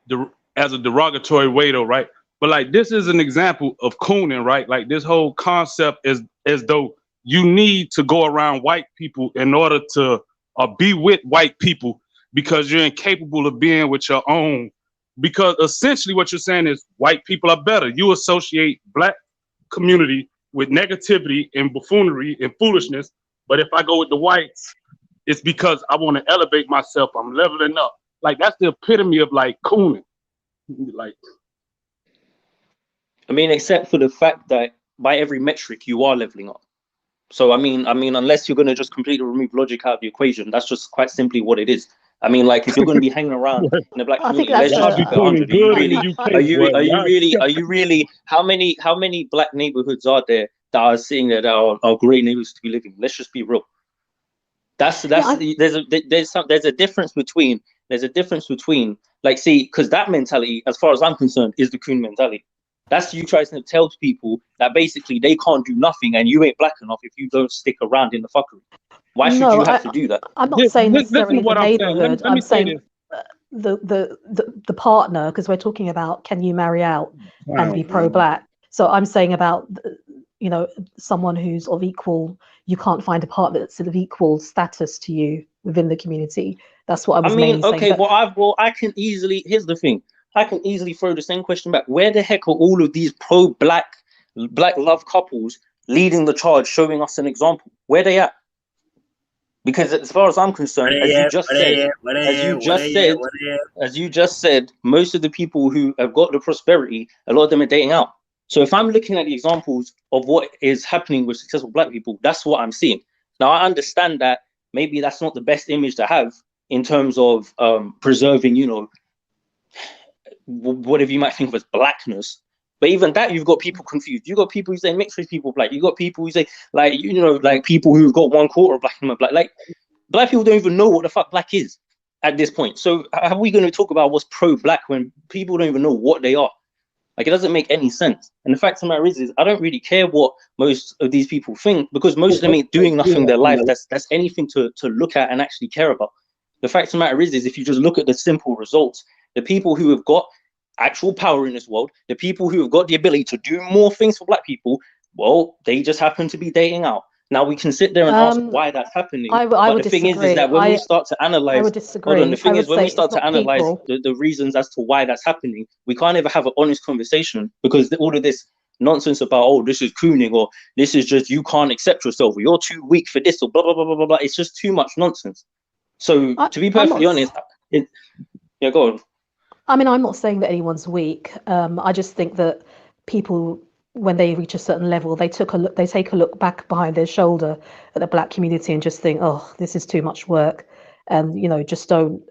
the as a derogatory way though, right? But like, this is an example of cooning, right? Like, this whole concept is as though you need to go around white people in order to be with white people, because you're incapable of being with your own. Because essentially what you're saying is white people are better. You associate black community with negativity and buffoonery and foolishness. But if I go with the whites, it's because I want to elevate myself. I'm leveling up. Like, that's the epitome of like cooning. Like, I mean, except for the fact that by every metric you are leveling up. So I mean, unless you're going to just completely remove logic out of the equation, that's just quite simply what it is. I mean, like, if you're going to be hanging around in the black community, let's just keep it 100. Are you really? How many black neighborhoods are there that are seeing that are great neighborhoods to be living? Let's just be real. There's a difference between like, see, because that mentality, as far as I'm concerned, is the coon mentality. That's you trying to tell people that basically they can't do nothing and you ain't black enough if you don't stick around in the fuckery. Why should you have to do that? I'm not saying necessarily the neighborhood. I'm saying the partner, because we're talking about, can you marry out and be pro-black? So I'm saying about, someone who's of equal, you can't find a partner that's of equal status to you within the community. That's what I was mainly saying. Okay, I can easily, here's the thing. I can easily throw the same question back. Where the heck are all of these pro-black, black love couples leading the charge, showing us an example? Where they at? Because as far as I'm concerned, as you just said, most of the people who have got the prosperity, a lot of them are dating out. So if I'm looking at the examples of what is happening with successful black people, that's what I'm seeing. Now, I understand that maybe that's not the best image to have in terms of preserving, whatever you might think of as blackness. But even that, you've got people confused. You've got people who say mixed race people black. You've got people who say, like, like people who've got 1/4 black and black. Like, black people don't even know what the fuck black is at this point. So how are we going to talk about what's pro-black when people don't even know what they are? Like, it doesn't make any sense. And the fact of the matter is I don't really care what most of these people think, because most of them ain't doing nothing in their life that's anything to look at and actually care about. The fact of the matter is if you just look at the simple results, the people who have got actual power in this world, the people who have got the ability to do more things for black people, well, they just happen to be dating out. Now, we can sit there and ask why that's happening. But the thing is that when we start to analyze, when we start to analyze the reasons as to why that's happening, we can't ever have an honest conversation, because all of this nonsense about, oh, this is cooning, or this is just, you can't accept yourself, or you're too weak for this, or blah, blah, blah, blah, blah, blah. It's just too much nonsense. So to be perfectly honest, yeah, go on. I mean, I'm not saying that anyone's weak. I just think that people, when they reach a certain level, they take a look back behind their shoulder at the black community and just think, oh, this is too much work, and just don't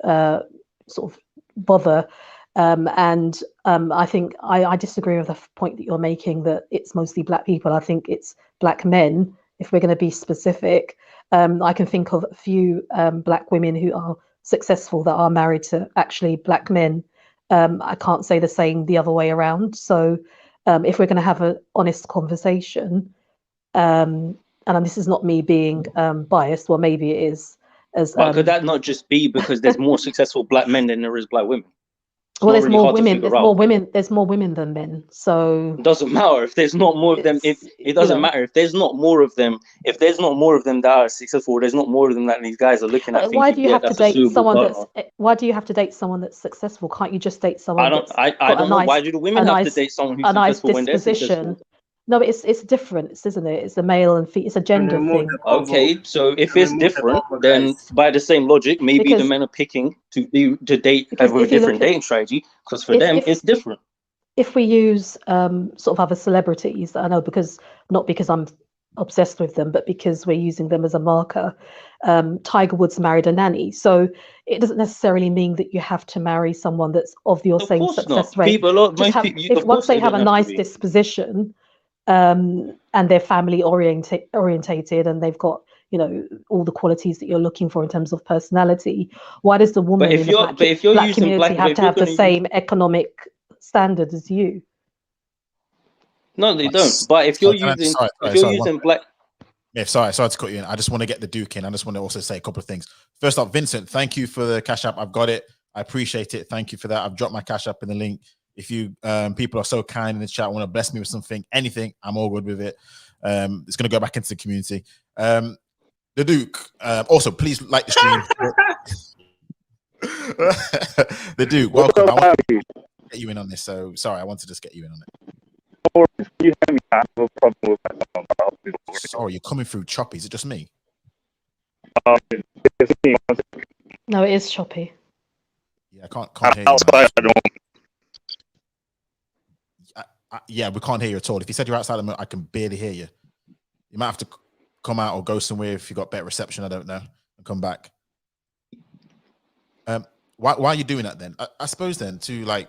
sort of bother. I think I disagree with the point that you're making, that it's mostly black people. I think it's black men, if we're going to be specific. I can think of a few black women who are successful that are married to actually black men. I can't say the same the other way around. So if we're going to have an honest conversation, and this is not me being biased, well, maybe it is. But could that not just be because there's more successful black men than there is black women? Well, there's more women. There's more women. There's more women than men. So it doesn't matter if there's not more of them. It doesn't matter if there's not more of them. If there's not more of them that are successful, there's not more of them that these guys are looking at. Why do you have to date someone that's? Why do you have to date someone that's successful? Can't you just date someone? I don't know. Why do the women have to date someone who's successful when they're successful? No, but it's different, isn't it? It's a male and it's a gender thing. Okay, so if it's different, then by the same logic, maybe the men are picking to date with a different dating strategy, because for them it's different. If we use sort of other celebrities, I know not because I'm obsessed with them, but because we're using them as a marker. Tiger Woods married a nanny, so it doesn't necessarily mean that you have to marry someone that's of your same success rate. Once they have a nice disposition. And they're family orientated, and they've got all the qualities that you're looking for in terms of personality. Why does the woman in the black community have to have the same economic standard as you? No, they don't. But if you're using black, yeah, sorry to cut you in. I just want to get the Duke in. I just want to also say a couple of things. First up, Vincent, thank you for the Cash App. I've got it. I appreciate it. Thank you for that. I've dropped my Cash App in the link. If you people are so kind in the chat, want to bless me with something, anything, I'm all good with it. It's going to go back into the community. The Duke, also, please like the stream. The Duke, welcome. I want to get you in on this. So, sorry, I want to just get you in on it. Sorry, you're coming through choppy. Is it just me? No, it is choppy. Yeah, I can't hear you. Yeah, we can't hear you at all. If you said you're outside, I can barely hear you. You might have to come out or go somewhere if you got better reception. I don't know, and come back. Why are you doing that then? I suppose then to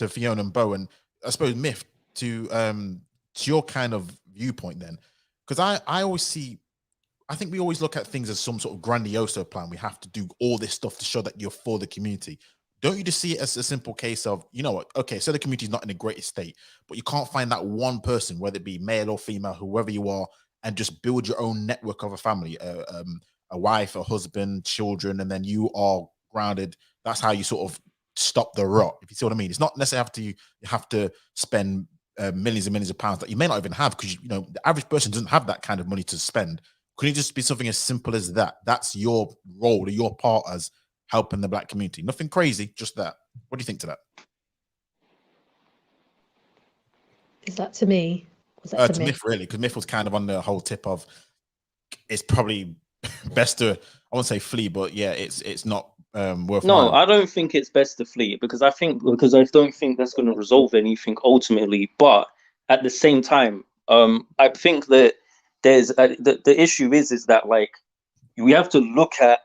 Fiona and Bo, and I suppose Myth to your kind of viewpoint then, because I always see. I think we always look at things as some sort of grandiose plan. We have to do all this stuff to show that you're for the community. Don't you just see it as a simple case of, you know what, okay, so the community is not in the greatest state, but you can't find that one person, whether it be male or female, whoever you are, and just build your own network of a family, a wife, a husband, children, and then you are grounded. That's how you sort of stop the rot, if you see what I mean. It's not necessarily you have to spend millions and millions of pounds that you may not even have, because the average person doesn't have that kind of money to spend. Could it just be something as simple as that? That's your role, or your part as helping the black community. Nothing crazy, just that. What do you think to that? Is that to me? Was that to Myth, really? Because Myth was kind of on the whole tip of it's probably best to, I won't say flee, but yeah, it's not worth. No, I don't think it's best to flee because I don't think that's going to resolve anything ultimately. But at the same time, I think that there's the issue is that like we have to look at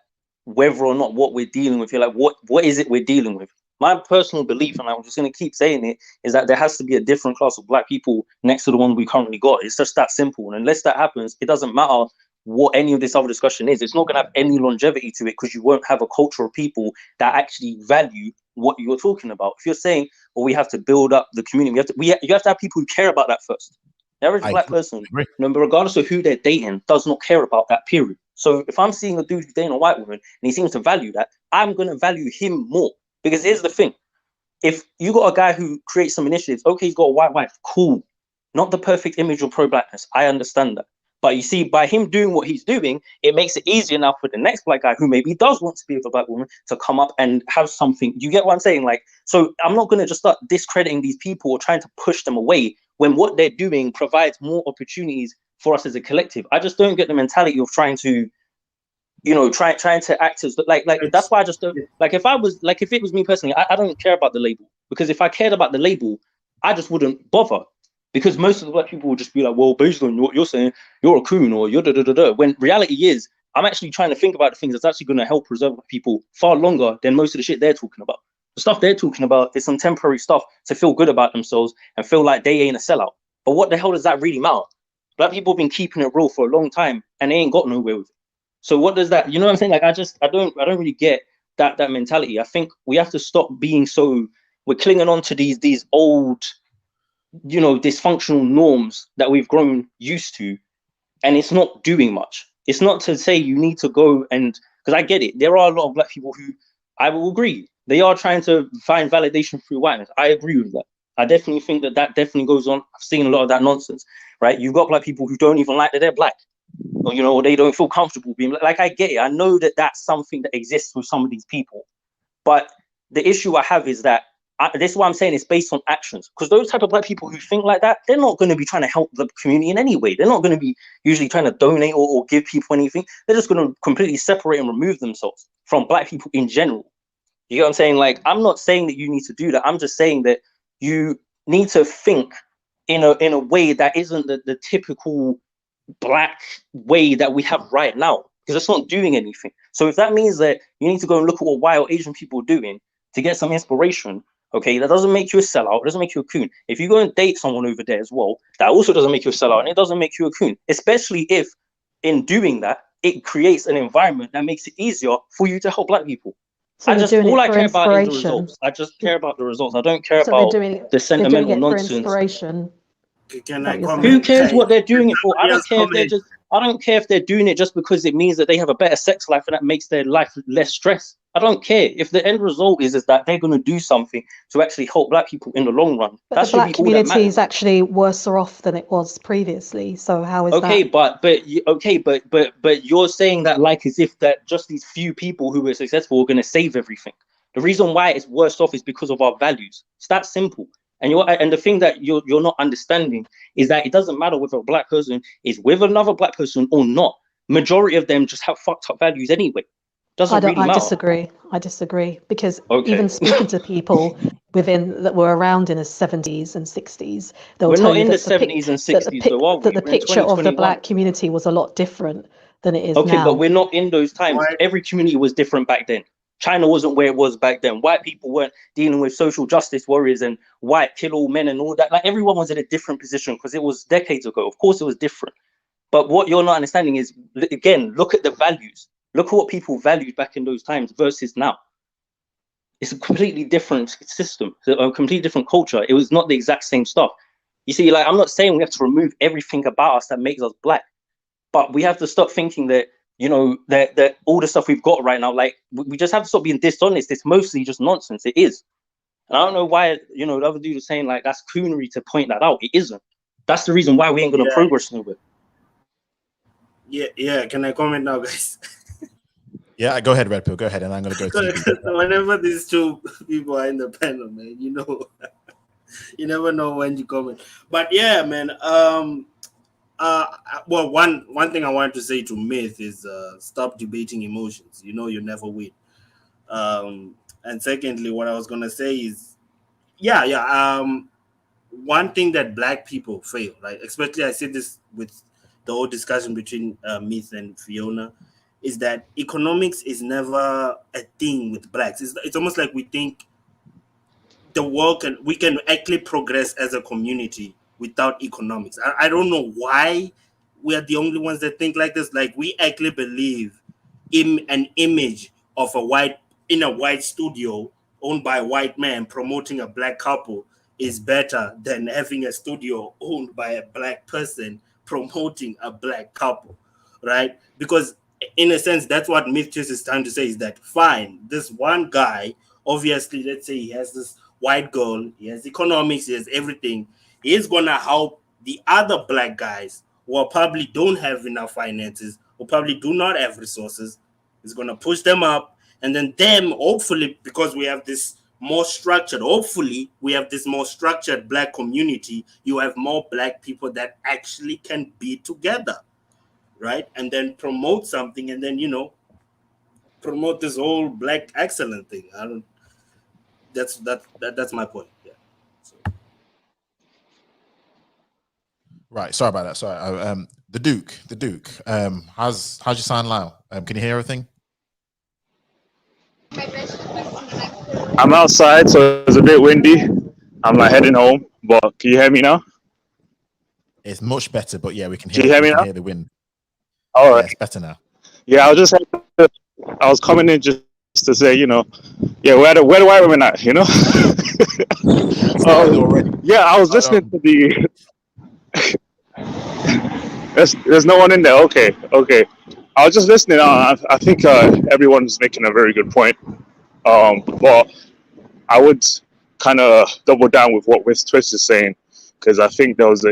whether or not what we're dealing with here, like what is it we're dealing with? My personal belief, and I'm just going to keep saying it, is that there has to be a different class of black people next to the one we currently got. It's just that simple. And unless that happens, it doesn't matter what any of this other discussion is. It's not going to have any longevity to it because you won't have a culture of people that actually value what you're talking about. If you're saying, well, we have to build up the community, you have to have people who care about that first. The average black person, regardless of who they're dating, does not care about that, period. So if I'm seeing a dude who's dating a white woman and he seems to value that, I'm going to value him more. Because here's the thing. If you got a guy who creates some initiatives, okay, he's got a white wife, cool. Not the perfect image of pro-blackness. I understand that. But you see, by him doing what he's doing, it makes it easier now for the next black guy who maybe does want to be with a black woman to come up and have something. You get what I'm saying? Like, so I'm not going to just start discrediting these people or trying to push them away when what they're doing provides more opportunities for us as a collective. I just don't get the mentality of trying to, trying to act as like that's why I just don't like if it was me personally, I don't care about the label, because if I cared about the label, I just wouldn't bother, because most of the black people would just be like, well, based on what you're saying, you're a coon or you're da. When reality is, I'm actually trying to think about the things that's actually going to help preserve people far longer than most of the shit they're talking about. The stuff they're talking about is some temporary stuff to feel good about themselves and feel like they ain't a sellout. But what the hell does that really matter? Black people have been keeping it real for a long time and they ain't got nowhere with it. So what does that, you know what I'm saying? Like, I don't really get that mentality. I think we have to stop being so, we're clinging on to these old, you know, dysfunctional norms that we've grown used to, and it's not doing much. It's not to say you need to go and, because I get it, there are a lot of black people who, I will agree, they are trying to find validation through whiteness. I agree with that. I definitely think that definitely goes on. I've seen a lot of that nonsense, right? You've got black people who don't even like that they're black, or, you know, or they don't feel comfortable being like, I get it. I know that that's something that exists with some of these people, but the issue I have is that this is what I'm saying, it's based on actions, because those type of black people who think like that, they're not going to be trying to help the community in any way. They're not going to be usually trying to donate or give people anything. They're just going to completely separate and remove themselves from black people in general. You get what I'm saying? Like, I'm not saying that you need to do that. I'm just saying that you need to think in a way that isn't the typical black way that we have right now, because it's not doing anything. So if that means that you need to go and look at what white or Asian people are doing to get some inspiration, okay, that doesn't make you a sellout. It doesn't make you a coon. If you go and date someone over there as well, that also doesn't make you a sellout, and it doesn't make you a coon, especially if in doing that, it creates an environment that makes it easier for you to help black people. So all I care about is the results. I just care about the results. I don't care about the sentimental nonsense. Inspiration. Can I comment? Who cares what they're doing it for? I don't care if they're comment. just. I don't care if they're doing it just because it means that they have a better sex life and that makes their life less stress. I don't care if the end result is that they're going to do something to actually help black people in the long run. But the black community is actually worse off than it was previously. So how is that? But you're saying that like as if that just these few people who were successful are going to save everything. The reason why it's worse off is because of our values. It's that simple. And the thing that you're not understanding is that it doesn't matter whether a black person is with another black person or not. Majority of them just have fucked up values anyway. Doesn't really matter. I disagree because even speaking to people that were around in the 70s and 60s, they'll tell you that the picture of the black community was a lot different than it is now. Okay, but we're not in those times. Every community was different back then. China wasn't where it was back then. White people weren't dealing with social justice warriors and white kill all men and all that. Like, everyone was in a different position because it was decades ago. Of course it was different. But what you're not understanding is, again, look at the values. Look at what people valued back in those times versus now. It's a completely different system, a completely different culture. It was not the exact same stuff. You see, like, I'm not saying we have to remove everything about us that makes us black, but we have to stop thinking that, you know, that all the stuff we've got right now, like, we just have to stop being dishonest. It's mostly just nonsense. It is. And I don't know why, you know, the other dude was saying, like, that's coonery to point that out. It isn't. That's the reason why we ain't going to progress nowhere. Yeah. Can I comment now, guys? Yeah, go ahead, Red Pill. Go ahead, and I'm going to go to you. Whenever these two people are in the panel, man, you know, you never know when you comment. But yeah, man. Well, one thing I wanted to say to Myth is stop debating emotions. You know, you never win. And secondly, what I was gonna say is, one thing that black people fail, like, especially I said this with the whole discussion between Myth and Fiona, is that economics is never a thing with blacks. It's almost like we think the world we can actually progress as a community without economics. I don't know why we are the only ones that think like this. Like, we actually believe in an image of in a white studio owned by a white man promoting a black couple is better than having a studio owned by a black person promoting a black couple, right? Because in a sense, that's what Myth is trying to say, is that, fine, this one guy, obviously, let's say he has this white girl, he has economics, he has everything, he's gonna help the other black guys who probably don't have enough finances, who probably do not have resources. He's gonna push them up, and then them, hopefully, because we have this more structured, black community, you have more black people that actually can be together, right? And then promote something, and then, you know, promote this whole black excellent thing. That's my point. Yeah. So. Right. Sorry about that. Sorry. The Duke. How's your sound now? Can you hear everything? I'm outside, so it's a bit windy. I'm like heading home, but can you hear me now? It's much better, but yeah, we can Can hear. you hear me we can now? hear the wind. All Yeah, right. it's better now. Yeah, I was coming in just to say, yeah, where the white women at, Already. Yeah, I was listening to the. There's no one in there. Okay. I was just listening. I think everyone's making a very good point. But I would kind of double down with what Twist is saying, because I think there was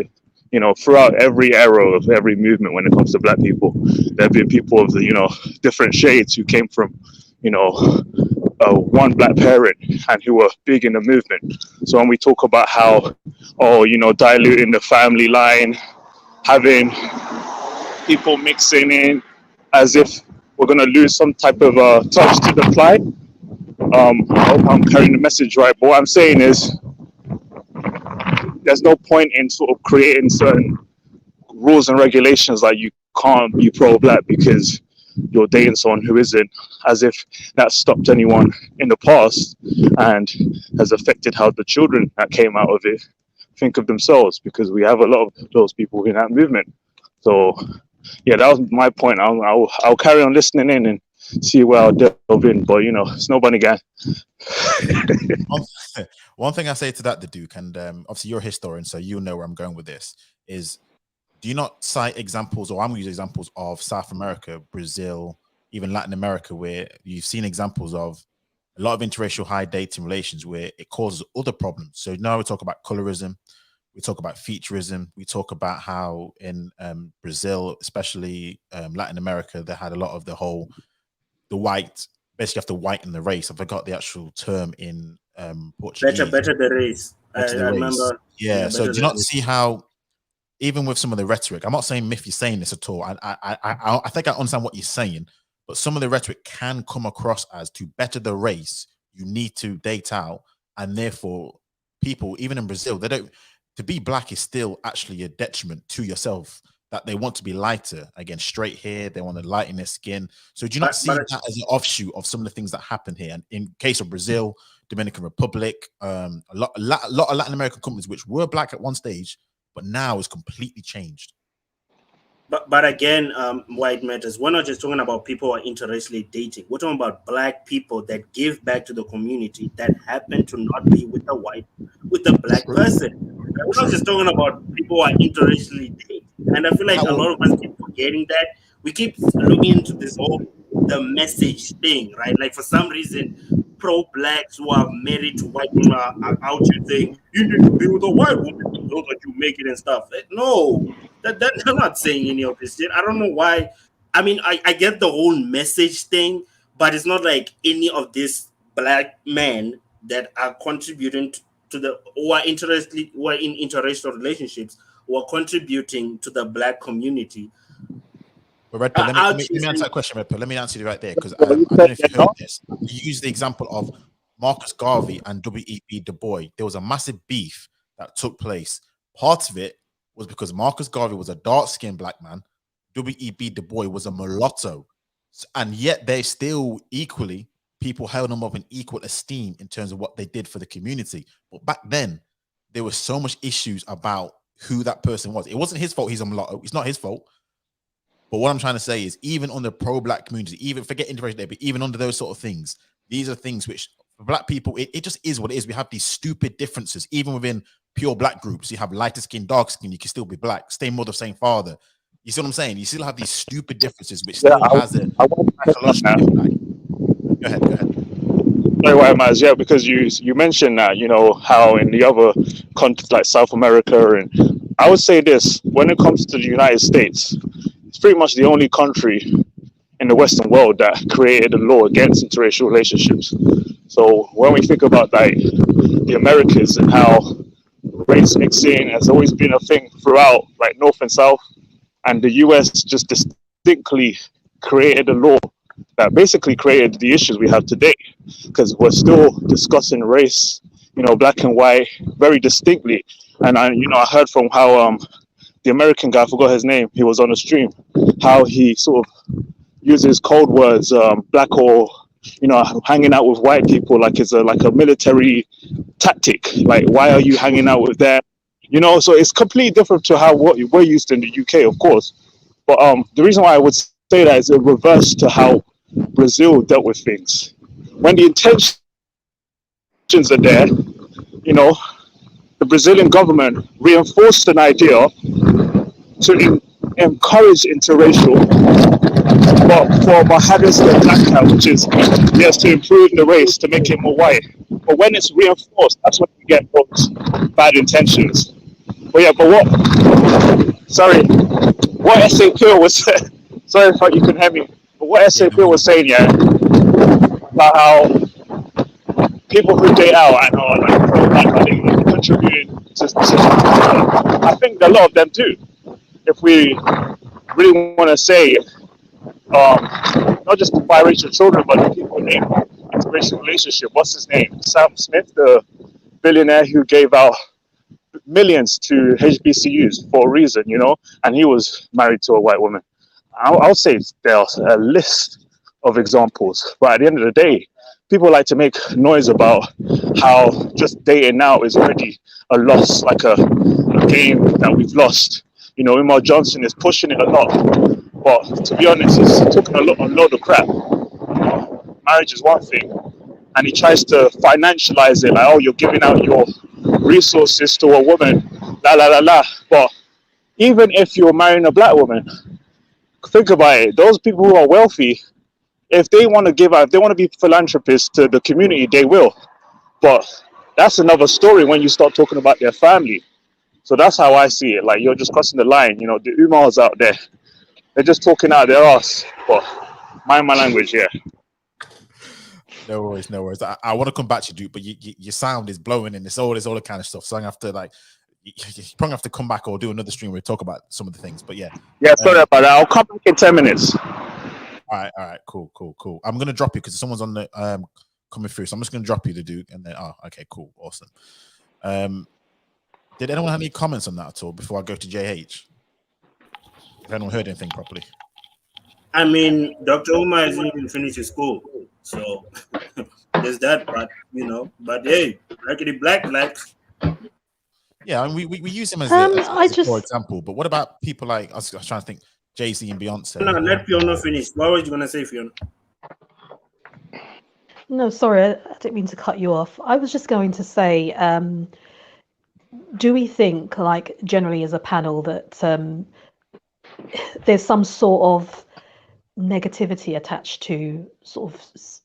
throughout every era of every movement when it comes to black people, there have been people of the different shades who came from one black parent and who were big in the movement. So when we talk about how diluting the family line, having people mixing in as if we're going to lose some type of touch to the pride. I hope I'm carrying the message right, but what I'm saying is there's no point in sort of creating certain rules and regulations like you can't be pro-black because you're dating someone who isn't, as if that stopped anyone in the past and has affected how the children that came out of it think of themselves, because we have a lot of those people in that movement. So yeah, that was my point. I'll carry on listening in and see where I'll delve in, but it's nobody guy. One thing I say to that, the Duke, and obviously you're a historian, so you know where I'm going with this, is do you not cite examples, or I'm going to use examples of South America, Brazil, even Latin America, where you've seen examples of a lot of interracial high dating relations where it causes other problems. So now we talk about colorism, we talk about featureism, we talk about how in Brazil, especially Latin America, they had a lot of the white, basically have to whiten the race. I forgot the actual term in Portuguese. Better the race. I remember. Race. Yeah. So do you not see how, even with some of the rhetoric, I'm not saying Miff, you're saying this at all. I think I understand what you're saying, but some of the rhetoric can come across as to better the race, you need to date out, and therefore people, even in Brazil, they don't. To be black is still actually a detriment to yourself. That they want to be lighter, again, straight hair, they want to lighten their skin. So do you not see that as an offshoot of some of the things that happen here? And in case of Brazil, Dominican Republic, a lot of Latin American companies which were black at one stage, but now is completely changed. But again, white matters. We're not just talking about people who are interracially dating. We're talking about black people that give back to the community that happen to not be with a black person. We're not just talking about people who are interracially dating. And I feel like a lot of us keep forgetting that. We keep looking into this whole the message thing, right? Like for some reason, pro-blacks who are married to white women are out here saying, you need to be with a white woman so that you make it and stuff. No, they're not saying any of this shit. I don't know why. I mean, I get the whole message thing, but it's not like any of these black men that are contributing to the who are in interracial relationships who are contributing to the black community. But Red Pill, let me answer that question, Red Pill. Let me answer you right there, because I don't know if you heard this. You use the example of Marcus Garvey and W.E.B. Du Bois. There was a massive beef that took place. Part of it was because Marcus Garvey was a dark-skinned black man. W.E.B. Du Bois was a mulatto. And yet they still equally, people held them up in equal esteem in terms of what they did for the community. But back then, there was so much issues about who that person was. It wasn't his fault he's a mulatto. It's not his fault. But what I'm trying to say is, even on the pro-black community, even forget interracial dating, but even under those sort of things, these are things which for black people, it just is what it is. We have these stupid differences, even within pure black groups. You have lighter skin, dark skin, you can still be black, same mother, same father. You see what I'm saying? You still have these stupid differences, which still has a psychological impact. Go ahead. Sorry, White Maz, yeah, because you mentioned that, how in the other countries like South America, and I would say this, when it comes to the United States, it's pretty much the only country in the Western world that created a law against interracial relationships. So when we think about like the Americas and how race mixing has always been a thing throughout, like North and South, and the US just distinctly created a law that basically created the issues we have today, because we're still discussing race, black and white very distinctly. And I heard from how the American guy, I forgot his name, he was on the stream, how he sort of uses code words, black or hanging out with white people like it's like a military tactic. Like, why are you hanging out with them? So it's completely different to how what we're used to in the UK, of course. But the reason why I would say that is a reverse to how Brazil dealt with things. when the intentions are there, you know, the Brazilian government reinforced an idea to encourage interracial, but having the black guy, which is yes, to improve the race, to make it more white. But when it's reinforced, that's when you get those bad intentions. But yeah, but what S.A. Peel was sorry if you can hear me, but what S.A. Peel was saying, yeah, about how people who date out and are like pro-black, are they contributing to I think a lot of them do. If we really want to say, not just biracial children, but the people in interracial relationship. What's his name? Sam Smith, the billionaire who gave out millions to HBCUs for a reason, you know, and he was married to a white woman. I'll say there's a list of examples, but at the end of the day, people like to make noise about how just dating now is already a loss, like a game that we've lost. You know, Umar Johnson is pushing it a lot, but to be honest, he's talking a load of crap. You know, marriage is one thing, and he tries to financialize it, like, oh, you're giving out your resources to a woman, la la la la. But even if you're marrying a black woman, think about it. Those people who are wealthy, if they want to give out, if they want to be philanthropists to the community, they will. But that's another story when you start talking about their family. So that's how I see it. Like, you're just crossing the line. You know, the Umars out there, they're just talking out their ass. But mind my language, yeah. No worries, no worries. I want to come back to you, Duke, but your sound is blowing in this all the kind of stuff. So I'm gonna have to you probably have to come back or do another stream where we talk about some of the things. But yeah. Yeah, sorry about that. I'll come back in 10 minutes. All right, cool. I'm gonna drop you because someone's on the coming through. So I'm just gonna drop you the Duke, and then okay, cool, awesome. Did anyone have any comments on that at all before I go to JH? If anyone heard anything properly? I mean, Dr. Umar hasn't even finished his school, so there's that part, you know. But hey, blacks. Yeah, and we use him as a for example. But what about people like I was trying to think, Jay-Z and Beyonce? No, let Fiona finish. What were you gonna say, Fiona? No, sorry, I didn't mean to cut you off. I was just going to say, do we think, like, generally as a panel, that there's some sort of negativity attached to sort of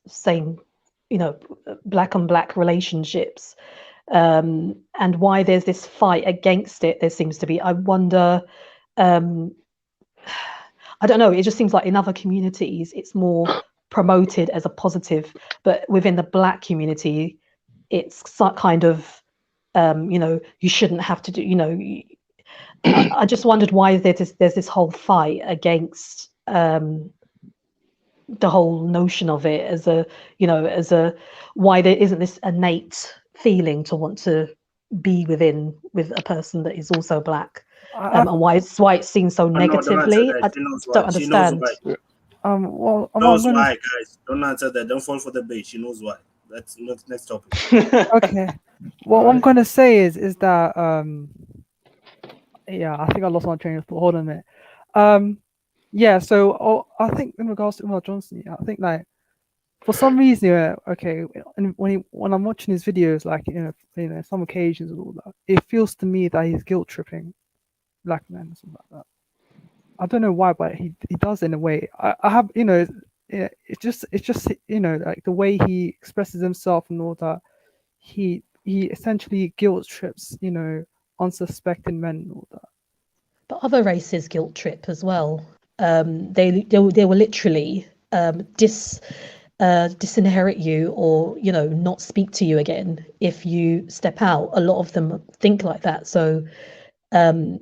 same, you know, black on black relationships, and why there's this fight against it? There seems to be. I wonder. I don't know. It just seems like in other communities, it's more promoted as a positive, but within the black community, it's kind of, you know, you shouldn't have to do. You know, I just wondered why there's this whole fight against the whole notion of it as a, you know, why there isn't this innate feeling to want to be with a person that is also black, and why it's seen so negatively. I don't understand. Well, knows why, guys. Don't answer that. Don't fall for the bait. She knows why. That's next topic. Okay. What I'm gonna say is that yeah, I think I lost my train of thought. Hold on a minute. Yeah. So I think in regards to Umar Johnson, I think like for some reason, yeah, okay, and when I'm watching his videos, like you know, some occasions and all that, it feels to me that he's guilt tripping black men and something like that. I don't know why, but he does in a way. I have, you know, it's just you know, like the way he expresses himself and all that. He essentially guilt trips, you know, unsuspecting men and all that. But other races guilt trip as well. They will literally disinherit you, or you know, not speak to you again if you step out. A lot of them think like that. So I don't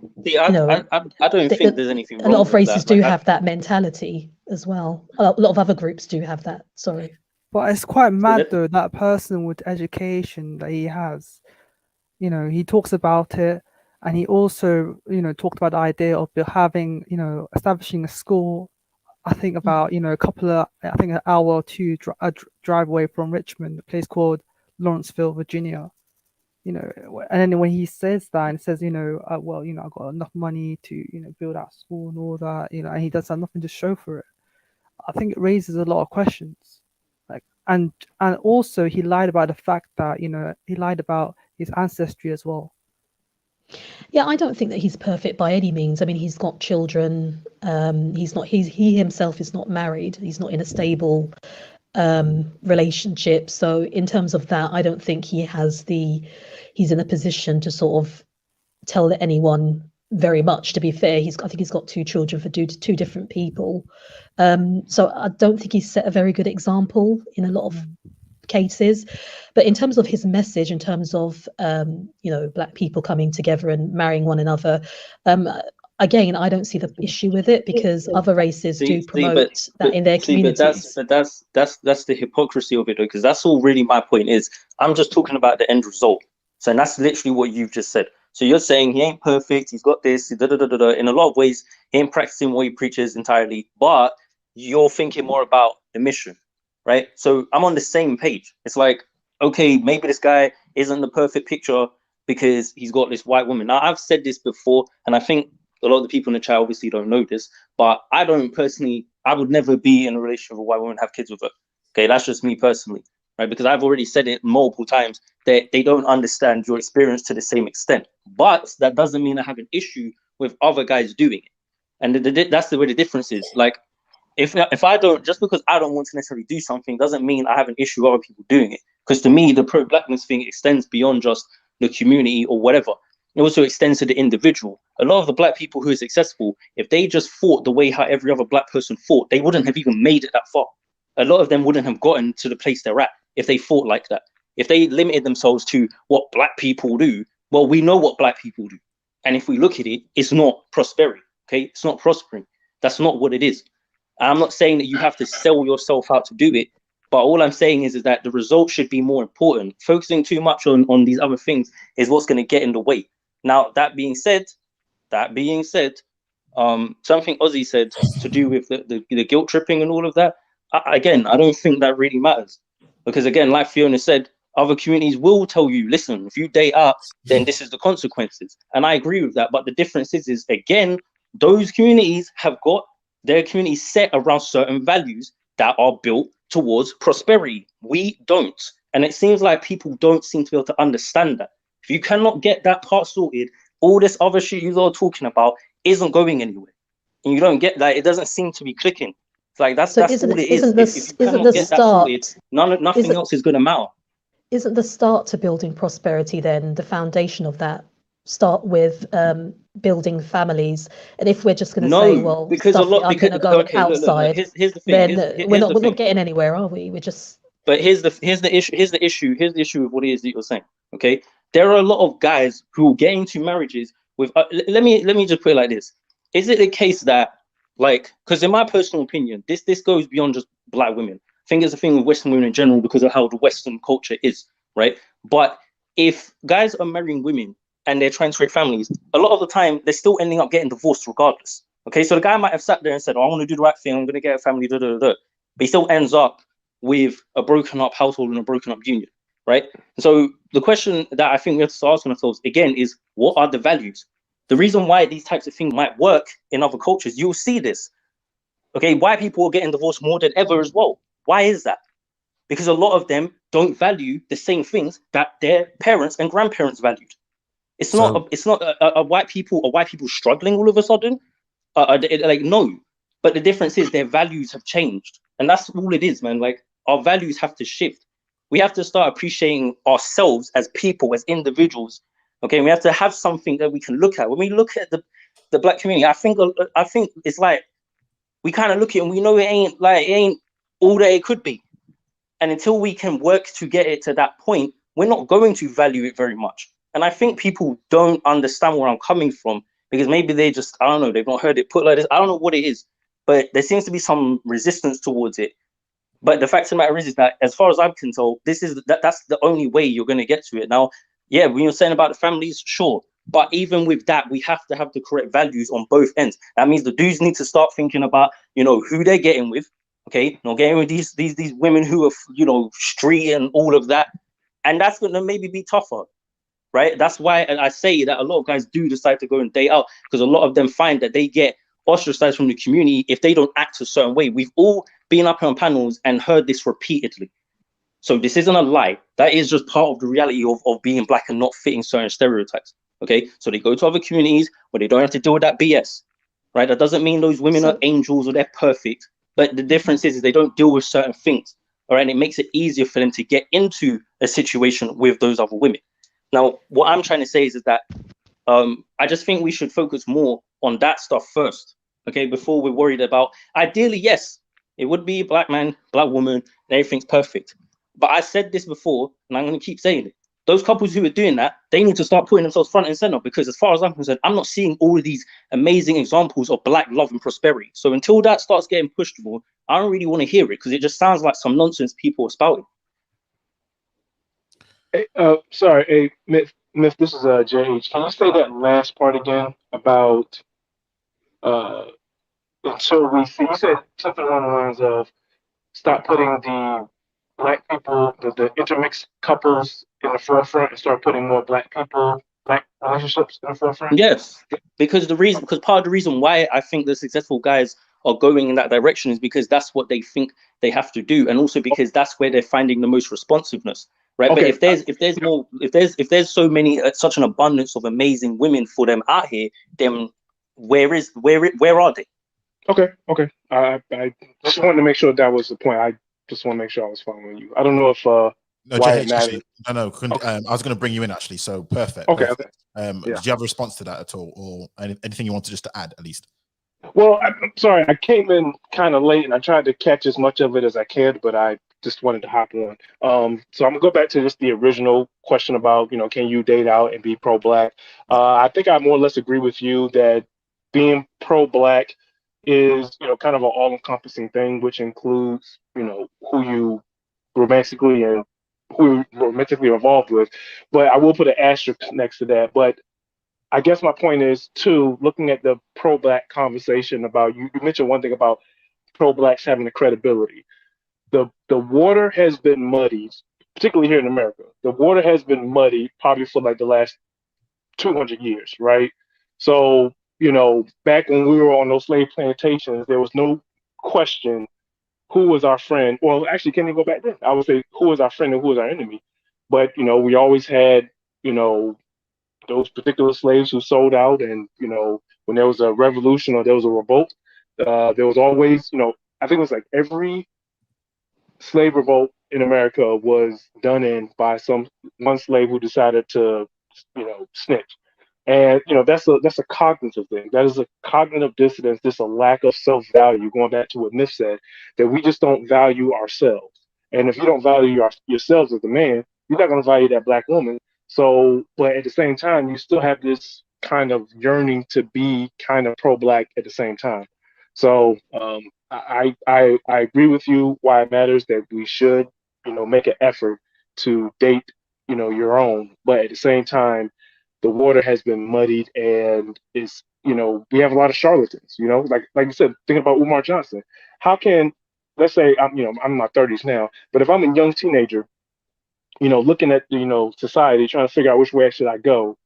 think there's anything wrong. A lot of races do have that mentality as well. A lot of other groups do have that. Sorry. But it's quite mad though, that person with education that he has, you know, he talks about it, and he also, you know, talked about the idea of having, you know, establishing a school. I think about, you know, an hour or two drive away from Richmond, a place called Lawrenceville, Virginia. You know, and then when he says that and says, you know, well, you know, I've got enough money to, you know, build out school and all that, you know, and he does have nothing to show for it. I think it raises a lot of questions. Like, and also he lied about the fact that he lied about his ancestry as well. Yeah, I don't think that he's perfect by any means. I mean, he's got children. He himself is not married. He's not in a stable relationship. So in terms of that, I don't think he's in a position to sort of tell anyone very much. To be fair, I think he's got 2 children for two different people. So I don't think he's set a very good example in a lot of cases. But in terms of his message, in terms of Black people coming together and marrying one another, again, I don't see the issue with it, because other races do promote that in their communities. But that's the hypocrisy of it, though, because that's all really my point is. I'm just talking about the end result. So that's literally what you've just said. So you're saying he ain't perfect, he's got this, da da da da da. In a lot of ways, he ain't practicing what he preaches entirely, but you're thinking more about the mission, right? So I'm on the same page. It's like, okay, maybe this guy isn't the perfect picture because he's got this white woman. Now, I've said this before, and I think a lot of the people in the chat obviously don't know this, but I would never be in a relationship with a white woman and have kids with her. Okay, that's just me personally, right? Because I've already said it multiple times that they don't understand your experience to the same extent. But that doesn't mean I have an issue with other guys doing it. And that's the way the difference is. Like, if I don't, just because I don't want to necessarily do something doesn't mean I have an issue with other people doing it. Because to me, the pro-blackness thing extends beyond just the community or whatever. It also extends to the individual. A lot of the Black people who are successful, if they just fought the way how every other Black person fought, they wouldn't have even made it that far. A lot of them wouldn't have gotten to the place they're at if they fought like that. If they limited themselves to what Black people do, well, we know what Black people do. And if we look at it, it's not prosperity, okay? It's not prospering. That's not what it is. I'm not saying that you have to sell yourself out to do it, but all I'm saying is that the result should be more important. Focusing too much on these other things is what's going to get in the way. Now, that being said, something Ozzy said to do with the guilt tripping and all of that, I don't think that really matters. Because again, like Fiona said, other communities will tell you, listen, if you date up, then this is the consequences. And I agree with that. But the difference is again, those communities have got their communities set around certain values that are built towards prosperity. We don't. And it seems like people don't seem to be able to understand that. If you cannot get that part sorted, all this other shit you are talking about isn't going anywhere. And you don't get that. It doesn't seem to be clicking. It's like that's all it is. If you cannot get that sorted, nothing else is going to matter. Isn't the start to building prosperity then the foundation of that? Start with building families, and if we're just going to say, well, because I'm going to go outside, here's the thing. Then we're not getting anywhere, are we? We're just. But here's the issue with what it is that you're saying. Okay, there are a lot of guys who get into marriages with. Let me just put it like this: is it the case that, like, because in my personal opinion, this goes beyond just Black women. I think it's a thing with Western women in general because of how the Western culture is, right? But if guys are marrying women and they're trying to create families, a lot of the time they're still ending up getting divorced regardless. Okay, so the guy might have sat there and said, oh, I want to do the right thing, I'm going to get a family, da, da, da, da. But he still ends up with a broken up household and a broken up union, right? So the question that I think we have to start asking ourselves again is, what are the values? The reason why these types of things might work in other cultures, you'll see this. Okay, white people are getting divorced more than ever as well. Why is that? Because a lot of them don't value the same things that their parents and grandparents valued. It's not a white people struggling all of a sudden. No, but the difference is their values have changed, and that's all it is, man. Like, our values have to shift. We have to start appreciating ourselves as people, as individuals. Okay, we have to have something that we can look at. When we look at the Black community, I think it's like we kind of look at it and we know it ain't all that it could be. And until we can work to get it to that point, we're not going to value it very much. And I think people don't understand where I'm coming from, because maybe they just, I don't know, they've not heard it put like this. I don't know what it is, but there seems to be some resistance towards it. But the fact of the matter is that, as far as I can tell, that's the only way you're going to get to it. Now, yeah, when you're saying about the families, sure. But even with that, we have to have the correct values on both ends. That means the dudes need to start thinking about, who they're getting with. Okay, not getting with these women who are, street and all of that. And that's going to maybe be tougher. Right, that's why I say that a lot of guys do decide to go and date out, because a lot of them find that they get ostracized from the community if they don't act a certain way. We've all been up on panels and heard this repeatedly. So this isn't a lie. That is just part of the reality of being black and not fitting certain stereotypes. Okay, so they go to other communities where they don't have to deal with that BS, right? That doesn't mean those women are angels or they're perfect, but the difference is they don't deal with certain things, all right? And it makes it easier for them to get into a situation with those other women. Now, what I'm trying to say is that I just think we should focus more on that stuff first, okay, before we're worried about, ideally, yes, it would be a black man, black woman, and everything's perfect. But I said this before, and I'm going to keep saying it. Those couples who are doing that, they need to start putting themselves front and center, because as far as I'm concerned, I'm not seeing all of these amazing examples of black love and prosperity. So until that starts getting pushed more, I don't really want to hear it, because it just sounds like some nonsense people are spouting. Hey, sorry, hey, Myth, this is JH. Can you say that last part again about until we see? You said something along the lines of stop putting the black people, the intermixed couples in the forefront, and start putting more black people, black relationships in the forefront. Yes, because part of the reason why I think the successful guys are going in that direction is because that's what they think they have to do, and also because that's where they're finding the most responsiveness, right? Okay. But if there's so many, such an abundance of amazing women for them out here, then where are they? Okay. I just wanted to make sure that was the point. I just want to make sure I was following you. I don't know if No, why JH, it matters. actually, no. Okay. I was going to bring you in actually. So perfect. Okay. Perfect. Yeah. Did you have a response to that at all, or anything you wanted just to add at least? Well, I'm sorry, I came in kind of late, and I tried to catch as much of it as I could, but I just wanted to hop on. So I'm gonna go back to just the original question about, can you date out and be pro-black? I think I more or less agree with you that being pro-black is, kind of an all-encompassing thing, which includes, who you romantically and who you're romantically involved with. But I will put an asterisk next to that. But I guess my point is too, looking at the pro-black conversation about you mentioned one thing about pro-blacks having the credibility. The water has been muddied, particularly here in America. The water has been muddied probably for like the last 200 years, right? So, back when we were on those slave plantations, there was no question who was our friend. Well, actually, can you go back then? I would say who was our friend and who was our enemy. But, we always had, those particular slaves who sold out, and when there was a revolution or there was a revolt, there was always, I think it was like every slave revolt in America was done in by one slave who decided to, snitch. And that's a cognitive thing. That is a cognitive dissonance. Just a lack of self-value. Going back to what Myth said, that we just don't value ourselves. And if you don't value yourselves as a man, you're not going to value that black woman. So, but at the same time, you still have this kind of yearning to be kind of pro-black at the same time. So, I agree with you why it matters that we should, make an effort to date, your own. But at the same time, the water has been muddied, and it's, we have a lot of charlatans, like you said, thinking about Umar Johnson. How can, let's say I'm in my 30s now, but if I'm a young teenager, looking at, society, trying to figure out which way should I go,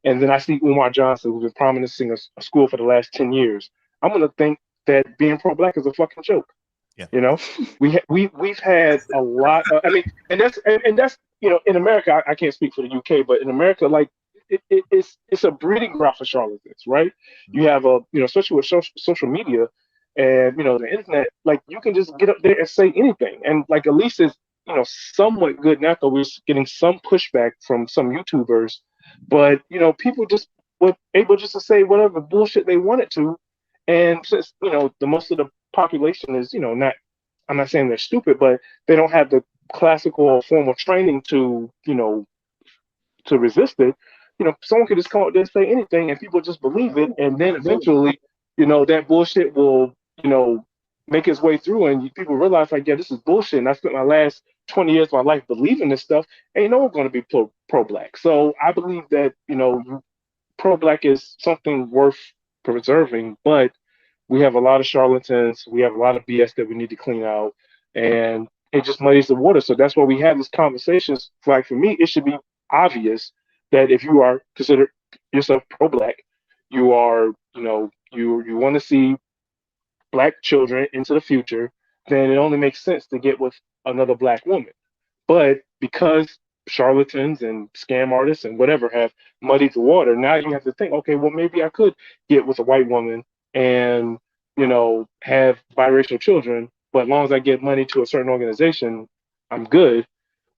and then I see Umar Johnson, who's been promising a school for the last 10 years, I'm going to think that being pro-black is a fucking joke. Yeah. We've had a lot of, and that's in America, I can't speak for the UK, but in America, like, it's a breeding ground for charlatans, right? You have especially with social media and the internet, like, you can just get up there and say anything, and like, at least it's somewhat good now, that we're getting some pushback from some YouTubers, but people just were able just to say whatever bullshit they wanted to, and since the most of the population is not, I'm not saying they're stupid, but they don't have the classical or formal training to to resist it. Someone could just come up there and say anything, and people just believe it, and then eventually, that bullshit will, make its way through, and people realize, like, yeah, this is bullshit, and I spent my last 20 years of my life believing this stuff. Ain't no one going to be pro-black. So I believe that, pro-black is something worth preserving, but we have a lot of charlatans, we have a lot of BS that we need to clean out, and it just muddies the water. So that's why we have these conversations. Like, for me, it should be obvious that if you are considered yourself pro-black, you are, you want to see black children into the future, then it only makes sense to get with another black woman. But because charlatans and scam artists and whatever have muddied the water, now you have to think, okay, well, maybe I could get with a white woman and, have biracial children, but as long as I give money to a certain organization, I'm good.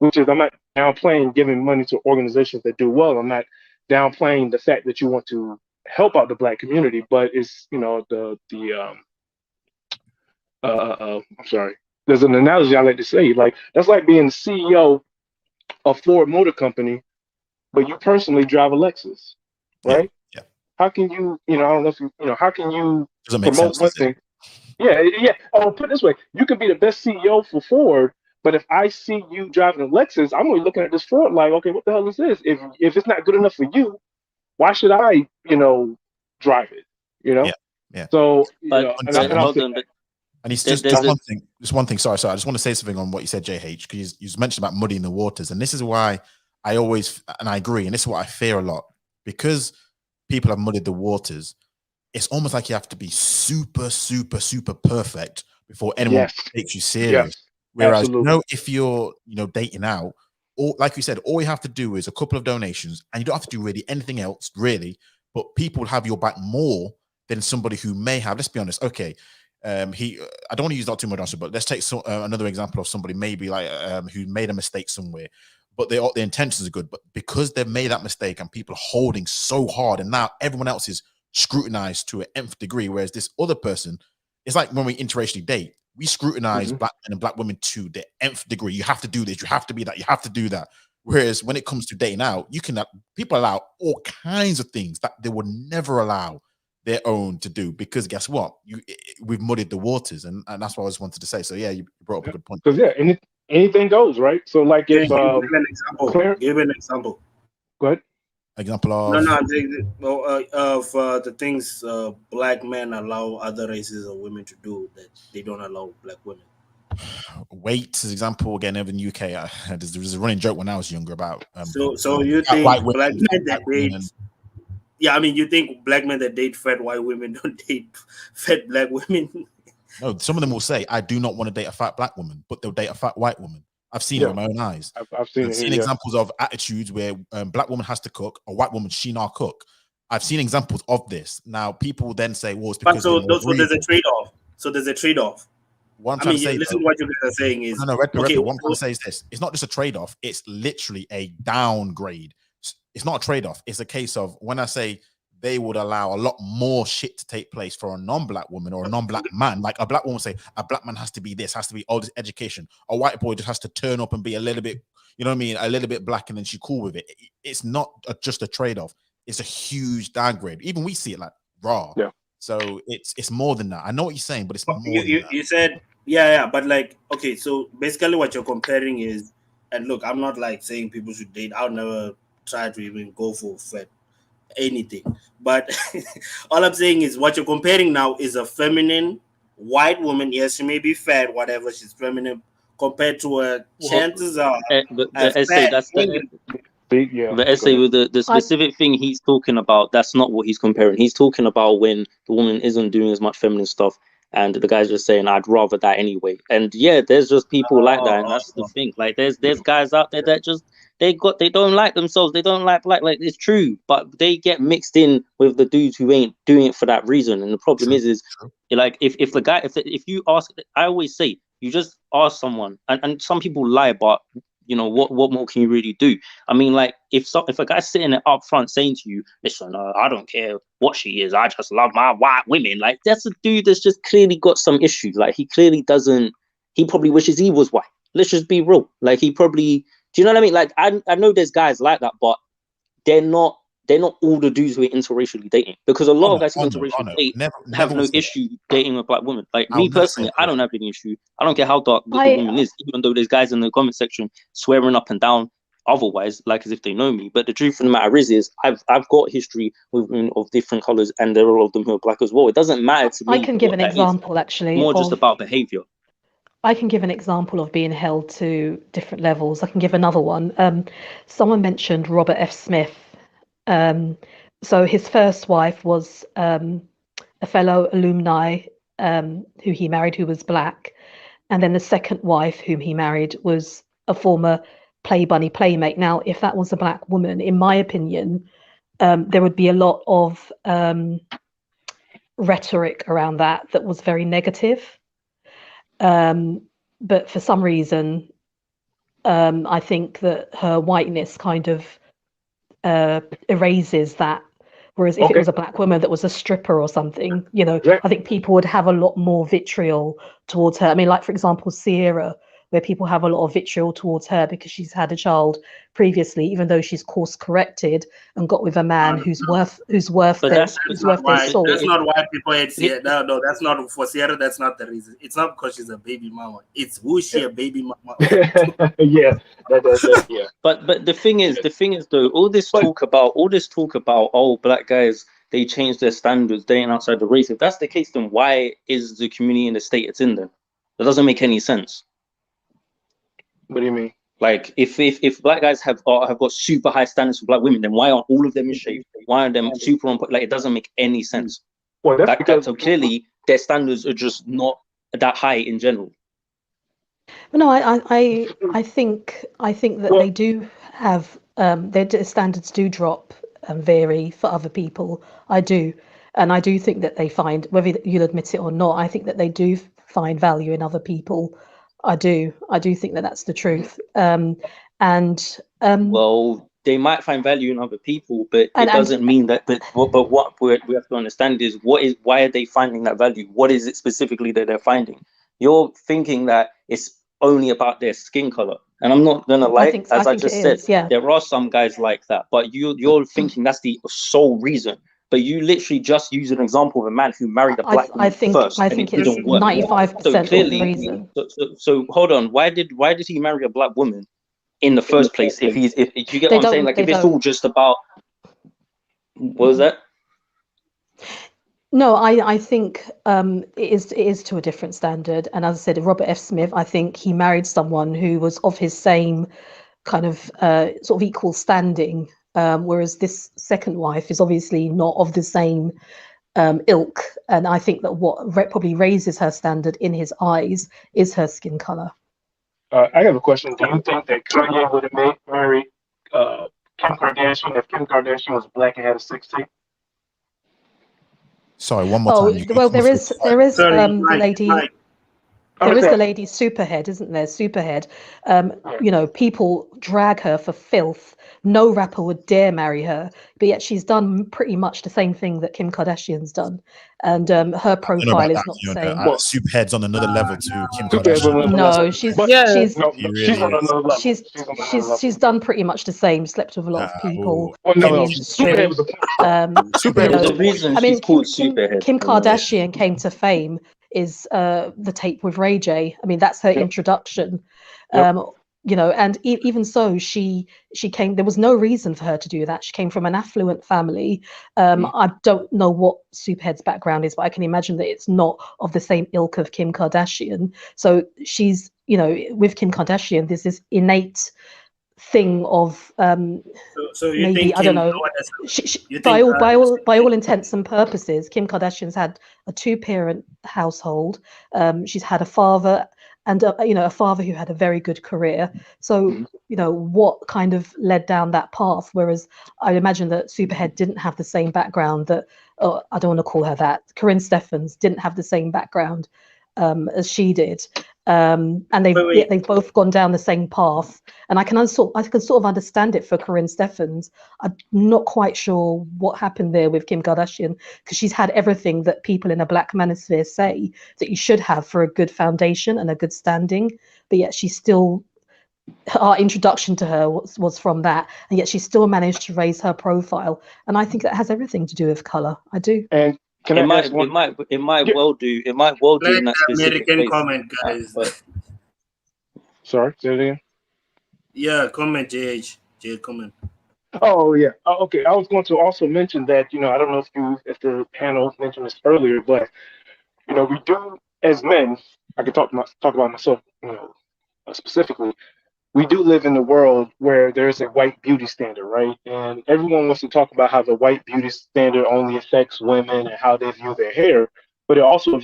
Which is, I'm not downplaying giving money to organizations that do well. I'm not downplaying the fact that you want to help out the black community, but it's, I'm sorry. There's an analogy I like to say, like that's like being the CEO of Ford Motor Company, but you personally drive a Lexus, Yeah, right? yeah. How can you, I don't know if how can you Doesn't make promote sense, one does it? thing? Yeah, yeah. Oh, put it this way: you could be the best CEO for Ford, but if I see you driving a Lexus, I'm only looking at this Ford like, okay, what the hell is this? If it's not good enough for you, why should I, drive it? Yeah, yeah. So, But and I'll hold say on, but And it's there, just, there's just a one thing. Just one thing. Sorry. I just want to say something on what you said, JH, because you mentioned about muddying the waters, and this is why I always, and I agree, and this is what I fear a lot, because people have muddied the waters. It's almost like you have to be super, super, super perfect before anyone yes, takes you yes, serious. Whereas, absolutely. if you're, dating out, or like you said, all you have to do is a couple of donations, and you don't have to do really anything else, really. But people have your back more than somebody who may have. Let's be honest. Okay, I don't want to use that too much, but let's take another example of somebody maybe like who made a mistake somewhere, but their intentions are good, but because they've made that mistake and people are holding so hard, and now everyone else is scrutinized to an nth degree, whereas this other person, it's like when we interracially date, we scrutinize black men and black women to the nth degree. You have to do this, you have to be that, you have to do that. Whereas when it comes to dating out, people allow all kinds of things that they would never allow their own to do, because guess what? We've muddied the waters, and that's what I just wanted to say. So yeah, you brought up a good point. Because anything goes, right? So like Give if an example. Claire, Give an example. go ahead. Example No, of no. Of the things black men allow other races of women to do that they don't allow black women. weight, as example, again, over in the UK, there's a running joke when I was younger about So you think white women, black men that black women, date? Yeah, I mean, you think black men that date fat white women don't date fat black women? no, some of them will say, I do not want to date a fat black woman, but they'll date a fat white woman. I've seen it with my own eyes. I've seen I've it seen here. examples of attitudes where black woman has to cook, a white woman she not cook. I've seen examples of this. Now people then say, well, it's because So there's a trade-off. So there's a trade-off. What I'm I trying mean, to say, listen to what you guys are saying is no, Red Pill, okay. what I'm trying to say is this: it's not just a trade-off; it's literally a downgrade. It's not a trade-off; it's a case of when I say they would allow a lot more shit to take place for a non-black woman or a non-black man. Like a black woman say, a black man has to be this, has to be all this education. A white boy just has to turn up and be a little bit, you know what I mean, a little bit black, and then she's cool with it. It's not just a trade-off; it's a huge downgrade. Even we see it like raw. Yeah. So it's more than that. I know what you're saying, but it's more than that. You said yeah, but like okay, so basically what you're comparing is, and look, I'm not like saying people should date. I'll never try to even go for fat anything, but all I'm saying is what you're comparing now is a feminine white woman. Yes, she may be fat, whatever, she's feminine, compared to a chances are the a essay fat that's the Yeah. The essay with the specific thing he's talking about, that's not what he's comparing. He's talking about when the woman isn't doing as much feminine stuff, and the guy's just saying, "I'd rather that anyway." And yeah, there's just people like that, and that's the thing. Like, there's guys out there that just they don't like themselves, they don't like black. Like, it's true, but they get mixed in with the dudes who ain't doing it for that reason. And the problem is like if the guy if you ask, I always say you just ask someone, and some people lie, but what more can you really do? I mean, like if a guy's sitting there up front saying to you, "Listen, I don't care what she is, I just love my white women," like that's a dude that's just clearly got some issues. Like he clearly doesn't. He probably wishes he was white. Let's just be real. Like he probably. Do you know what I mean? Like I know there's guys like that, but they're not all the dudes who are interracially dating, because a lot of guys who interracially date have no issue dating a black woman. Like me personally, I don't have any issue. I don't care how dark the woman is, even though there's guys in the comment section swearing up and down otherwise, like as if they know me. But the truth of the matter is I've got history with women of different colors, and there are all of them who are black as well. It doesn't matter to me. I can give an example, actually. More just about behavior. I can give an example of being held to different levels. I can give another one. Someone mentioned Robert F. Smith. So his first wife was a fellow alumni who he married, who was black. And then the second wife whom he married was a former play bunny playmate. Now, if that was a black woman, in my opinion, there would be a lot of rhetoric around that was very negative. But for some reason, I think that her whiteness kind of erases that. Whereas if it was a black woman that was a stripper or something, you know, I think people would have a lot more vitriol towards her. I mean, like, for example, Sierra, where people have a lot of vitriol towards her because she's had a child previously, even though she's course corrected and got with a man who's worth their salt. That's not why people hate Sierra. No, that's not for Sierra. That's not the reason. It's not because she's a baby mama. It's who she a baby mama. Yeah. But the thing is though, all this talk about black guys, they change their standards, they ain't outside the race. If that's the case, then why is the community in the state it's in there? That doesn't make any sense. What do you mean? Like, if black guys have got super high standards for black women, then why aren't all of them in shape? Why aren't them super on? Like, it doesn't make any sense. Well, that's because so clearly their standards are just not that high in general. But no, I think that they do have their standards do drop and vary for other people. I do, and I do think that they find, whether you'll admit it or not, I think that they do find value in other people. I do think that that's the truth. Well, they might find value in other people, but it doesn't mean that. But what we have to understand is why are they finding that value? What is it specifically that they're finding? You're thinking that it's only about their skin color, and I'm not gonna lie. As I just said, there are some guys like that, but you're thinking that's the sole reason. But you literally just use an example of a man who married a black woman first. I think it's 95% of the reason. So hold on. Why did he marry a black woman in the first place? If you get what I'm saying, like if it's all just about, what was that? No, I think it is to a different standard. And as I said, Robert F. Smith, I think he married someone who was of his same kind of sort of equal standing. Whereas this second wife is obviously not of the same ilk. And I think that what probably raises her standard in his eyes is her skin color. I have a question. Do you think that Kanye would have married Kim Kardashian if Kim Kardashian was black and had a sex tape? Sorry, one more time. Well, there is the lady. There is the lady Superhead, isn't there? Superhead. You know, people drag her for filth. No rapper would dare marry her, but yet she's done pretty much the same thing that Kim Kardashian's done, and her profile is not the same. Superhead's on another level to Kim Kardashian. No, she's done pretty much the same. Slept with a lot of people in the industry. The reason she's called Superhead. Kim Kardashian came to fame is the tape with Ray J. I mean, that's her introduction. You know, and even so, she came. There was no reason for her to do that. She came from an affluent family. I don't know what Superhead's background is, but I can imagine that it's not of the same ilk of Kim Kardashian. So she's, you know, with Kim Kardashian, there's this innate thing of so you maybe, think I don't know. By all intents and purposes, Kim Kardashian's had a 2-parent household. She's had a father. And, you know, a father who had a very good career. So, you know, what kind of led down that path? Whereas I imagine that Superhead didn't have the same background that, I don't want to call her that, Corinne Stephens didn't have the same background as she did. And they've both gone down the same path. And I can sort of understand it for Corinne Stephens. I'm not quite sure what happened there with Kim Kardashian, because she's had everything that people in a black manosphere say that you should have for a good foundation and a good standing. But yet she's still, our introduction to her was from that, and yet she still managed to raise her profile. And I think that has everything to do with color. I do. And it might well do in that specific American place. Comment, guys. Sorry, say it again. Yeah, comment, JH. Comment. Oh yeah. Okay. I was going to also mention that, you know, I don't know if the panel mentioned this earlier, but you know, we do as men. I can talk about myself, you know, specifically. We do live in a world where there's a white beauty standard, right? And everyone wants to talk about how the white beauty standard only affects women and how they view their hair, but it also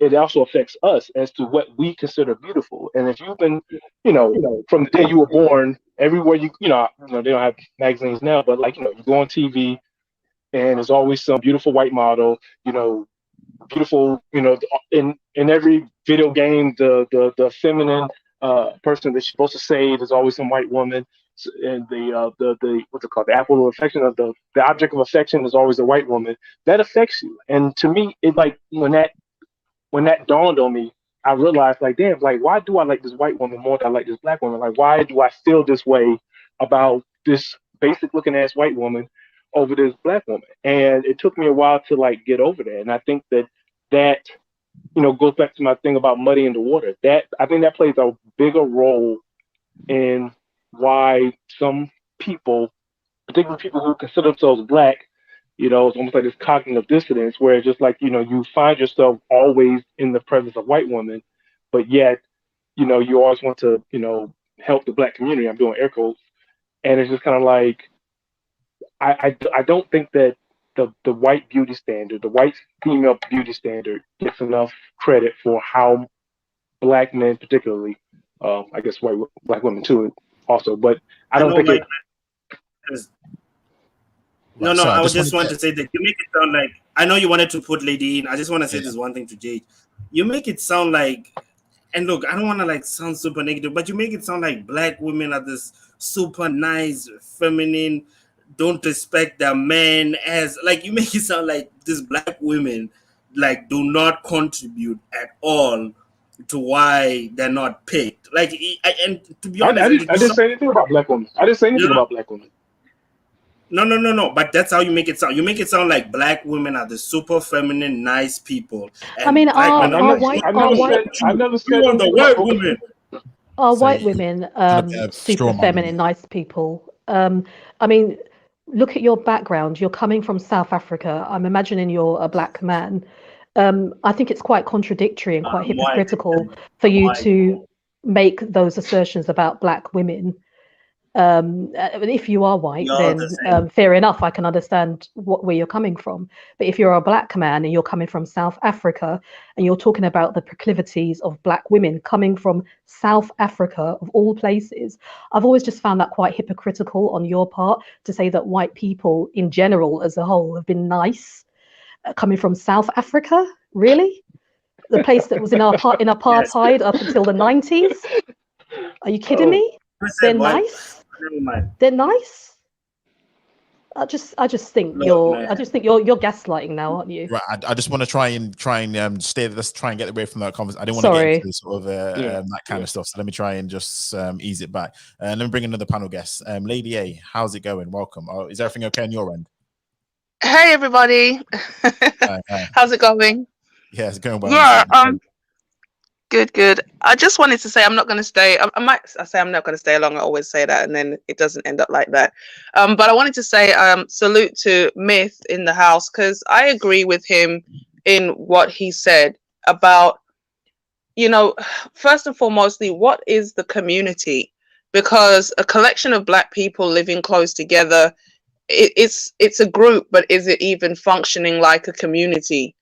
it also affects us as to what we consider beautiful. And if you've been, you know, from the day you were born, everywhere you know, they don't have magazines now, but like, you know, you go on TV and there's always some beautiful white model, you know, beautiful, you know, in every video game, the feminine person that you're supposed to save, there's always some white woman. And the what's it called, the apple of affection, of the object of affection is always a white woman. That affects you. And to me, it like when that dawned on me, I realized, like, damn, like, why do I like this white woman more than I like this black woman? Like, why do I feel this way about this basic looking ass white woman over this black woman? And it took me a while to like get over that. And I think that you know, goes back to my thing about muddying the water. That I think that plays a bigger role in why some people, particularly people who consider themselves black, you know, it's almost like this cognitive dissonance where it's just like, you know, you find yourself always in the presence of white women, but yet, you know, you always want to, you know, help the black community. I'm doing air quotes. And it's just kind of like, I don't think that the white beauty standard, the white female beauty standard gets enough credit for how black men, particularly, I guess black women too, also, but I don't think it. No, I would just want to say that you make it sound like, I know you wanted to put Lady in. I just want to say this one thing to Jade. You make it sound like, and look, I don't want to like sound super negative, but you make it sound like black women are this super nice, feminine, don't respect their men, as like you make it sound like these black women like do not contribute at all to why they're not picked. Like, and to be honest, I didn't say anything about black women. I didn't say anything about black women. No. But that's how you make it sound. You make it sound like black women are the super feminine, nice people. And I mean, I never said the white women. Are white women super feminine, nice people? I mean, look at your background. You're coming from South Africa. I'm imagining you're a black man. I think it's quite contradictory and quite hypocritical for you to make those assertions about black women. If you are white, then fair enough, I can understand where you're coming from. But if you're a black man and you're coming from South Africa and you're talking about the proclivities of black women coming from South Africa, of all places, I've always just found that quite hypocritical on your part to say that white people in general as a whole have been nice coming from South Africa. Really? The place that was in apartheid up until the 90s? Are you kidding me? They're nice. They're nice. I just think you're gaslighting now, aren't you? Right. I just want to try and stay. Let's try and get away from that conversation. I didn't want to get into sort of that kind of stuff. So let me try and just ease it back. Let me bring another panel guest. Lady A, how's it going? Welcome. Is everything okay on your end? Hey everybody. Hi. How's it going? Yeah, it's going well. Yeah. Good. I just wanted to say I'm not going to stay. I say I'm not going to stay long. I always say that, and then it doesn't end up like that. But I wanted to say salute to Myth in the house, because I agree with him in what he said about, you know, first and foremostly, what is the community? Because a collection of black people living close together, it's a group, but is it even functioning like a community?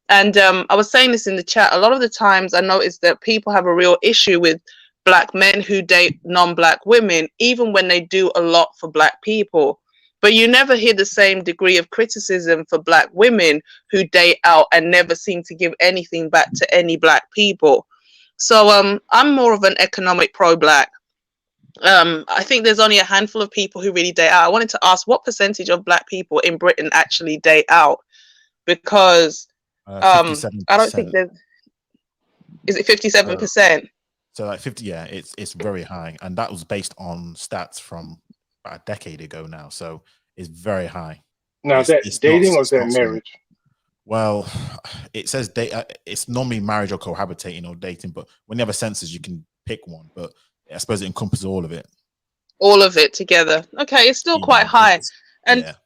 And I was saying this in the chat, a lot of the times I noticed that people have a real issue with black men who date non-black women, even when they do a lot for black people. But you never hear the same degree of criticism for black women who date out and never seem to give anything back to any black people. So I'm more of an economic pro-black. I think there's only a handful of people who really date out. I wanted to ask what percentage of black people in Britain actually date out, because I don't think there's. Is it 57%? So like 50, yeah, it's very high, and that was based on stats from about a decade ago now. So it's very high. Now, it's dating or is that marriage? Well, it says it's normally marriage or cohabitating or dating, but when you have a census, you can pick one. But I suppose it encompasses all of it. All of it together. Okay, it's still quite high, and.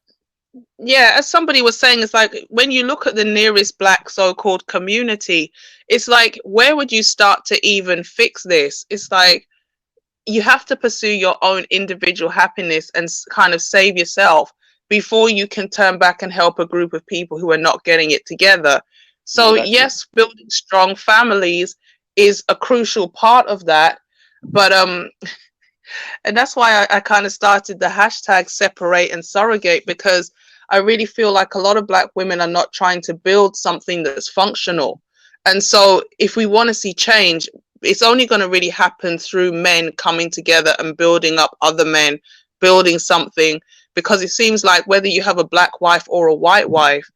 Yeah, as somebody was saying, it's like when you look at the nearest black so-called community, it's like, where would you start to even fix this? It's like you have to pursue your own individual happiness and kind of save yourself before you can turn back and help a group of people who are not getting it together. So Exactly. yes, building strong families is a crucial part of that. But and that's why I kind of started the hashtag separate and surrogate, because I really feel like a lot of Black women are not trying to build something that's functional. And so if we want to see change, it's only going to really happen through men coming together and building up other men, building something, because it seems like whether you have a Black wife or a white wife,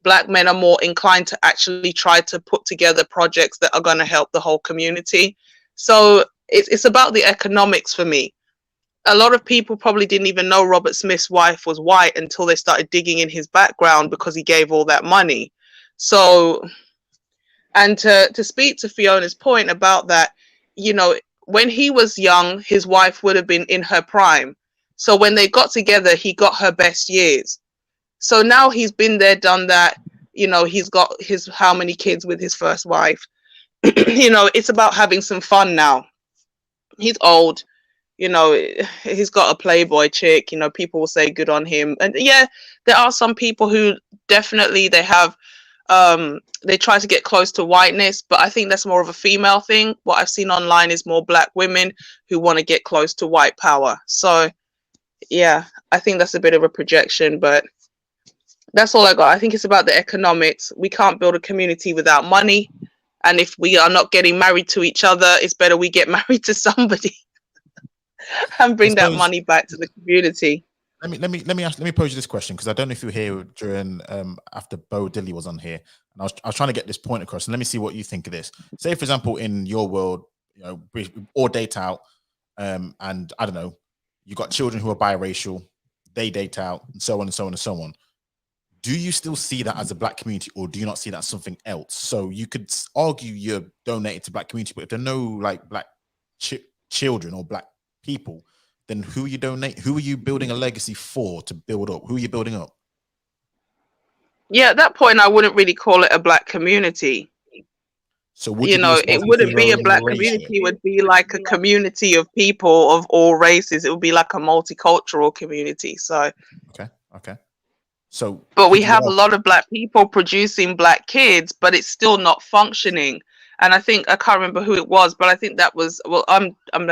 Black men are more inclined to actually try to put together projects that are going to help the whole community. So it's about the economics for me. A lot of people probably didn't even know Robert Smith's wife was white until they started digging in his background because he gave all that money. So, and to speak to Fiona's point about that, you know, when he was young, his wife would have been in her prime. So when they got together, he got her best years. So now he's been there, done that. You know, he's got his how many kids with his first wife. You know, it's about having some fun now. He's old. You know, he's got a Playboy chick. You know, people will say good on him. And yeah, there are some people who definitely they have they try to get close to whiteness, but I think that's more of a female thing. What I've seen online is more Black women who want to get close to white power. So yeah, I think that's a bit of a projection, but that's all I got. I think it's about the economics. We can't build a community without money. And if we are not getting married to each other, it's better we get married to somebody and bring that money back to the community. Let me pose you this question, because I don't know if you were here during after Bo Dilly was on here, and I was trying to get this point across. And let me see what you think of this. Say, for example, in your world, you know, we all date out, and I don't know, you got children who are biracial, they date out, and so on and so on and so on. Do you still see that as a Black community, or do you not see that as something else? So you could argue you're donating to Black community, but if there are no like Black children or Black people, then who are you donating? Who are you building a legacy for to build up? Who are you building up? Yeah, at that point, I wouldn't really call it a Black community. So would you know, it wouldn't be a Black community. It would be like a community of people of all races. It would be like a multicultural community. So okay. So, but we have a lot of Black people producing Black kids, but it's still not functioning. And I think I can't remember who it was, but I think that was, well,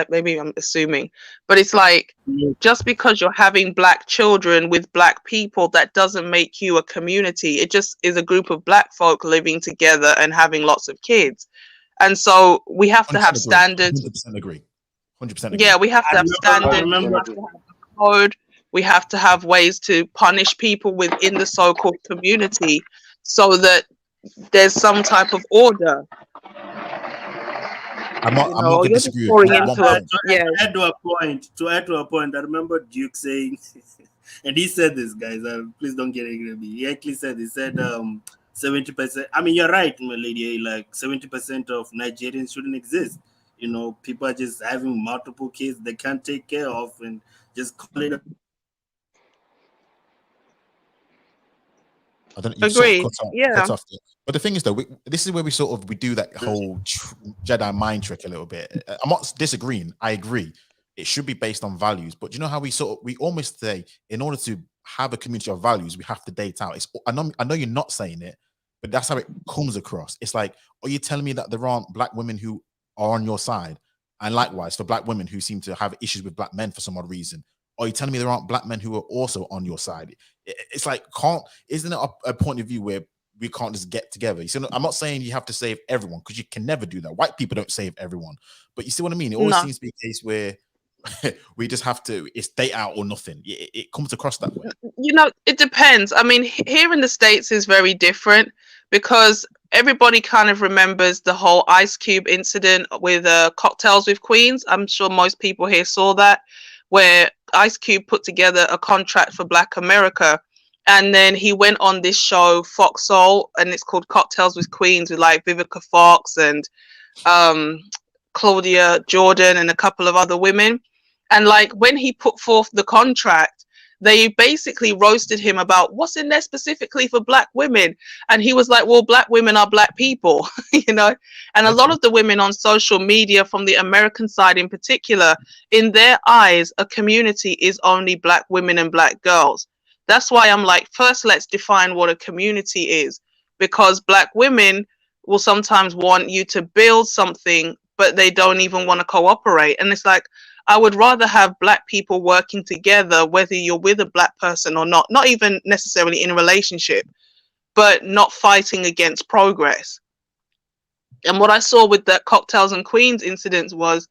maybe I'm assuming, but it's like just because you're having Black children with Black people, that doesn't make you a community. It just is a group of Black folk living together and having lots of kids. And so we have to have standards. 100% agree. 100% agree. Yeah, we have to have standards. We have to have a code. We have to have ways to punish people within the so-called community so that there's some type of order. I'm not going to disagree with you. To add to a point, I remember Duke saying, and he said this, guys, please don't get angry at me. He actually said, 70%. I mean, you're right, my lady, like 70% of Nigerians shouldn't exist. You know, people are just having multiple kids they can't take care of and just call it. I don't know. Agreed. Cut off there. But the thing is, though, this is where we do that whole Jedi mind trick a little bit. I'm not disagreeing. I agree. It should be based on values. But you know how we almost say, in order to have a community of values, we have to date out. I know you're not saying it, but that's how it comes across. It's like, are you telling me that there aren't Black women who are on your side? And likewise, for Black women who seem to have issues with Black men for some odd reason. Or are you telling me there aren't Black men who are also on your side? It's like, isn't it a point of view where we can't just get together? You see, I'm not saying you have to save everyone, because you can never do that. White people don't save everyone. But you see what I mean? It always seems to be a case where we just have to, it's date out or nothing. It comes across that way. You know, it depends. I mean, here in the States is very different, because everybody kind of remembers the whole Ice Cube incident with Cocktails with Queens. I'm sure most people here saw that, where Ice Cube put together a contract for Black America, and then he went on this show Fox Soul, and it's called Cocktails with Queens, with like Vivica Fox and Claudia Jordan and a couple of other women. And like when he put forth the contract, they basically roasted him about what's in there specifically for Black women. And he was like, well, Black women are Black people, you know. And a lot of the women on social media from the American side in particular, in their eyes, a community is only Black women and Black girls. That's why I'm like, first, let's define what a community is. because black women will sometimes want you to build something, but they don't even want to cooperate. And it's like, I would rather have black people working together, whether you're with a black person or not even necessarily in a relationship, but not fighting against progress. And what I saw with the Cocktails and Queens incidents was,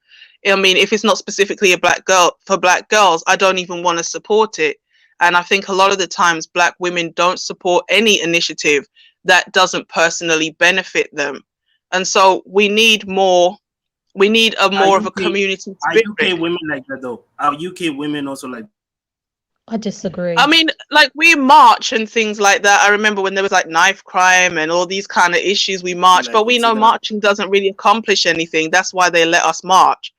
I mean, if it's not specifically a black girl for black girls, I don't even want to support it. And I think a lot of the times black women don't support any initiative that doesn't personally benefit them. And so we need more, we need a more of a community spirit. Are UK women like that though? Are UK women also like? I disagree. I mean, like we march and things like that. I remember when there was like knife crime and all these kind of issues, we march, but we know marching doesn't really accomplish anything. That's why they let us march.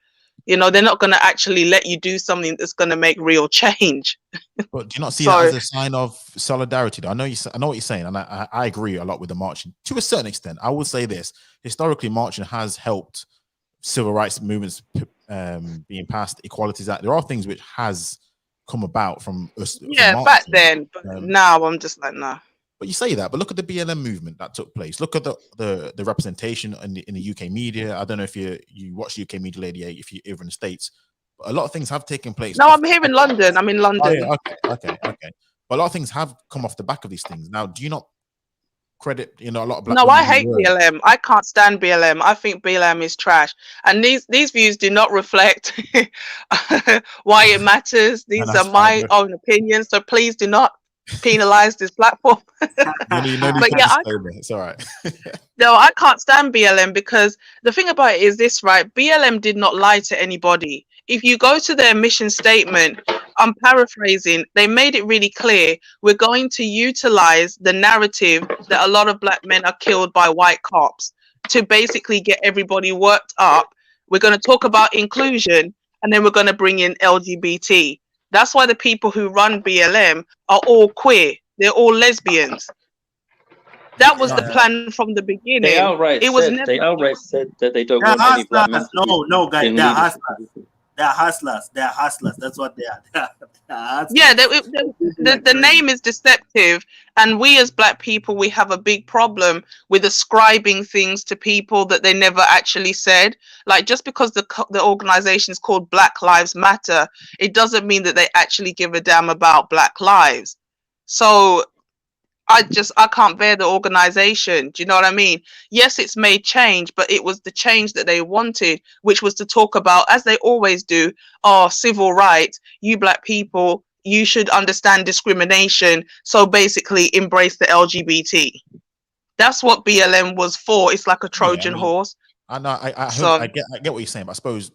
You know, they're not going to actually let you do something that's going to make real change. But do you not see that as a sign of solidarity? Though? I know what you're saying, and I agree a lot with the marching to a certain extent. I would say this: historically, marching has helped civil rights movements being passed, Equalities Act. There are things which has come about from us. Yeah, from back then. But now I'm just like, no. But you say that, but look at the BLM movement that took place. Look at the representation in the UK media. I don't know if you watch UK media, Lady A, if you're over in the States. But a lot of things have taken place. No, I'm here in London. I'm in London. Oh, yeah, okay. But a lot of things have come off the back of these things. Now, do you not credit, a lot of black? No, I hate BLM. I can't stand BLM. I think BLM is trash. And these views do not reflect why it matters. These are my own opinions. So please do not penalize this platform. But yeah, it's all right. No, I can't stand BLM because the thing about it is this, right? BLM did not lie to anybody. If you go to their mission statement, I'm paraphrasing, they made it really clear, we're going to utilize the narrative that a lot of black men are killed by white cops to basically get everybody worked up. We're going to talk about inclusion, and then we're going to bring in LGBT. That's why the people who run BLM are all queer. They're all lesbians. That was the plan from the beginning. They outright said that they don't want any black men. No, guys, they're hustlers. They're hustlers. They're hustlers. That's what they are. Yeah, the name is deceptive, and we as black people, we have a big problem with ascribing things to people that they never actually said. Like, just because the organization is called Black Lives Matter, it doesn't mean that they actually give a damn about black lives. So I can't bear the organization. Do you know what I mean? Yes, it's made change, but it was the change that they wanted, which was to talk about, as they always do, civil rights. You black people, you should understand discrimination. So basically embrace the LGBT. That's what BLM was for. It's like a Trojan horse. I know. I get what you're saying, but I suppose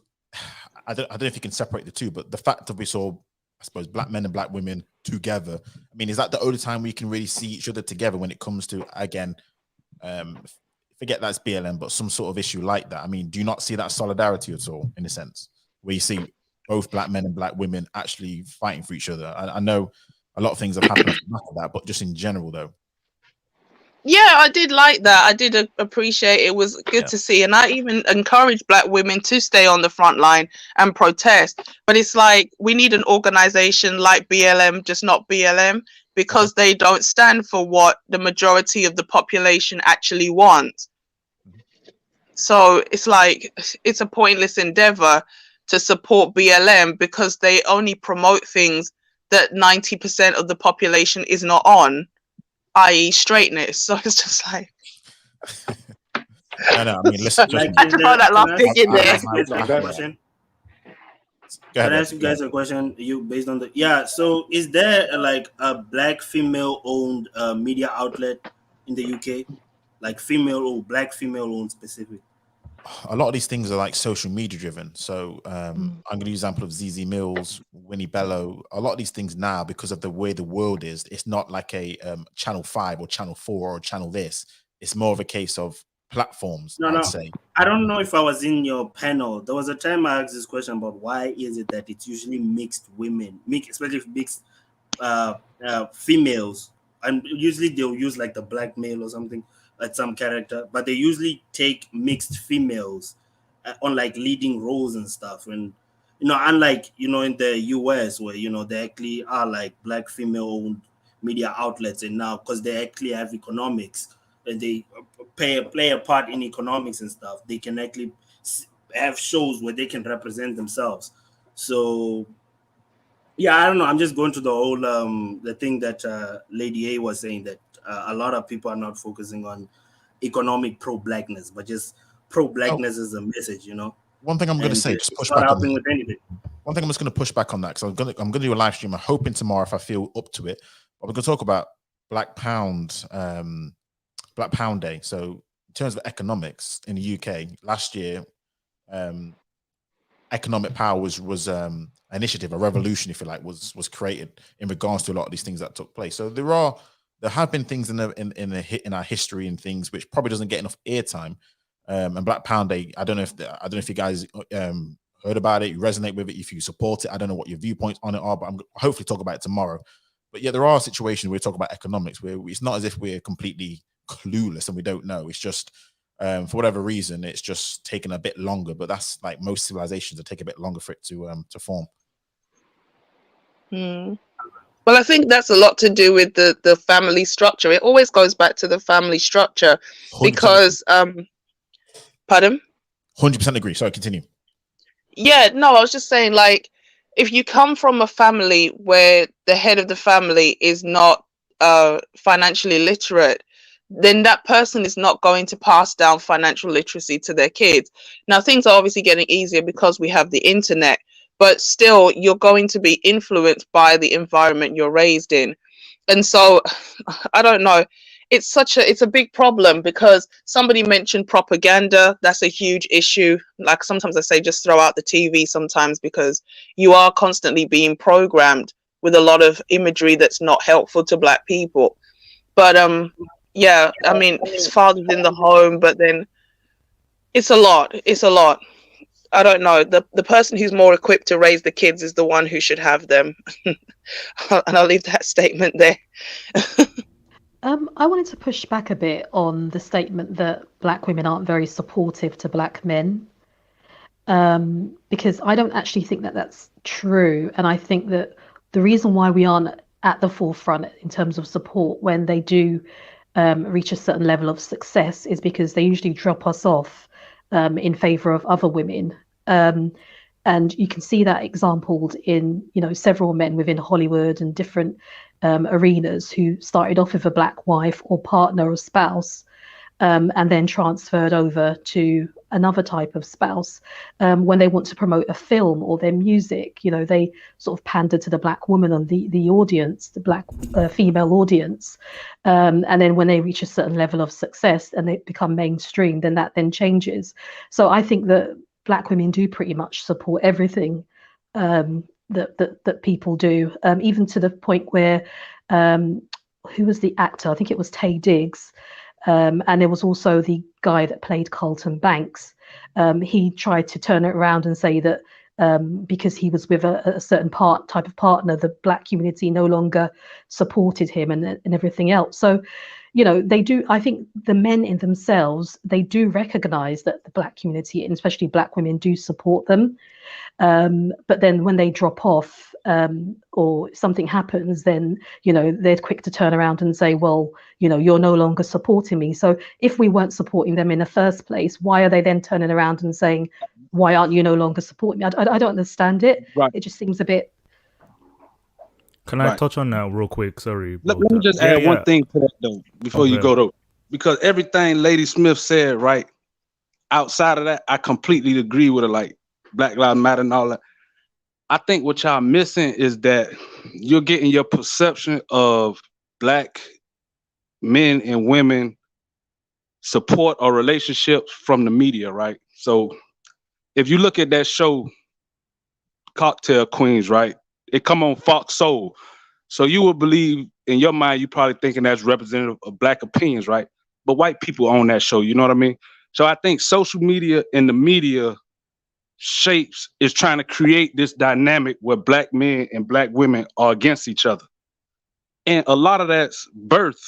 I don't know if you can separate the two, but the fact that we saw, I suppose, black men and black women together, I mean, is that the only time we can really see each other together when it comes to, again, forget that's BLM, but some sort of issue like that? I mean, do you not see that solidarity at all, in a sense, where you see both black men and black women actually fighting for each other? I know a lot of things have happened after that, but just in general, though. Yeah, I did like that. I did appreciate it. It was good to see. And I even encourage black women to stay on the front line and protest. But it's like, we need an organization like BLM, just not BLM, because they don't stand for what the majority of the population actually wants. So it's like, it's a pointless endeavor to support BLM because they only promote things that 90% of the population is not on, i.e. straightness. So it's just like, I mean, listen, I just found that last thing in there. Can I ask you guys a question? You based on the so is there like a black female owned media outlet in the UK, like female or black female owned specific? A lot of these things are like social media driven. So I'm going to use example of ZZ Mills, Winnie Bello. A lot of these things now, because of the way the world is, it's not like a channel 5 or channel 4 or channel this. It's more of a case of platforms. I'd say. I don't know if I was in your panel. There was a time I asked this question about why is it that it's usually mixed women, especially mixed females, and usually they'll use like the black male or something, like some character, but they usually take mixed females on like leading roles and stuff. And unlike in the US where they actually are like black female owned media outlets, and now because they actually have economics and they play a part in economics and stuff, they can actually have shows where they can represent themselves. So yeah, I don't know. I'm just going to the whole the thing that Lady A was saying, that a lot of people are not focusing on economic pro-blackness, but just pro-blackness as a message, you know. One thing I'm going to say, it's just push not back on helping that. with anything. One thing I'm just going to push back on that, because I'm going to do a live stream. I'm hoping tomorrow, if I feel up to it, but we're going to talk about Black Pound Day. So in terms of economics in the UK last year, economic power was initiative, a revolution, if you like, was created in regards to a lot of these things that took place. So there have been things in our history and things which probably doesn't get enough airtime. And Black Pound Day, I don't know if you guys heard about it, you resonate with it, if you support it. I don't know what your viewpoints on it are, but I'm hopefully talk about it tomorrow. But yeah, there are situations where we talk about economics where it's not as if we're completely clueless and we don't know. It's just for whatever reason, it's just taken a bit longer. But that's like most civilizations, that take a bit longer for it to form. Well, I think that's a lot to do with the family structure. It always goes back to the family structure because pardon? 100% agree. Sorry, continue. Yeah, no, I was just saying, like, if you come from a family where the head of the family is not financially literate, then that person is not going to pass down financial literacy to their kids. Now, things are obviously getting easier because we have the internet, but still, you're going to be influenced by the environment you're raised in. And so, I don't know. It's a big problem because somebody mentioned propaganda. That's a huge issue. Like sometimes I say, just throw out the TV sometimes, because you are constantly being programmed with a lot of imagery that's not helpful to Black people. But yeah, I mean, his father's in the home, but then it's a lot. It's a lot. I don't know. The person who's more equipped to raise the kids is the one who should have them. And I'll leave that statement there. I wanted to push back a bit on the statement that Black women aren't very supportive to Black men, because I don't actually think that that's true. And I think that the reason why we aren't at the forefront in terms of support when they do reach a certain level of success is because they usually drop us off in favor of other women. And you can see that exampled in, several men within Hollywood and different arenas who started off with a Black wife or partner or spouse, and then transferred over to another type of spouse. When they want to promote a film or their music, they sort of pander to the Black woman and the audience, the Black female audience. And then when they reach a certain level of success and they become mainstream, then that then changes. So I think that Black women do pretty much support everything that people do, even to the point where who was the actor? I think it was Taye Diggs. And there was also the guy that played Carlton Banks. He tried to turn it around and say that because he was with a certain type of partner, the Black community no longer supported him and everything else. So, they do. I think the men in themselves, they do recognize that the Black community, and especially Black women, do support them. But then when they drop off or something happens, then, they're quick to turn around and say, well, you're no longer supporting me. So if we weren't supporting them in the first place, why are they then turning around and saying, why aren't you no longer supporting me? I don't understand it. Right. It just seems a bit. Can I touch on that real quick? Sorry. Let me just add one thing to that, though, before you go, though. Because everything Lady Smith said, right, outside of that, I completely agree with her, like Black Lives Matter and all that. I think what y'all missing is that you're getting your perception of Black men and women support or relationships from the media, right? So if you look at that show, Cocktail Queens, right? It come on Fox Soul. So you would believe in your mind, you probably thinking that's representative of Black opinions, right? But white people own that show, you know what I mean? So I think social media and the media shapes is trying to create this dynamic where Black men and Black women are against each other. And a lot of that's birthed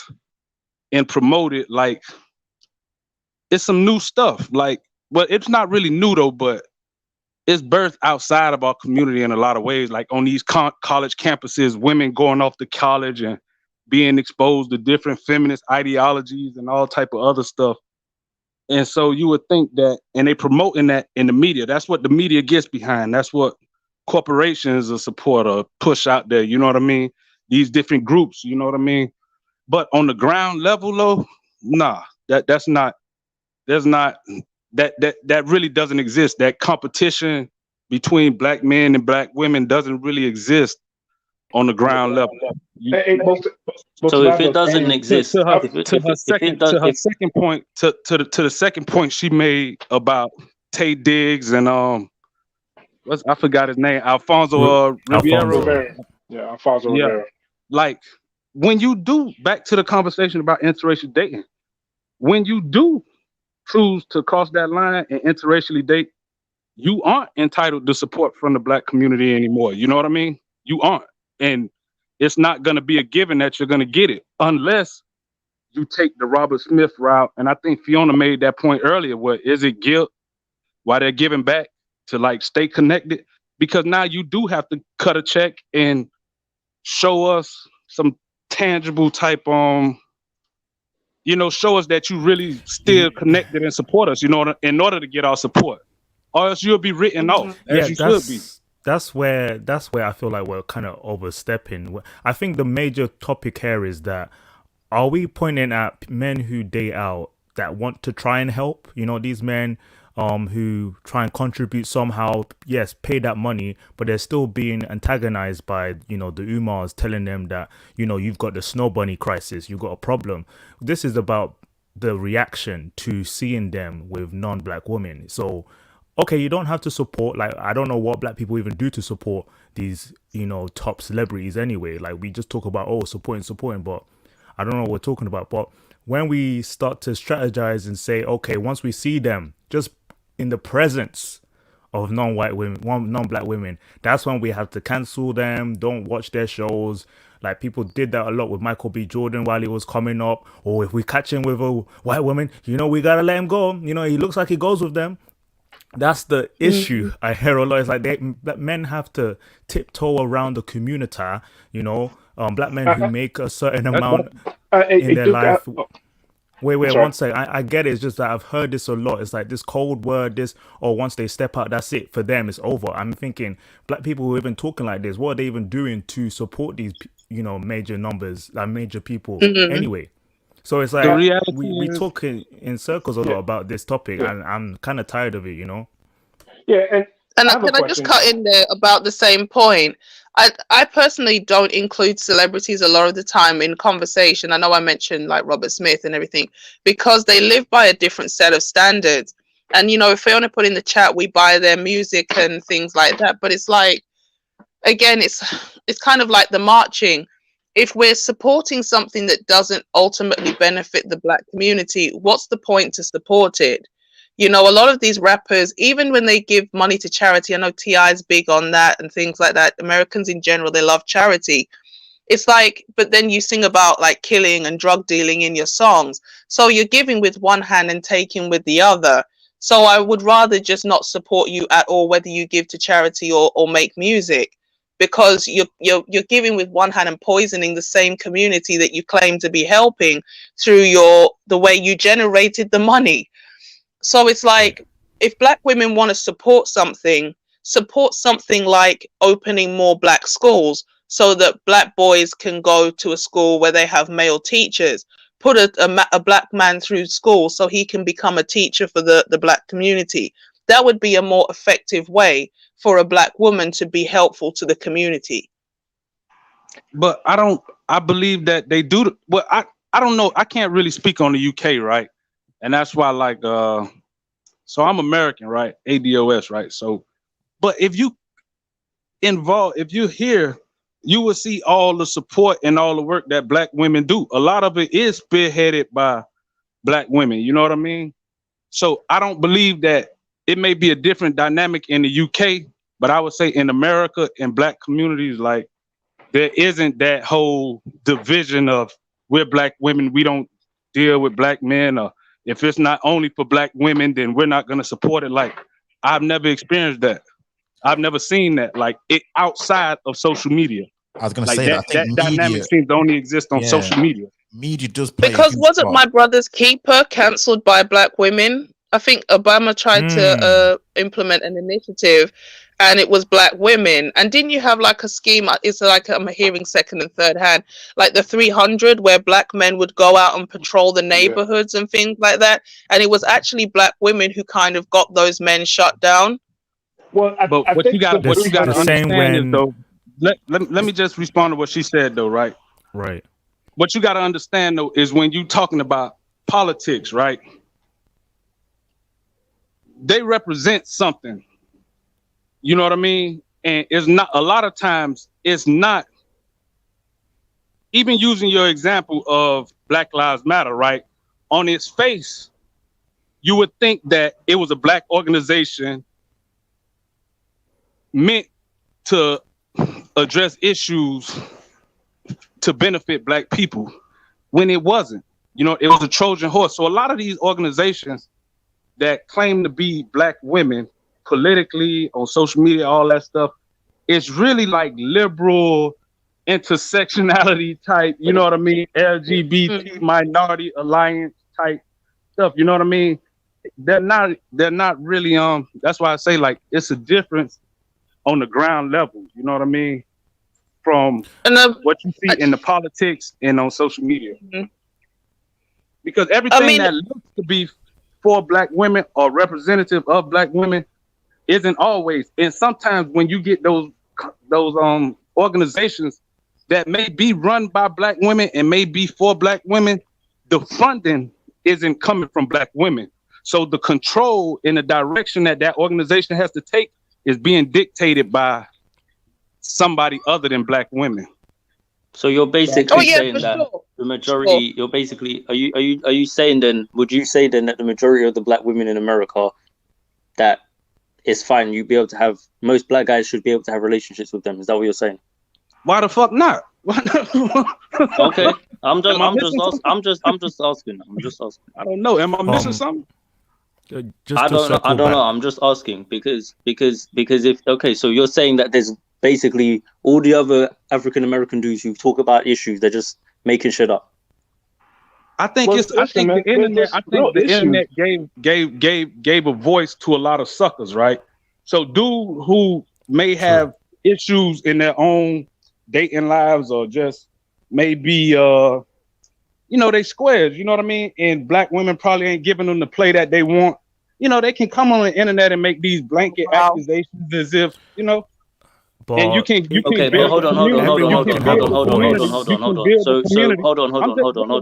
and promoted, like, it's some new stuff. Like, well, it's not really new though, but it's birthed outside of our community in a lot of ways, like on these college campuses, women going off to college and being exposed to different feminist ideologies and all type of other stuff. And so you would think that, and they promoting that in the media. That's what the media gets behind. That's what corporations are support or push out there. You know what I mean? These different groups. You know what I mean? But on the ground level, though, nah, that's not. There's not that really doesn't exist. That competition between black men and black women doesn't really exist on the ground level. So if it doesn't exist, to her second point, to the second point she made about Tay Diggs and I forgot his name, Alfonso Ribeiro. Yeah, Alfonso Ribeiro. Like when you do, back to the conversation about interracial dating, when you do choose to cross that line and interracially date, you aren't entitled to support from the black community anymore. You know what I mean? You aren't. And it's not going to be a given that you're going to get it unless you take the Robert Smith route. And I think Fiona made that point earlier. What is it, guilt? Why they're giving back to like stay connected? Because now you do have to cut a check and show us some tangible type, show us that you really still connected and support us, in order to get our support. Or else you'll be written off, as you should be. That's where I feel like we're kind of overstepping. I think the major topic here is that, are we pointing at men who date out that want to try and help? These men who try and contribute somehow, yes, pay that money, but they're still being antagonized by, the Umars telling them that, you've got the snow bunny crisis, you've got a problem. This is about the reaction to seeing them with non-black women. So, okay, you don't have to support, like, I don't know what black people even do to support these, top celebrities anyway. Like, we just talk about, supporting, but I don't know what we're talking about. But when we start to strategize and say, okay, once we see them just in the presence of non-black women, that's when we have to cancel them, don't watch their shows. Like, people did that a lot with Michael B. Jordan while he was coming up. Or if we catch him with a white woman, we gotta let him go. He looks like he goes with them. That's the issue. I hear a lot. It's like that men have to tiptoe around the community, black men who make a certain amount in their life. Wait, one second. I get it. It's just that I've heard this a lot. It's like this cold word, once they step out, that's it. For them, it's over. I'm thinking, black people who are even talking like this, what are they even doing to support these, major numbers, like major people anyway? So it's like we talk in circles a lot about this topic, and I'm kind of tired of it, Yeah, and can I just cut in there about the same point? I personally don't include celebrities a lot of the time in conversation. I know I mentioned like Robert Smith and everything because they live by a different set of standards. And if Fiona put in the chat, we buy their music and things like that. But it's like, again, it's kind of like the marching. If we're supporting something that doesn't ultimately benefit the black community, what's the point to support it? A lot of these rappers, even when they give money to charity, I know T.I. is big on that and things like that. Americans in general, they love charity. It's like, but then you sing about like killing and drug dealing in your songs. So you're giving with one hand and taking with the other. So I would rather just not support you at all, whether you give to charity or make music. Because you're giving with one hand and poisoning the same community that you claim to be helping through the way you generated the money. So it's like, if black women want to support something like opening more black schools so that black boys can go to a school where they have male teachers. Put a black man through school so he can become a teacher for the black community. That would be a more effective way for a black woman to be helpful to the community. But I believe that they do. Well, I don't know. I can't really speak on the UK, right? And that's why, like, so I'm American, right? ADOS, right? So, but if you're here, you will see all the support and all the work that black women do. A lot of it is spearheaded by black women. You know what I mean? So I don't believe that it may be a different dynamic in the UK, but I would say in America, in black communities, like, there isn't that whole division of we're black women, we don't deal with black men, or if it's not only for black women, then we're not going to support it. Like, I've never experienced that. I've never seen that, like, it outside of social media. I was going to Like say that. I that think dynamic media, seems to only exist on social media. media does play a Because huge wasn't part. My Brother's Keeper cancelled by black women? I think Obama tried to implement an initiative, and it was black women. And didn't you have like a scheme? It's like I'm hearing second and third hand, like the 300, where black men would go out and patrol the neighborhoods and things like that. And it was actually black women who kind of got those men shut down. Well, But I what think you got The to same understand is when- though. Let me just respond to what she said though, right? Right. What you got to understand though is when you talking about politics, right? They represent something. You know what I mean? And it's not, a lot of times it's not, even using your example of Black Lives Matter, right? On its face, you would think that it was a black organization meant to address issues to benefit black people, when it wasn't. You know, it was a Trojan horse. So a lot of these organizations that claim to be black women politically, on social media, all that stuff, it's really like liberal intersectionality type, you know what I mean? LGBT minority alliance type stuff, you know what I mean? They're not really that's why I say like it's a difference on the ground level, you know what I mean? From what you see in the politics and on social media. Because everything that looks to be for black women or representative of black women isn't always. And sometimes when you get those organizations that may be run by black women and may be for black women, the funding isn't coming from black women. So the control in the direction that organization has to take is being dictated by somebody other than black women. So you're basically saying for that sure. the majority, you're basically, are you saying then, would you say then that the majority of the black women in America, that it's fine, you'd be able to have, most black guys should be able to have relationships with them? Is that what you're saying? Why the fuck not? Okay, I'm just asking. I don't know. Am I missing something? I don't know. I'm just asking because if, okay, so you're saying that there's basically all the other African American dudes who talk about issues, they're just making shit up. I think the internet gave a voice to a lot of suckers, right? So dude who may have issues in their own dating lives or just maybe they squares, you know what I mean? And black women probably ain't giving them the play that they want. You know, they can come on the internet and make these blanket accusations as if, you know. But, and you can okay, but hold on. So hold on.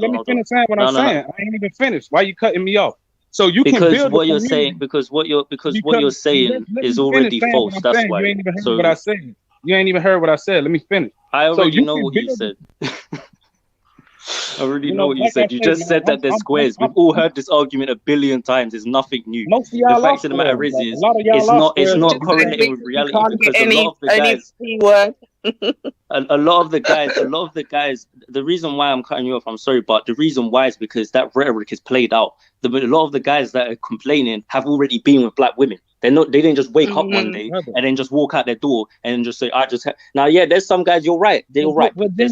Let me finish saying what I'm saying. I ain't even finished. Why are you cutting me off? So you can build what you're saying, because what you're saying is already false. That's why. You ain't even heard what I said. You ain't even heard what I said. Let me finish. I already know what you said. I already know what you said. You just said that they're squares. We've all heard this argument a billion times. It's nothing new. The fact of the matter is it's not correlating with reality, because a lot of the guys, the reason why I'm cutting you off, I'm sorry, but the reason why is because that rhetoric is played out. A lot of the guys that are complaining have already been with black women. They didn't just wake up one day and then just walk out their door and just say, now, yeah, there's some guys, you're right. There's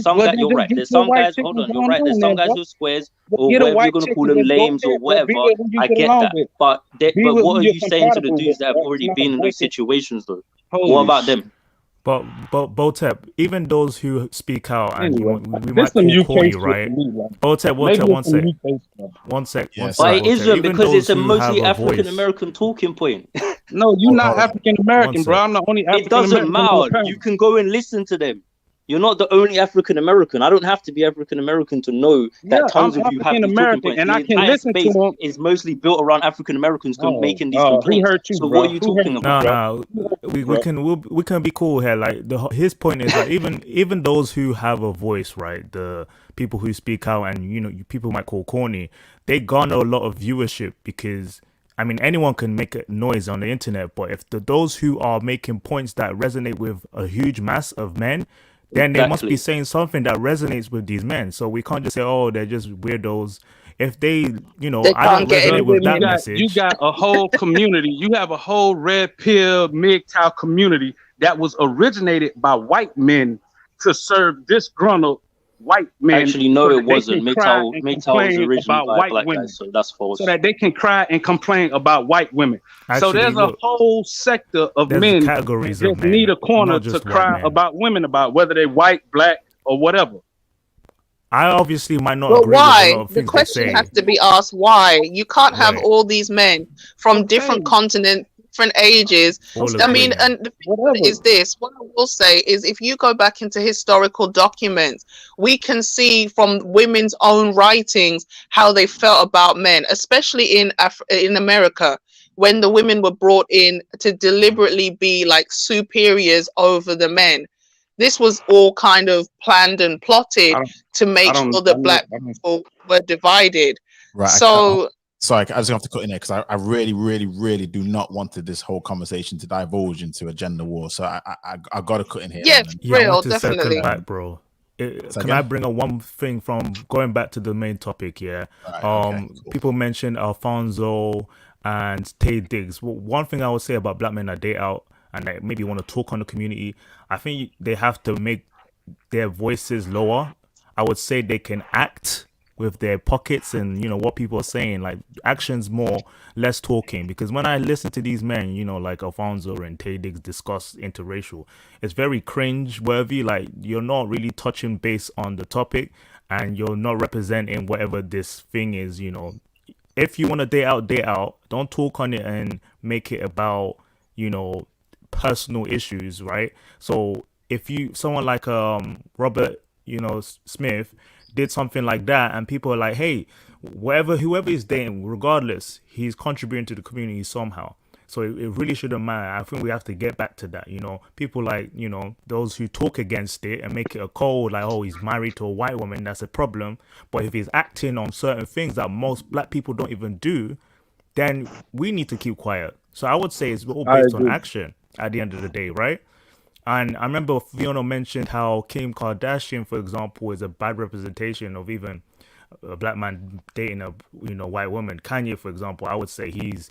some guys, you're right. There's some guys, hold on, you're right. There's some guys who are squares, or whatever you're going to call them, lames or whatever. I get that. But what are you saying to the dudes that have already been in those situations, though? What about them? But Botep, even those who speak out, and we might call corny, right? Botep, one sec. Why it isn't? Because it's a mostly African American talking point. No, you're not African American, bro. I'm the only African American. It doesn't matter. You can go and listen to them. You're not the only African American. I don't have to be African American to know that tons of you have these talking points. And I can listen to them. Is mostly built around African Americans making these complaints. So what are you talking about? We can be cool here. Like his point is that even those who have a voice, right? The people who speak out, and people might call corny, they garner a lot of viewership because, I mean, anyone can make a noise on the internet, but if those who are making points that resonate with a huge mass of men, then they must be saying something that resonates with these men. So we can't just say, oh, they're just weirdos. If they, I don't resonate with that message. You got a whole community. You have a whole red pill MGTOW community that was originated by white men to serve disgruntled white men. Actually, no, so it that they wasn't. can cry MGTOW and was complain originally about by white black women. guys, so that's false. So that they can cry and complain about white women. So Actually, there's a look, whole sector of there's men that categories of just need men, a corner not to just white cry men. about women about, whether they white, black, or whatever. I obviously might not Well, agree with a lot why? of The things they question say. has to be asked why. You can't have Right. all these men from different continents, different ages. All I mean, agreeing. and the thing is this, what I will say is if you go back into historical documents, we can see from women's own writings how they felt about men, especially in America, when the women were brought in to deliberately be like superiors over the men. This was all kind of planned and plotted to make sure that black people were divided. Right. So Sorry, I just have to cut in there because I really, really, really do not want this whole conversation to divulge into a gender war. So I got to cut in here. yeah, Yeah, I real, want to definitely. circle back, bro. So Can I bring up one thing from going back to the main topic? Yeah. Right, okay, cool. People mentioned Alfonso and Tay Diggs. Well, one thing I would say about black men that date out and that maybe want to talk on the community, I think they have to make their voices lower. I would say they can act with their pockets and, you know, what people are saying, like actions more, less talking. Because when I listen to these men, you know, like Alfonso and Tay Diggs discuss interracial, it's very cringe worthy. Like, you're not really touching base on the topic and you're not representing whatever this thing is, you know. If you want to date out. Don't talk on it and make it about, you know, personal issues, right? So if someone like Robert, you know, Smith did something like that and people are like, hey, whoever he's dating, regardless, he's contributing to the community somehow. So it really shouldn't matter. I think we have to get back to that, you know. People like, you know, those who talk against it and make it a code, like, oh, he's married to a white woman, that's a problem. But if he's acting on certain things that most black people don't even do, then we need to keep quiet. So I would say it's all based on action at the end of the day, right? And I remember Fiona mentioned how Kim Kardashian, for example, is a bad representation of even a black man dating a, you know, white woman. Kanye, for example, I would say he's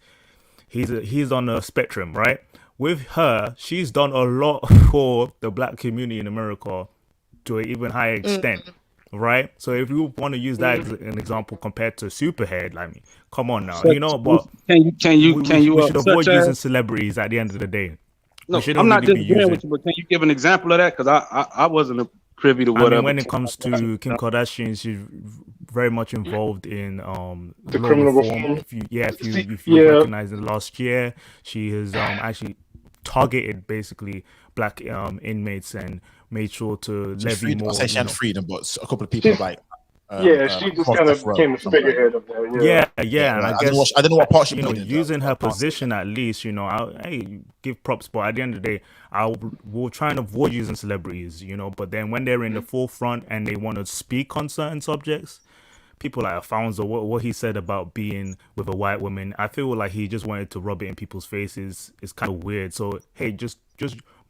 on a spectrum, right? With her, she's done a lot for the black community in America to an even higher extent, right? So if you want to use that as an example compared to Superhead, like, come on now, you know. But can you we should avoid using celebrities at the end of the day. No, I'm not disagreeing with you, but can you give an example of that? Because I wasn't privy to whatever. I mean, when it comes to Kim Kardashian, she's very much involved in the criminal reform. If you recognize it, last year she has actually targeted basically black inmates and made sure to levy more. I say she had freedom, but a couple of people like. She just kind of became the figurehead of that. Yeah. And I guess I don't know what part she you know, played in using her position at least, you know, hey, give props, but at the end of the day, we'll try and avoid using celebrities, you know. But then when they're in the forefront and they want to speak on certain subjects, people like Alfonso, what he said about being with a white woman, I feel like he just wanted to rub it in people's faces. It's kind of weird. So hey, just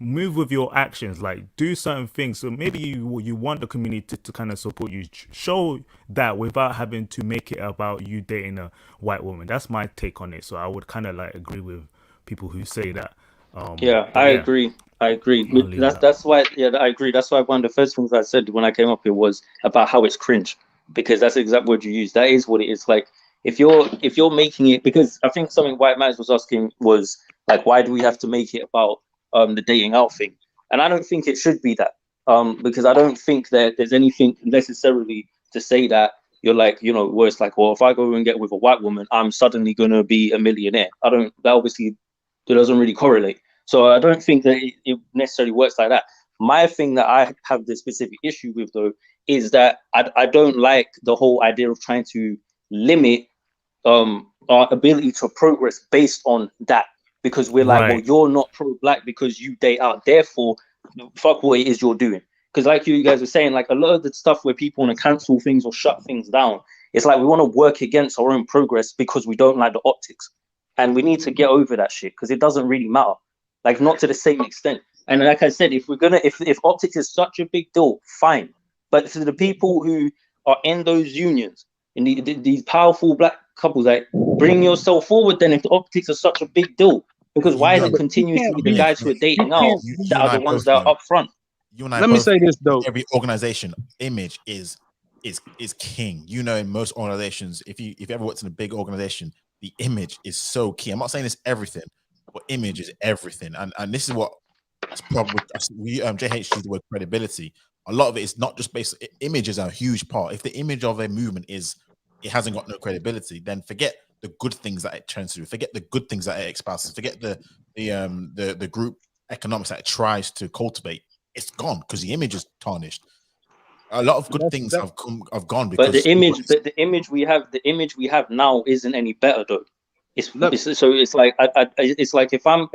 move with your actions, like do certain things. So maybe you want the community to kind of support you, show that without having to make it about you dating a white woman. That's my take on it. So I would kind of like agree with people who say that. I agree. That's why I agree. That's why one of the first things I said when I came up here was about how it's cringe, because that's the exact word you use. That is what it is. Like if you're making it, because I think something White Max was asking was like, why do we have to make it about the dating out thing? And I don't think it should be that, because I don't think that there's anything necessarily to say that you're like, you know, where it's like, well, if I go and get with a white woman, I'm suddenly gonna be a millionaire. That obviously it doesn't really correlate. So I don't think that it necessarily works like that. My thing that I have the specific issue with though is that I don't like the whole idea of trying to limit our ability to progress based on that. Because we're like, well, you're not pro-black because you date out. Therefore, fuck what it is you're doing. Because like you guys were saying, like a lot of the stuff where people want to cancel things or shut things down, it's like we want to work against our own progress because we don't like the optics. And we need to get over that shit because it doesn't really matter. Like not to the same extent. And like I said, if optics is such a big deal, fine. But for the people who are in those unions, in these powerful black couples, like bring yourself forward then if the optics are such a big deal. Because why is it continuously the guys who are dating out that are the ones that are up front? you and I Let me both say this know though. every organization image is king. You know, in most organizations, if you ever worked in a big organization, the image is so key. I'm not saying it's everything, but image is everything. And this is what that's probably we JH used the word credibility. A lot of it is not just based. Image is a huge part. If the image of a movement is it hasn't got no credibility, then forget the good things that it turns to. Forget the good things that it espouses. Forget the group economics that it tries to cultivate. It's gone because the image is tarnished. A lot of good things have gone because the image we have now isn't any better though. It's like it's like if I'm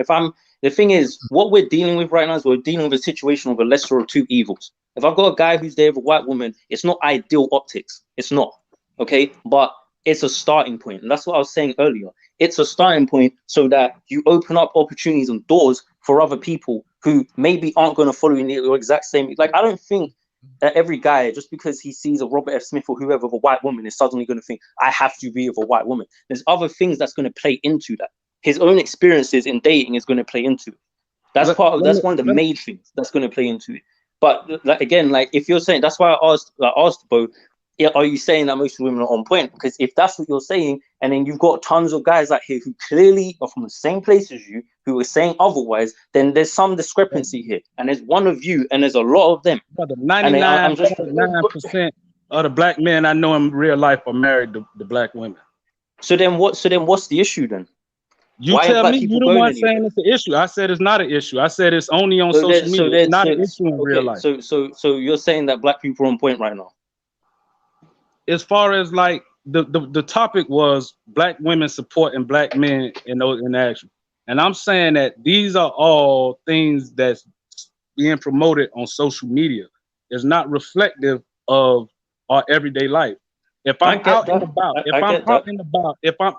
the thing is what we're dealing with right now is we're dealing with a situation of a lesser of two evils. If I've got a guy who's there with a white woman, it's not ideal optics. It's not, okay, but it's a starting point, and that's what I was saying earlier. It's a starting point so that you open up opportunities and doors for other people who maybe aren't going to follow in the exact same. Like I don't think that every guy, just because he sees a Robert F. Smith or whoever with a white woman, is suddenly going to think, I have to be with a white woman. There's other things that's going to play into that. His own experiences in dating is going to play into it. That's that's one of the main things that's going to play into it. But like, again, like if you're saying, that's why I asked Bo, are you saying that most women are on point? Because if that's what you're saying, and then you've got tons of guys out here who clearly are from the same place as you, who are saying otherwise, then there's some discrepancy here. And there's one of you, and there's a lot of them. 99% of the black men I know in real life are married to black women. So then what's the issue then? You tell me. You're the one saying it's an issue. I said it's not an issue. I said it's only on social media. It's not an issue in real life. So you're saying that black people are on point right now? As far as like the topic was black women supporting black men in action, and I'm saying that these are all things that's being promoted on social media. It's not reflective of our everyday life. If I'm out and about,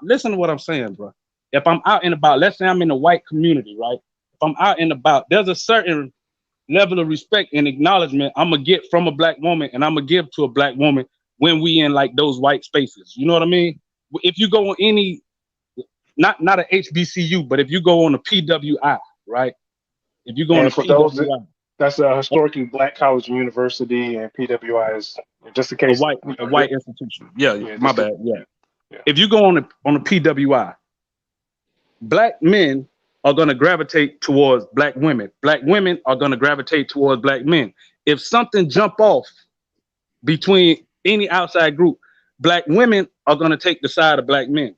listen to what I'm saying, bro. If I'm out and about, let's say I'm in a white community, right? If I'm out and about, there's a certain level of respect and acknowledgement I'm gonna get from a black woman, and I'm gonna give to a black woman when we in like those white spaces. You know what I mean? If you go on any, not a HBCU, but if you go on a PWI, right? If you go on a PWI, that's a historically black college and university, and PWI is just in case a white institution. Yeah, my bad. Yeah. If you go on a PWI, black men are going to gravitate towards black women. Black women are going to gravitate towards black men. If something jump off between any outside group, black women are going to take the side of black men.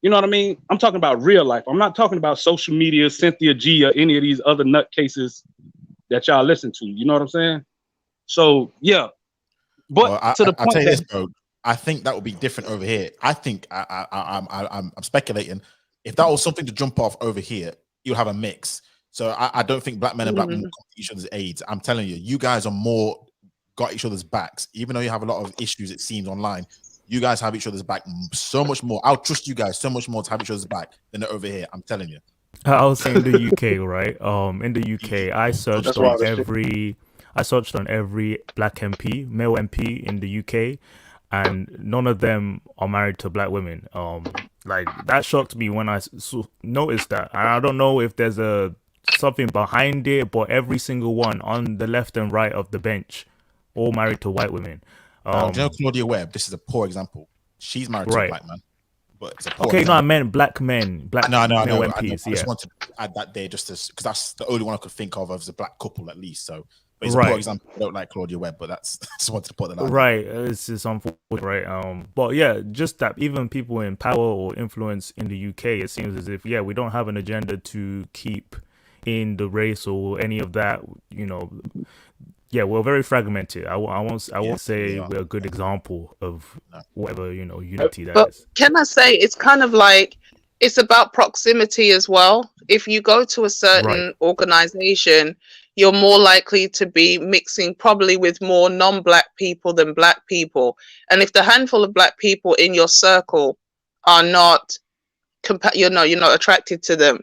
You know what I mean? I'm talking about real life. I'm not talking about social media, Cynthia G, or any of these other nutcases that y'all listen to. You know what I'm saying? So yeah, but I'll to the point tell you this, bro. I think that would be different over here. I think I'm speculating. If that was something to jump off over here, you'll have a mix. So I don't think black men and black women come to each other's aids. I'm telling you, you guys are more got each other's backs. Even though you have a lot of issues, it seems online, you guys have each other's back so much more. I'll trust you guys so much more to have each other's back than over here. I'm telling you. I was saying the UK, right? In the UK, I searched on every black MP, male MP in the UK, and none of them are married to black women. Like that shocked me when I noticed that. And I don't know if there's something behind it, but every single one on the left and right of the bench, all married to white women. Do you know Claudia Webb? This is a poor example. She's married to a black man. But it's a poor example. No, I meant black men. No, MPs, I just wanted to add that there just because that's the only one I could think of as a black couple at least. So, but it's a poor example. I don't like Claudia Webb, but that's just wanted to put that out. Right, it's unfortunate, right? But yeah, just that even people in power or influence in the UK, it seems as if we don't have an agenda to keep in the race or any of that. You know, we're very fragmented. I won't say we're a good example of whatever unity that is. Can I say it's kind of like it's about proximity as well. If you go to a certain organization, you're more likely to be mixing probably with more non-black people than black people. And if the handful of black people in your circle are not, you're not attracted to them,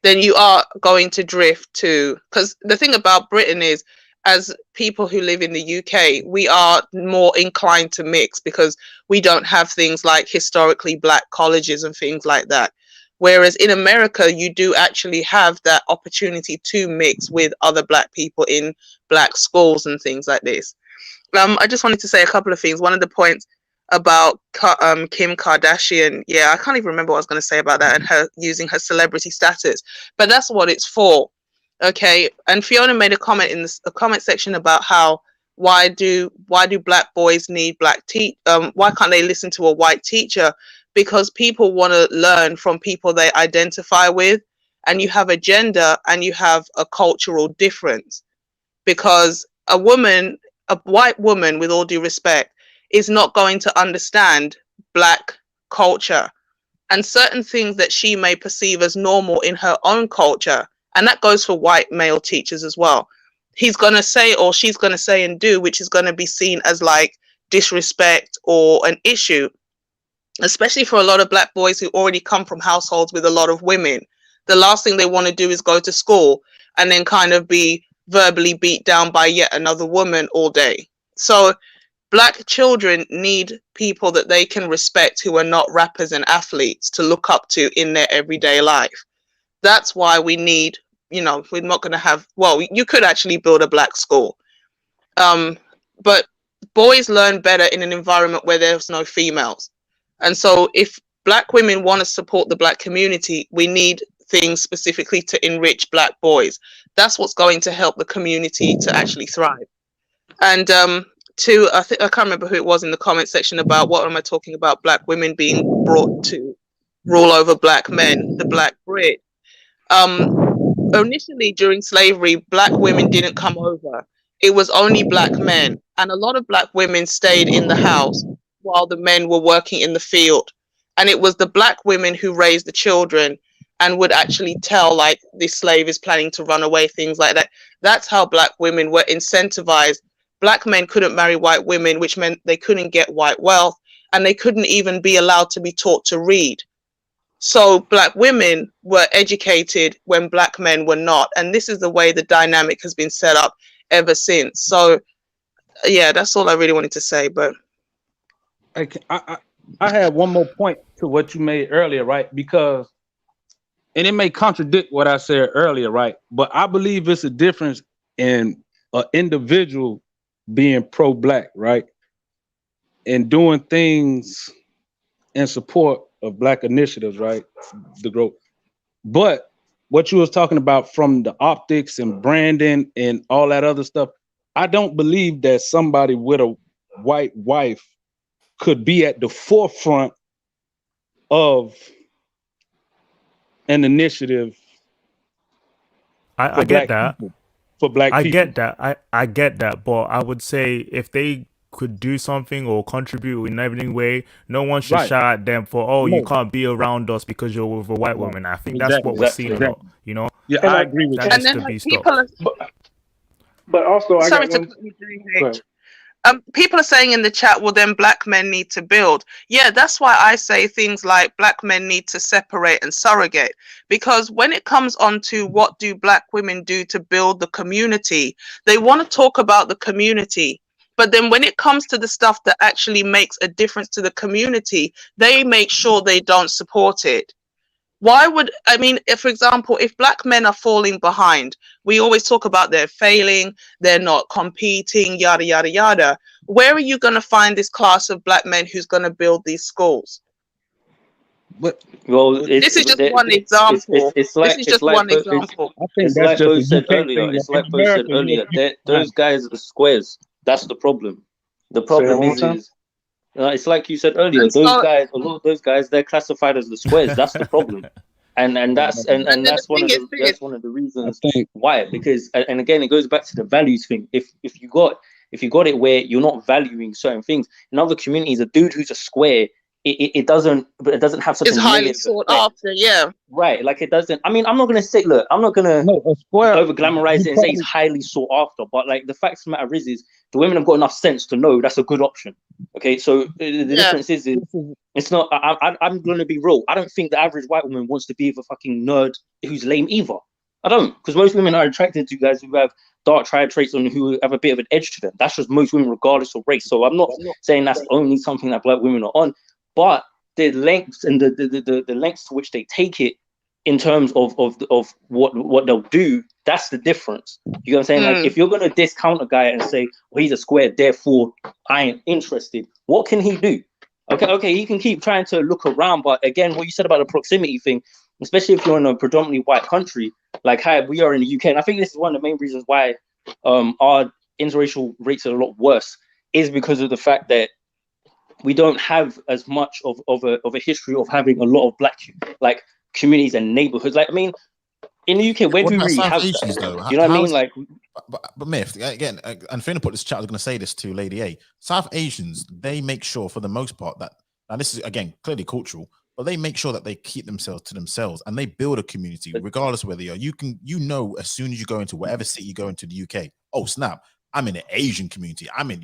then you are going to drift to. Because the thing about Britain is, as people who live in the UK, we are more inclined to mix because we don't have things like historically black colleges and things like that. Whereas in America, you do actually have that opportunity to mix with other Black people in Black schools and things like this. I just wanted to say a couple of things. One of the points about Kim Kardashian, yeah, I can't even remember what I was going to say about that, and her using her celebrity status, but that's what it's for. Okay, and Fiona made a comment in the comment section about how why do Black boys need why can't they listen to a white teacher? Because people want to learn from people they identify with, and you have a gender and you have a cultural difference. Because a white woman, with all due respect, is not going to understand Black culture and certain things that she may perceive as normal in her own culture. And that goes for white male teachers as well. He's going to say, or she's going to say and do, which is going to be seen as like disrespect or an issue, especially for a lot of Black boys who already come from households with a lot of women. The last thing they want to do is go to school and then kind of be verbally beat down by yet another woman all day. So Black children need people that they can respect who are not rappers and athletes to look up to in their everyday life. That's why we need, we're not going to have, well, you could actually build a Black school. But boys learn better in an environment where there's no females. And so if Black women want to support the Black community, we need things specifically to enrich Black boys. That's what's going to help the community to actually thrive. And I can't remember who it was in the comment section about what am I talking about, Black women being brought to rule over Black men, the Black Brit. Initially during slavery, Black women didn't come over. It was only Black men, and a lot of Black women stayed in the house while the men were working in the field. And it was the Black women who raised the children and would actually tell, like, this slave is planning to run away, things like that. That's how Black women were incentivized. Black men couldn't marry white women, which meant they couldn't get white wealth, and they couldn't even be allowed to be taught to read. So Black women were educated when Black men were not. And this is the way the dynamic has been set up ever since. So, yeah, that's all I really wanted to say. But I had one more point to what you made earlier, right? Because, and it may contradict what I said earlier, right? But I believe it's a difference in an individual being pro-Black, right? And doing things in support of Black initiatives, right? The growth. But what you was talking about from the optics and branding and all that other stuff, I don't believe that somebody with a white wife could be at the forefront of an initiative. I get that. For Black people. I get that. But I would say if they could do something or contribute in every way, no one should shout at them for, you can't be around us because you're with a white woman. I think that's what we're seeing a lot, Yeah, I agree with that. that. Needs to be stopped. But also, sorry to put you through, H. People are saying in the chat, well, then Black men need to build. Yeah, that's why I say things like Black men need to separate and surrogate. Because when it comes on to what do Black women do to build the community, they want to talk about the community. But then when it comes to the stuff that actually makes a difference to the community, they make sure they don't support it. Why would, if, for example, if Black men are falling behind, we always talk about they're failing, they're not competing, yada, yada, yada. Where are you going to find this class of Black men who's going to build these schools? Well, this is just one example. It's like Bo said earlier. Those guys are squares. That's the problem. The problem is it's like you said earlier. A lot of those guys, they're classified as the squares. That's the problem, and that's one of the reasons why. Because and again, it goes back to the values thing. If you got it where you're not valuing certain things in other communities, a dude who's a square. It doesn't have such it's highly sought after, yeah. Right, like it doesn't. I'm not gonna say, look, I'm not gonna over glamorize it and say it's highly sought after, but like the fact of the matter is the women have got enough sense to know that's a good option. Okay, so the difference is it's not. I'm gonna be real. I don't think the average white woman wants to be with a fucking nerd who's lame either. I don't, because most women are attracted to guys who have dark triad traits and who have a bit of an edge to them. That's just most women, regardless of race. So I'm not saying that's only something that Black women are on. But the lengths and the lengths to which they take it in terms of what they'll do, that's the difference. You know what I'm saying? Like, if you're gonna discount a guy and say, well, he's a square, therefore I ain't interested, what can he do? Okay, he can keep trying to look around, but again, what you said about the proximity thing, especially if you're in a predominantly white country, like how we are in the UK, and I think this is one of the main reasons why our interracial rates are a lot worse, is because of the fact that we don't have as much of a history of having a lot of black like communities and neighborhoods. Like, I mean, in the UK, where do we really have that? Though? You know what I mean? Like, but Myth, again, and Finn put this chat, I was going to say this to Lady A. South Asians, they make sure for the most part that, now this is again clearly cultural, but they make sure that they keep themselves to themselves and they build a community regardless of where they are. You know, as soon as you go into whatever city you go into the UK, oh snap, I'm in an Asian community. I'm in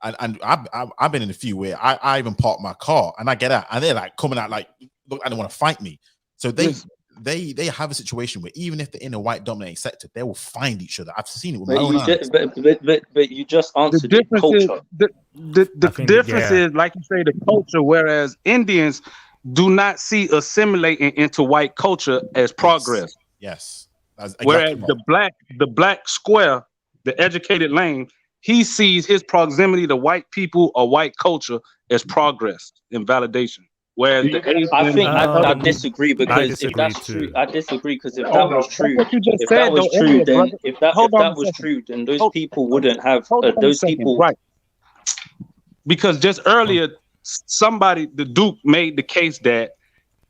and I've been in a few where I even park my car and I get out and they're like coming out like, look, and they want to fight me. So they have a situation where even if they're in a white dominated sector, they will find each other. I've seen it with my own eyes. But you just answered the difference culture. The difference is, like you say, the culture, whereas Indians do not see assimilating into white culture as progress. Yes. Whereas the black square, the educated lane, he sees his proximity to white people or white culture as progress and validation. Whereas I disagree, because if that's true, I disagree, because if that was true, if that was true, then those people wouldn't have those people. Right. Because just earlier, the Duke made the case that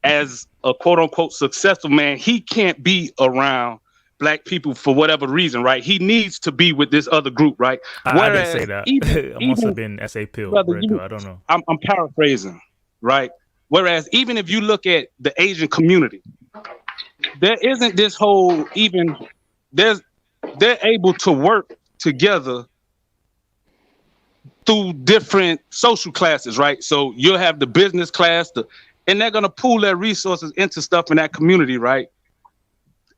as a quote unquote successful man, he can't be around black people for whatever reason, right? He needs to be with this other group, right? I didn't say that. It must have been S.A. Peel. I don't know. I'm paraphrasing, right? Whereas even if you look at the Asian community, there isn't this whole they're able to work together through different social classes, right? So you'll have the business class, and they're gonna pool their resources into stuff in that community, right?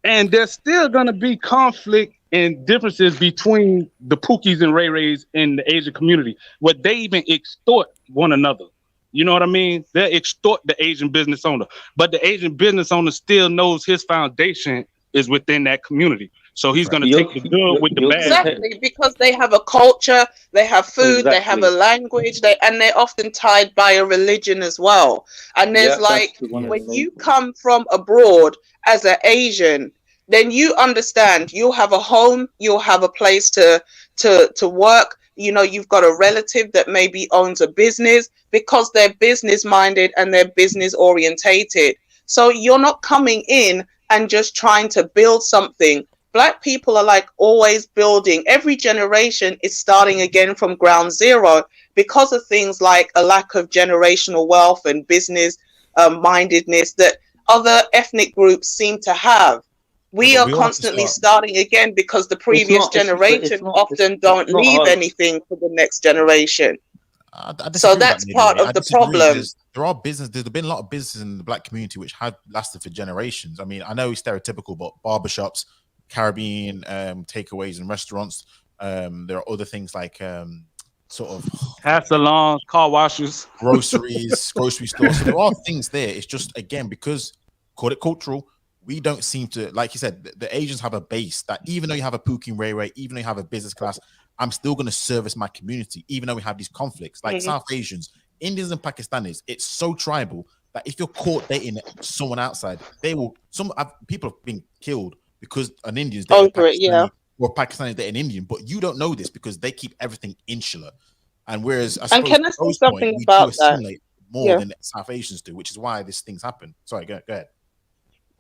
And there's still gonna be conflict and differences between the Pookies and Ray Rays in the Asian community, where they even extort one another. You know what I mean? They extort the Asian business owner, but the Asian business owner still knows his foundation is within that community. So he's going to take the good with the bad. Exactly, because they have a culture, they have food, they have a language, and they're often tied by a religion as well. And there's when you come from abroad as an Asian, then you understand you'll have a home, you'll have a place to work. You know, you've got a relative that maybe owns a business, because they're business minded and they're business orientated. So you're not coming in and just trying to build something. Black people are like always building. Every generation is starting again from ground zero, because of things like a lack of generational wealth and business mindedness that other ethnic groups seem to have. We are constantly starting again, because the previous generation often don't leave anything for the next generation. So that's part of the problem. There's been a lot of businesses in the black community which have lasted for generations. I mean, I know it's stereotypical, but barbershops, Caribbean takeaways and restaurants. There are other things like sort of hair salons, car washes, groceries, grocery stores. So there are things there. It's just, again, because call it cultural, we don't seem to, like you said, the Asians have a base that even though you have a Pookie Ray, even though you have a business class, I'm still going to service my community, even though we have these conflicts. Like South Asians, Indians and Pakistanis, it's so tribal that if you're caught dating someone outside, people have been killed because an Indian's dating or Pakistanis dating an Indian, but you don't know this because they keep everything insular. And whereas I suppose can I say something about that? More than South Asians do, which is why these things happen. Sorry, go ahead.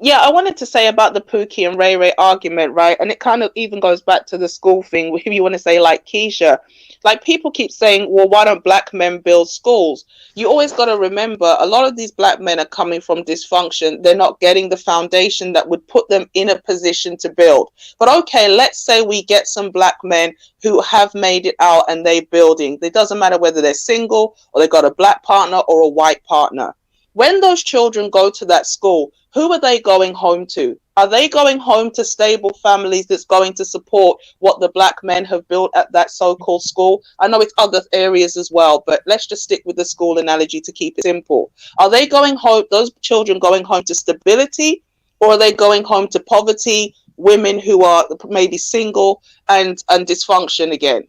Yeah, I wanted to say about the Pookie and Ray Ray argument, right? And it kind of even goes back to the school thing, if you want to say like Keisha. Like, people keep saying, well, why don't black men build schools? You always got to remember, a lot of these black men are coming from dysfunction. They're not getting the foundation that would put them in a position to build. But okay, let's say we get some black men who have made it out and they're building. It doesn't matter whether they're single or they've got a black partner or a white partner. When those children go to that school, who are they going home to? Are they going home to stable families that's going to support what the black men have built at that so-called school? I know it's other areas as well, but let's just stick with the school analogy to keep it simple. Are they going home, those children going home to stability, or are they going home to poverty, women who are maybe single and dysfunction again?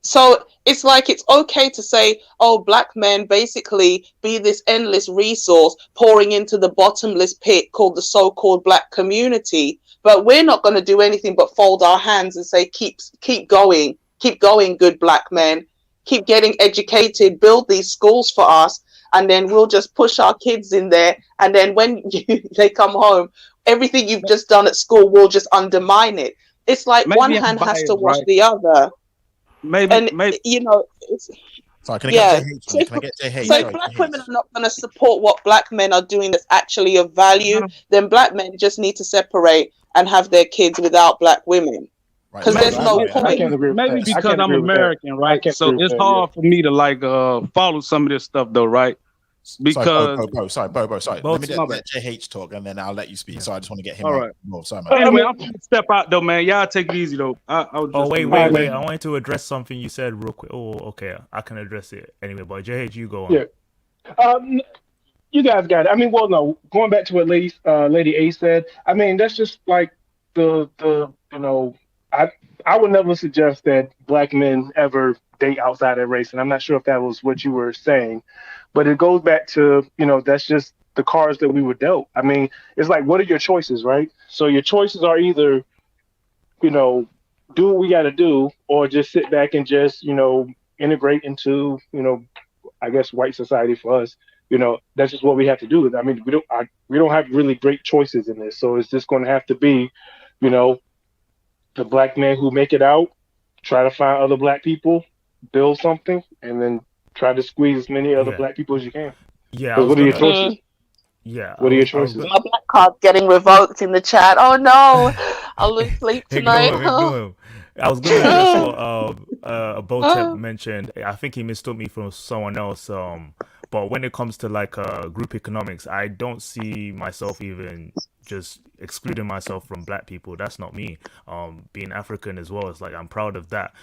So it's like, it's okay to say, oh, black men basically be this endless resource pouring into the bottomless pit called the so-called black community, but we're not going to do anything but fold our hands and say, keep going, good black men, keep getting educated, build these schools for us, and then we'll just push our kids in there, and then when they come home, everything you've just done at school will just undermine it. It's like Maybe one I'm hand has biased, to wash right? the other. Maybe You know, it's, Sorry, can I yeah. get JH? Can I get JH? So if Sorry, black JH. women are not going to support what black men are doing that's actually of value, then black men just need to separate and have their kids without black women. Because there's no point. Maybe because I'm American, right? So it's hard for me to like follow some of this stuff, though, right? Because Sorry, Bo. Sorry. Bo, Let me my let JH talk, and then I'll let you speak. So I just want to get him all out. right. Oh, sorry, man. But anyway, I'm gonna step out though, man. Y'all take it easy though. I'll just wait. I wanted to address something you said real quick. Oh, okay. I can address it anyway. But JH, you go on. Yeah. You guys got it. I mean, well, no. Going back to what Lady A said. I mean, that's just like the you know, I would never suggest that black men ever date outside their race, and I'm not sure if that was what you were saying, but it goes back to, you know, that's just the cards that we were dealt. I mean, it's like, what are your choices, right? So your choices are either, you know, do what we got to do, or just sit back and just, you know, integrate into, you know, I guess white society for us. You know, that's just what we have to do. I mean, we don't have really great choices in this, so it's just going to have to be, you know, the black men who make it out, try to find other black people, build something, and then try to squeeze as many other black people as you can. Yeah. What are your choices? Yeah. What are your choices? My black card's getting revoked in the chat. Oh no, I'll lose sleep tonight. Ignore him. I was going to address what Botep mentioned. I think he mistook me for someone else. But when it comes to like group economics, I don't see myself even just excluding myself from black people. That's not me. Being African as well, it's like I'm proud of that.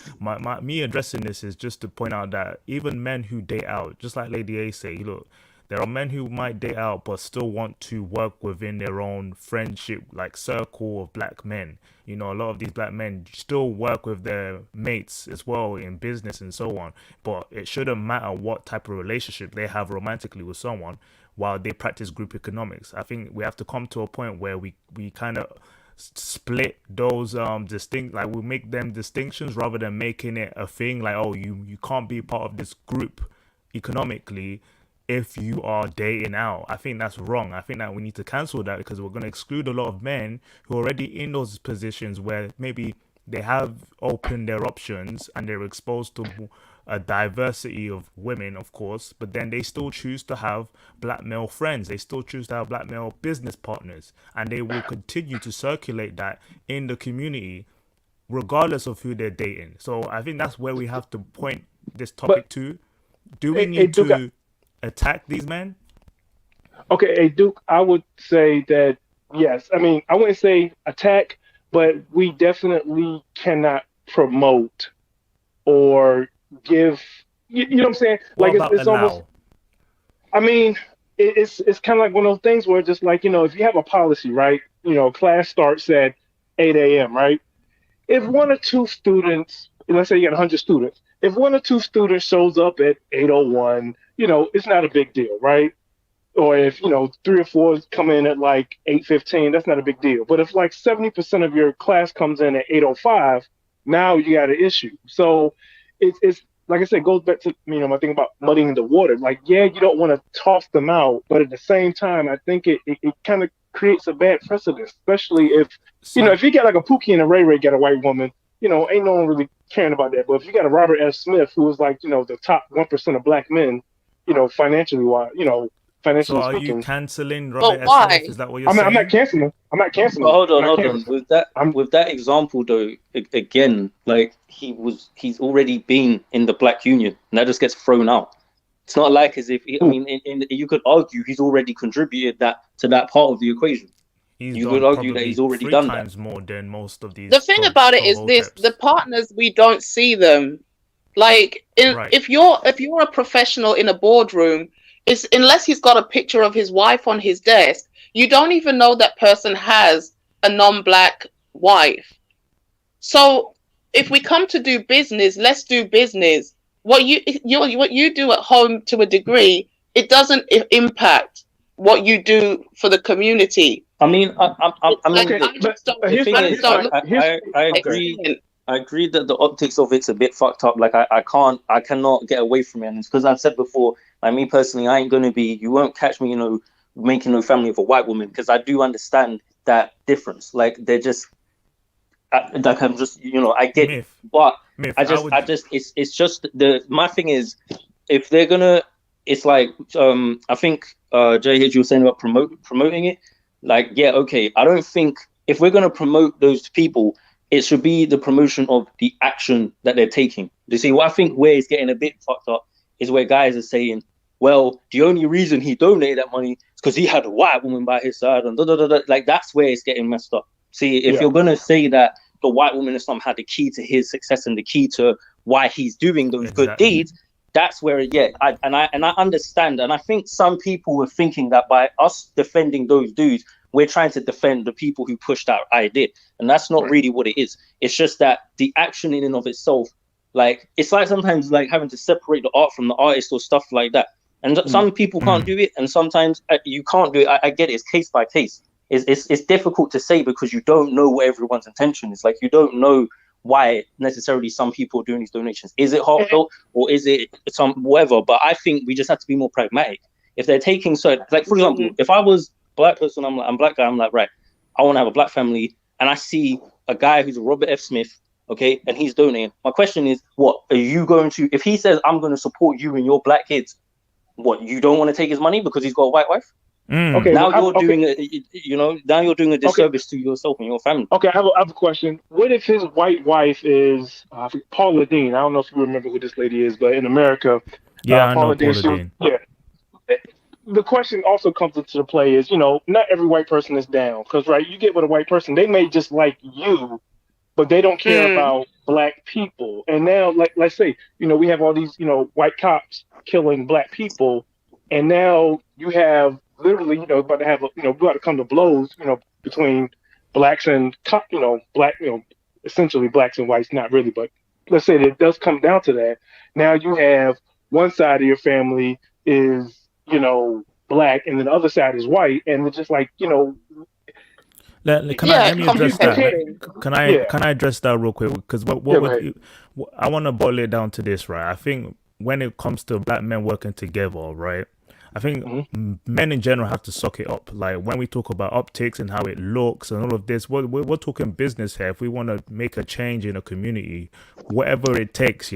Me addressing this is just to point out that even men who date out, just like Lady A say, look, there are men who might date out but still want to work within their own friendship, like circle of black men. You know, a lot of these black men still work with their mates as well in business and so on. But it shouldn't matter what type of relationship they have romantically with someone while they practice group economics. I think we have to come to a point where we kind of split those like we make them distinctions rather than making it a thing like, oh, you can't be part of this group economically if you are dating out. I think that's wrong. I think that we need to cancel that because we're going to exclude a lot of men who are already in those positions where maybe they have opened their options and they're exposed to a diversity of women, of course, but then they still choose to have black male friends. They still choose to have black male business partners, and they will continue to circulate that in the community regardless of who they're dating. So I think that's where we have to point this topic to. Do we need to attack these men? Okay, hey Duke, I would say that yes. I mean, I wouldn't say attack, but we definitely cannot promote or give. You know what I'm saying? Like it's almost. I mean, it's kind of like one of those things where just like, you know, if you have a policy, right? You know, class starts at 8 a.m., right? If one or two students, let's say you got 100 students, if one or two students shows up at 8:01, you know, it's not a big deal, right? Or if, you know, 3 or 4 come in at like 8:15, that's not a big deal. But if like 70% of your class comes in at 8:05, now you got an issue. So it's like I said, it goes back to, you know, my thing about muddying the water. Like, yeah, you don't want to toss them out, but at the same time, I think it kind of creates a bad precedent, especially if, you know, if you get like a Pookie and a Ray Ray get a white woman, you know, ain't no one really caring about that. But if you got a Robert S. Smith, who was like, you know, the top 1% of black men, you know, financially wise, you know, financially so speaking. Are you canceling Robert S. Smith? Is that what you're saying? I'm not canceling. I'm not canceling. But hold on. With that example though, again, like he's already been in the black union, and that just gets thrown out. It's not like as if I mean, you could argue he's already contributed that to that part of the equation. He's You done could argue that probably he's already 3 done that. times more than most of these. The thing about it is this: the partners, we don't see them. Like, if you're a professional in a boardroom, it's unless he's got a picture of his wife on his desk, you don't even know that person has a non-black wife. So if we come to do business, let's do business. What you do at home to a degree, it doesn't impact what you do for the community. I mean, I agree that the optics of it's a bit fucked up. Like I cannot get away from it. And it's because I've said before, like me personally, I ain't gonna be. You won't catch me, making no family of a white woman, because I do understand that difference. Like they're just. Like I'm just, I get it, but it's just my thing is, if they're gonna, it's like, I think JH, you were saying about promoting it, like, yeah, okay, I don't think if we're gonna promote those people, it should be the promotion of the action that they're taking. You see, what I think where it's getting a bit fucked up is where guys are saying, well, the only reason he donated that money is because he had a white woman by his side, and like that's where it's getting messed up. See, if you're gonna say that the white woman has somehow the key to his success and the key to why he's doing those good deeds, that's where, I understand, and I think some people were thinking that by us defending those dudes, we're trying to defend the people who pushed that idea, and that's not really what it is. It's just that the action in and of itself, like it's like sometimes like having to separate the art from the artist or stuff like that, and some people can't do it, and sometimes you can't do it. I get it. It's case by case. It's difficult to say because you don't know what everyone's intention is. Like you don't know why necessarily some people are doing these donations. Is it heartfelt or is it some whatever? But I think we just have to be more pragmatic. If they're taking like for example, if I was a black person, I'm black guy, I'm like, right, I want to have a black family, and I see a guy who's a Robert F. Smith, okay, and he's donating. My question is, what are you going to? If he says I'm going to support you and your black kids, what, you don't want to take his money because he's got a white wife? Okay, now you're doing a disservice to yourself and your family. Okay, I have a question. What if his white wife is Paula Deen? I don't know if you remember who this lady is, but in America, I know Paula Deen. Yeah. The question also comes into the play is, not every white person is down, because you get with a white person, they may just like you, but they don't care about black people. And now, let's say, we have all these, white cops killing black people, and now you have literally, about to have about to come to blows, between blacks and essentially blacks and whites, not really, but let's say that it does come down to that. Now you have one side of your family is, black, and then the other side is white, and it's just like, Let me address that. Can I address that real quick? Because I want to boil it down to this, right? I think when it comes to black men working together, right, I think men in general have to suck it up. Like when we talk about optics and how it looks and all of this, we're talking business here. If we want to make a change in a community, whatever it takes,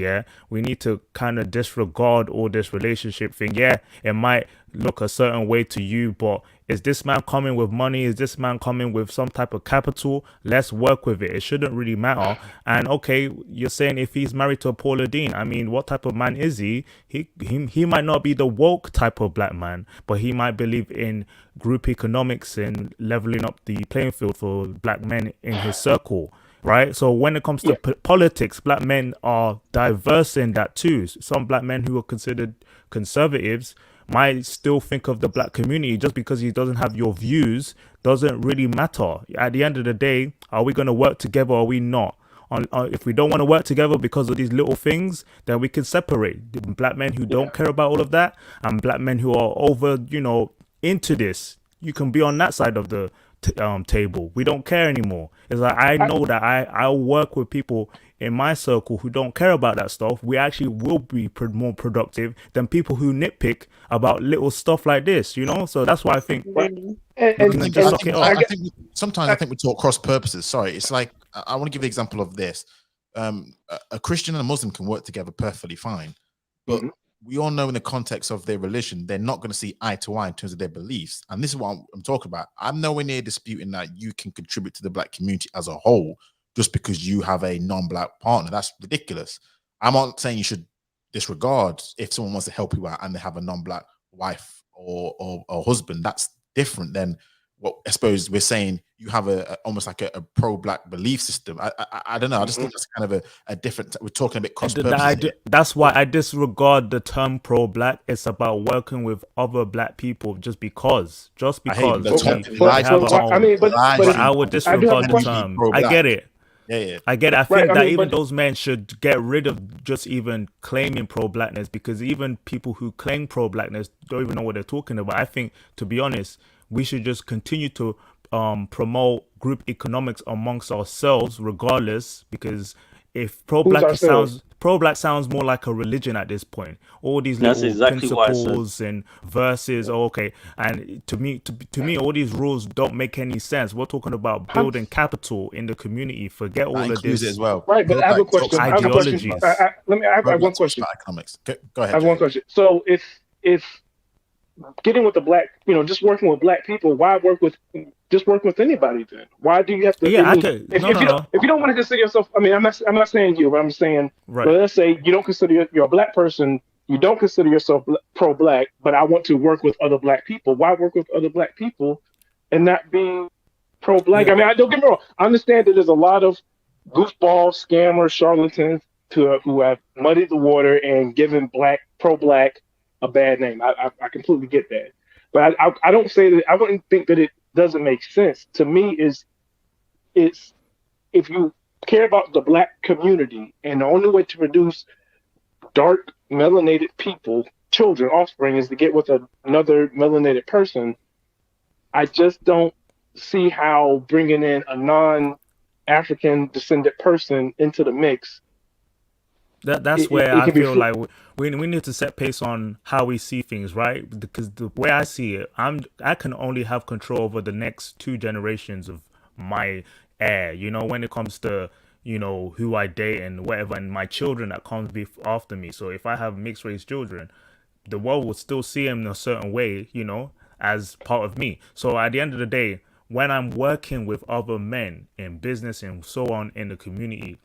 we need to kind of disregard all this relationship thing. Yeah, it might look a certain way to you, but is this man coming with money? Is this man coming with some type of capital? Let's work with it. It shouldn't really matter. And okay, you're saying if he's married to a Paula Deen, I mean, what type of man is he? He might not be the woke type of black man, but he might believe in group economics and leveling up the playing field for black men in his circle. Right. So when it comes to politics, black men are diverse in that too. Some black men who are considered conservatives might still think of the black community. Just because he doesn't have your views doesn't really matter. At the end of the day, are we going to work together or are we not? If we don't want to work together because of these little things, then we can separate the black men who don't care about all of that and black men who are over, into this. You can be on that side of the table. We don't care anymore. It's like I know that I'll work with people in my circle who don't care about that stuff. We actually will be more productive than people who nitpick about little stuff like this, So that's why I think sometimes I think we talk cross purposes. Sorry, it's like I want to give an example of this. A Christian and a Muslim can work together perfectly fine, but we all know in the context of their religion, they're not going to see eye to eye in terms of their beliefs. And this is what I'm talking about. I'm nowhere near disputing that you can contribute to the black community as a whole just because you have a non-black partner. That's ridiculous. I'm not saying you should disregard if someone wants to help you out and they have a non-black wife or husband. That's different than what I suppose we're saying. You have almost like a pro-black belief system. I don't know. I just think that's kind of a different. We're talking a bit cross purposes. That's why I disregard the term pro-black. It's about working with other black people just because. I would disregard the term. I get it. Yeah. I get it. I think that even those men should get rid of just even claiming pro-blackness, because even people who claim pro-blackness don't even know what they're talking about. I think, to be honest, we should just continue to promote group economics amongst ourselves regardless, because if pro-black sounds more like a religion at this point. All these little principles and verses, and to me, all these rules don't make any sense. We're talking about building capital in the community. Forget all of this as well. Right, but I have a question. Ideologies. I have one question. Economics. Go ahead. I have one question. So if getting with the black, just working with black people, why work with anybody then? Why do you have to? Yeah, if you don't want to consider yourself, I'm not saying you, but I'm saying, right. But let's say you don't consider you're a black person, you don't consider yourself pro-black, but I want to work with other black people. Why work with other black people and not being pro-black? Yeah. I don't get me wrong. I understand that there's a lot of goofballs, scammers, charlatans who have muddied the water and given pro-black a bad name. I completely get that, but I don't say that. I wouldn't think that it doesn't make sense. To me, it's if you care about the black community and the only way to produce dark melanated people, children, offspring, is to get with another melanated person. I just don't see how bringing in a non-African descendant person into the mix. That's where I feel like we need to set pace on how we see things, right? Because the way I see it, I can only have control over the next 2 generations of my heir. When it comes to who I date and whatever, and my children that comes after me. So if I have mixed race children, the world will still see them in a certain way, as part of me. So at the end of the day, when I'm working with other men in business and so on in the community,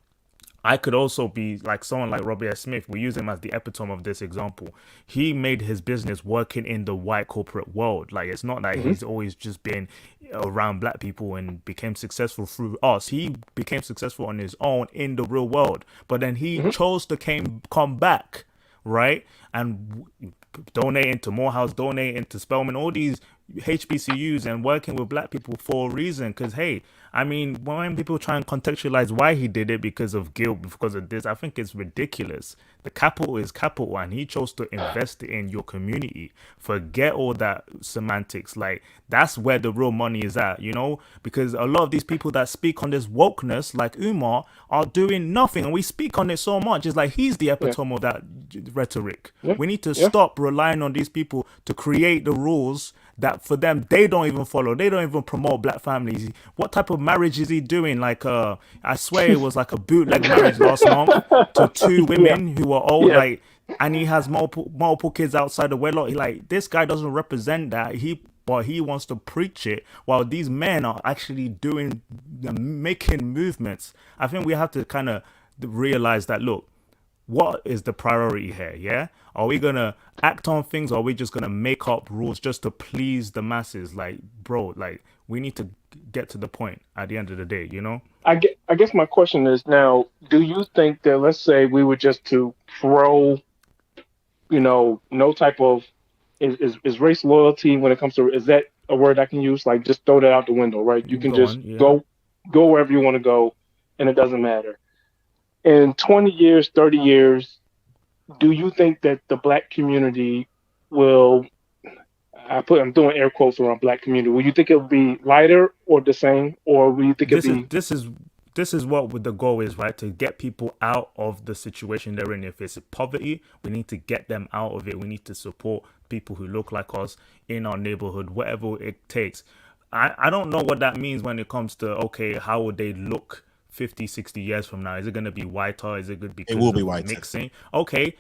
I could also be like someone like Robbie S. Smith. We use him as the epitome of this example. He made his business working in the white corporate world. Like, it's not that he's always just been around black people and became successful through us. He became successful on his own in the real world. But then he chose to come back, right? And donating to Morehouse, donating to Spelman, all these HBCUs, and working with black people for a reason. Because, hey, when people try and contextualize why he did it because of guilt, because of this, I think it's ridiculous. The capital is capital, and he chose to invest it in your community. Forget all that semantics. Like, that's where the real money is at, because a lot of these people that speak on this wokeness, like Umar, are doing nothing. And we speak on it so much. It's like he's the epitome of that rhetoric. We need to stop relying on these people to create the rules that for them they don't even follow. They don't even promote black families. What type of marriage is he doing? Like I swear it was like a bootleg marriage last month to 2 women who are old, and he has multiple kids outside the wedlock. This guy doesn't represent that. But he wants to preach it while these men are actually making movements. I think we have to kind of realize that, look, what is the priority here? Yeah, are we gonna act on things, or are we just gonna make up rules just to please the masses? Like, bro, we need to get to the point at the end of the day, I guess my question is now, do you think that, let's say we were just to throw, no type of is race loyalty when it comes to, is that a word I can use? Like, just throw that out the window, right? You can just go wherever you want to go, and it doesn't matter. In 20 years, 30 years, do you think that the black community will, I'm doing air quotes around black community, will you think it'll be lighter or the same, or will you think this is what the goal is, right? To get people out of the situation they're in. If it's poverty, we need to get them out of it. We need to support people who look like us in our neighborhood, whatever it takes. I don't know what that means when it comes to, how would they look 50, 60 years from now? Is it going to be whiter? Is it going to be? It will be whiter. Mixing. Okay.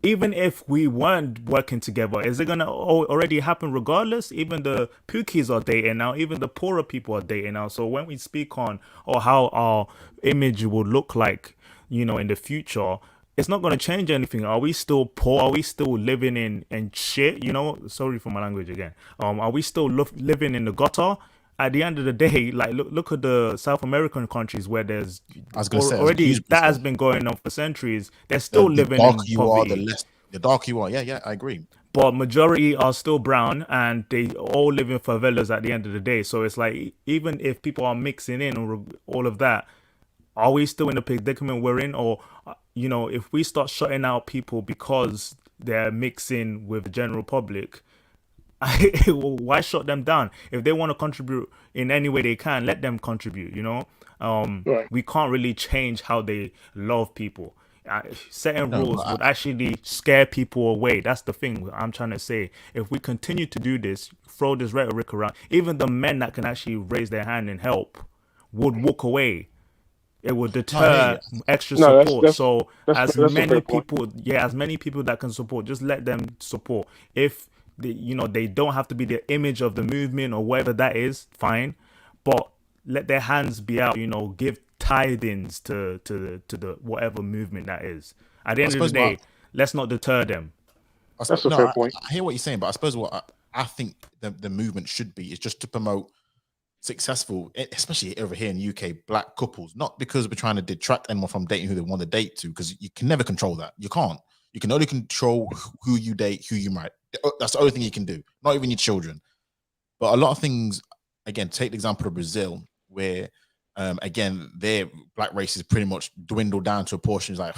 Even if we weren't working together, is it going to already happen regardless? Even the Pookies are dating now. Even the poorer people are dating now. So when we speak on how our image will look like, in the future, it's not going to change anything. Are we still poor? Are we still living in shit? You know, sorry for my language again. Are we still living in the gutter? At the end of the day, like look at the South American countries where there's already that has been going on for centuries. They're still living in poverty. The darker you are, yeah, I agree. But majority are still brown, and they all live in favelas at the end of the day. So it's like, even if people are mixing in or all of that, are we still in the predicament we're in? Or, you know, if we start shutting out people because they're mixing with the general public, why shut them down? If they want to contribute in any way they can, let them contribute, you know? Right. We can't really change how they love people. Setting rules would actually scare people away. That's the thing I'm trying to say. If we continue to do this, throw this rhetoric around, even the men that can actually raise their hand and help would walk away. It would deter extra support. So as many people that can support, just let them support. If they don't have to be the image of the movement or whatever that is, fine, but let their hands be out. Give tithings to the whatever movement that is. At the end of the day, let's not deter them. That's a fair point. I hear what you're saying, but I suppose what I think the movement should be is just to promote successful, especially over here in the UK, black couples. Not because we're trying to detract anyone from dating who they want to date to, because you can never control that. You can't. You can only control who you date, who you marry. That's the only thing you can do. Not even your children. But a lot of things, again, take the example of Brazil, where again, their black race is pretty much dwindled down to a portion. It's like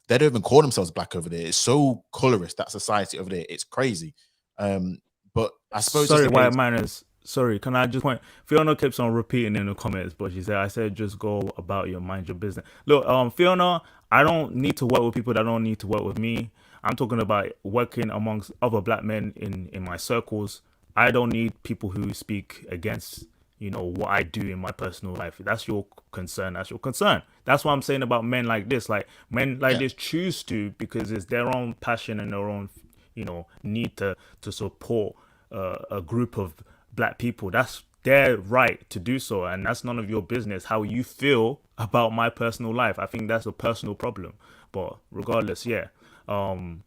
they don't even call themselves black over there. It's so colorist, that society over there. It's crazy. But I suppose white manners. Sorry, can I just point? Fiona keeps on repeating in the comments, but she said, "I said just go about your mind your business." Look, Fiona, I don't need to work with people that don't need to work with me. I'm talking about working amongst other black men in my circles. I don't need people who speak against what I do in my personal life. That's your concern. That's your concern. That's what I'm saying about men like this. Like men like this choose to, because it's their own passion and their own, need to support a group of black people. That's their right to do so, and that's none of your business how you feel about my personal life. I think that's a personal problem. But regardless, carry on.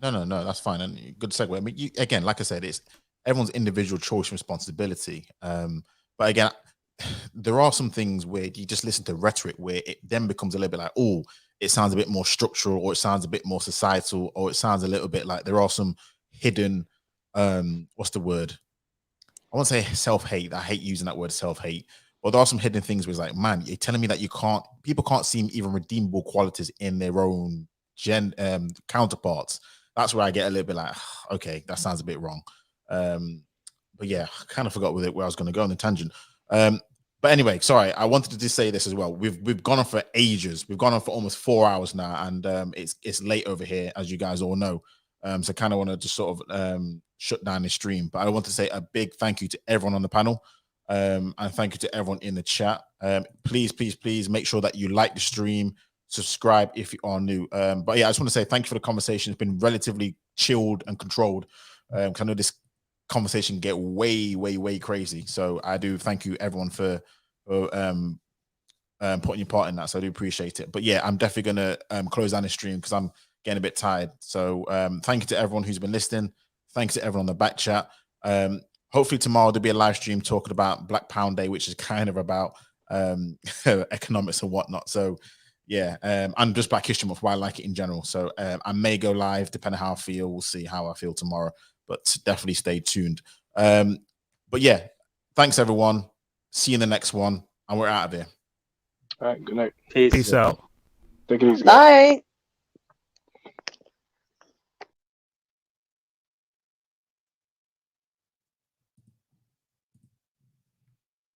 No, that's fine. And good segue. I mean, again, like I said, it's everyone's individual choice and responsibility. But again, there are some things where you just listen to rhetoric where it then becomes a little bit like, oh, it sounds a bit more structural, or it sounds a bit more societal, or it sounds a little bit like there are some hidden, what's the word? I won't say self-hate. I hate using that word, self-hate. But there are some hidden things where it's like, man, you're telling me that people can't see even redeemable qualities in their own counterparts. That's where I get a little bit like, okay, that sounds a bit wrong. But yeah, I kind of forgot where I was going to go on the tangent. But anyway, sorry, I wanted to just say this as well. We've gone on for ages. We've gone on for almost 4 hours now, and it's late over here, as you guys all know. So I kind of want to just sort of shut down the stream. But I want to say a big thank you to everyone on the panel, and thank you to everyone in the chat. Please make sure that you like the stream, subscribe if you are new. But yeah, I just want to say thank you for the conversation. It's been relatively chilled and controlled. Because I know this conversation get way crazy. So I do thank you everyone for putting your part in that. So I do appreciate it. But yeah, I'm definitely gonna close down the stream because I'm getting a bit tired. So thank you to everyone who's been listening. Thanks to everyone on the back chat. Hopefully tomorrow there'll be a live stream talking about Black Pound Day, which is kind of about economics and whatnot. So yeah, and just Black History Month, why I like it in general. So I may go live depending on how I feel. We'll see how I feel tomorrow, but definitely stay tuned. But yeah, thanks everyone. See you in the next one, and we're out of here. All right, good night. Peace out. Take it easy. Bye.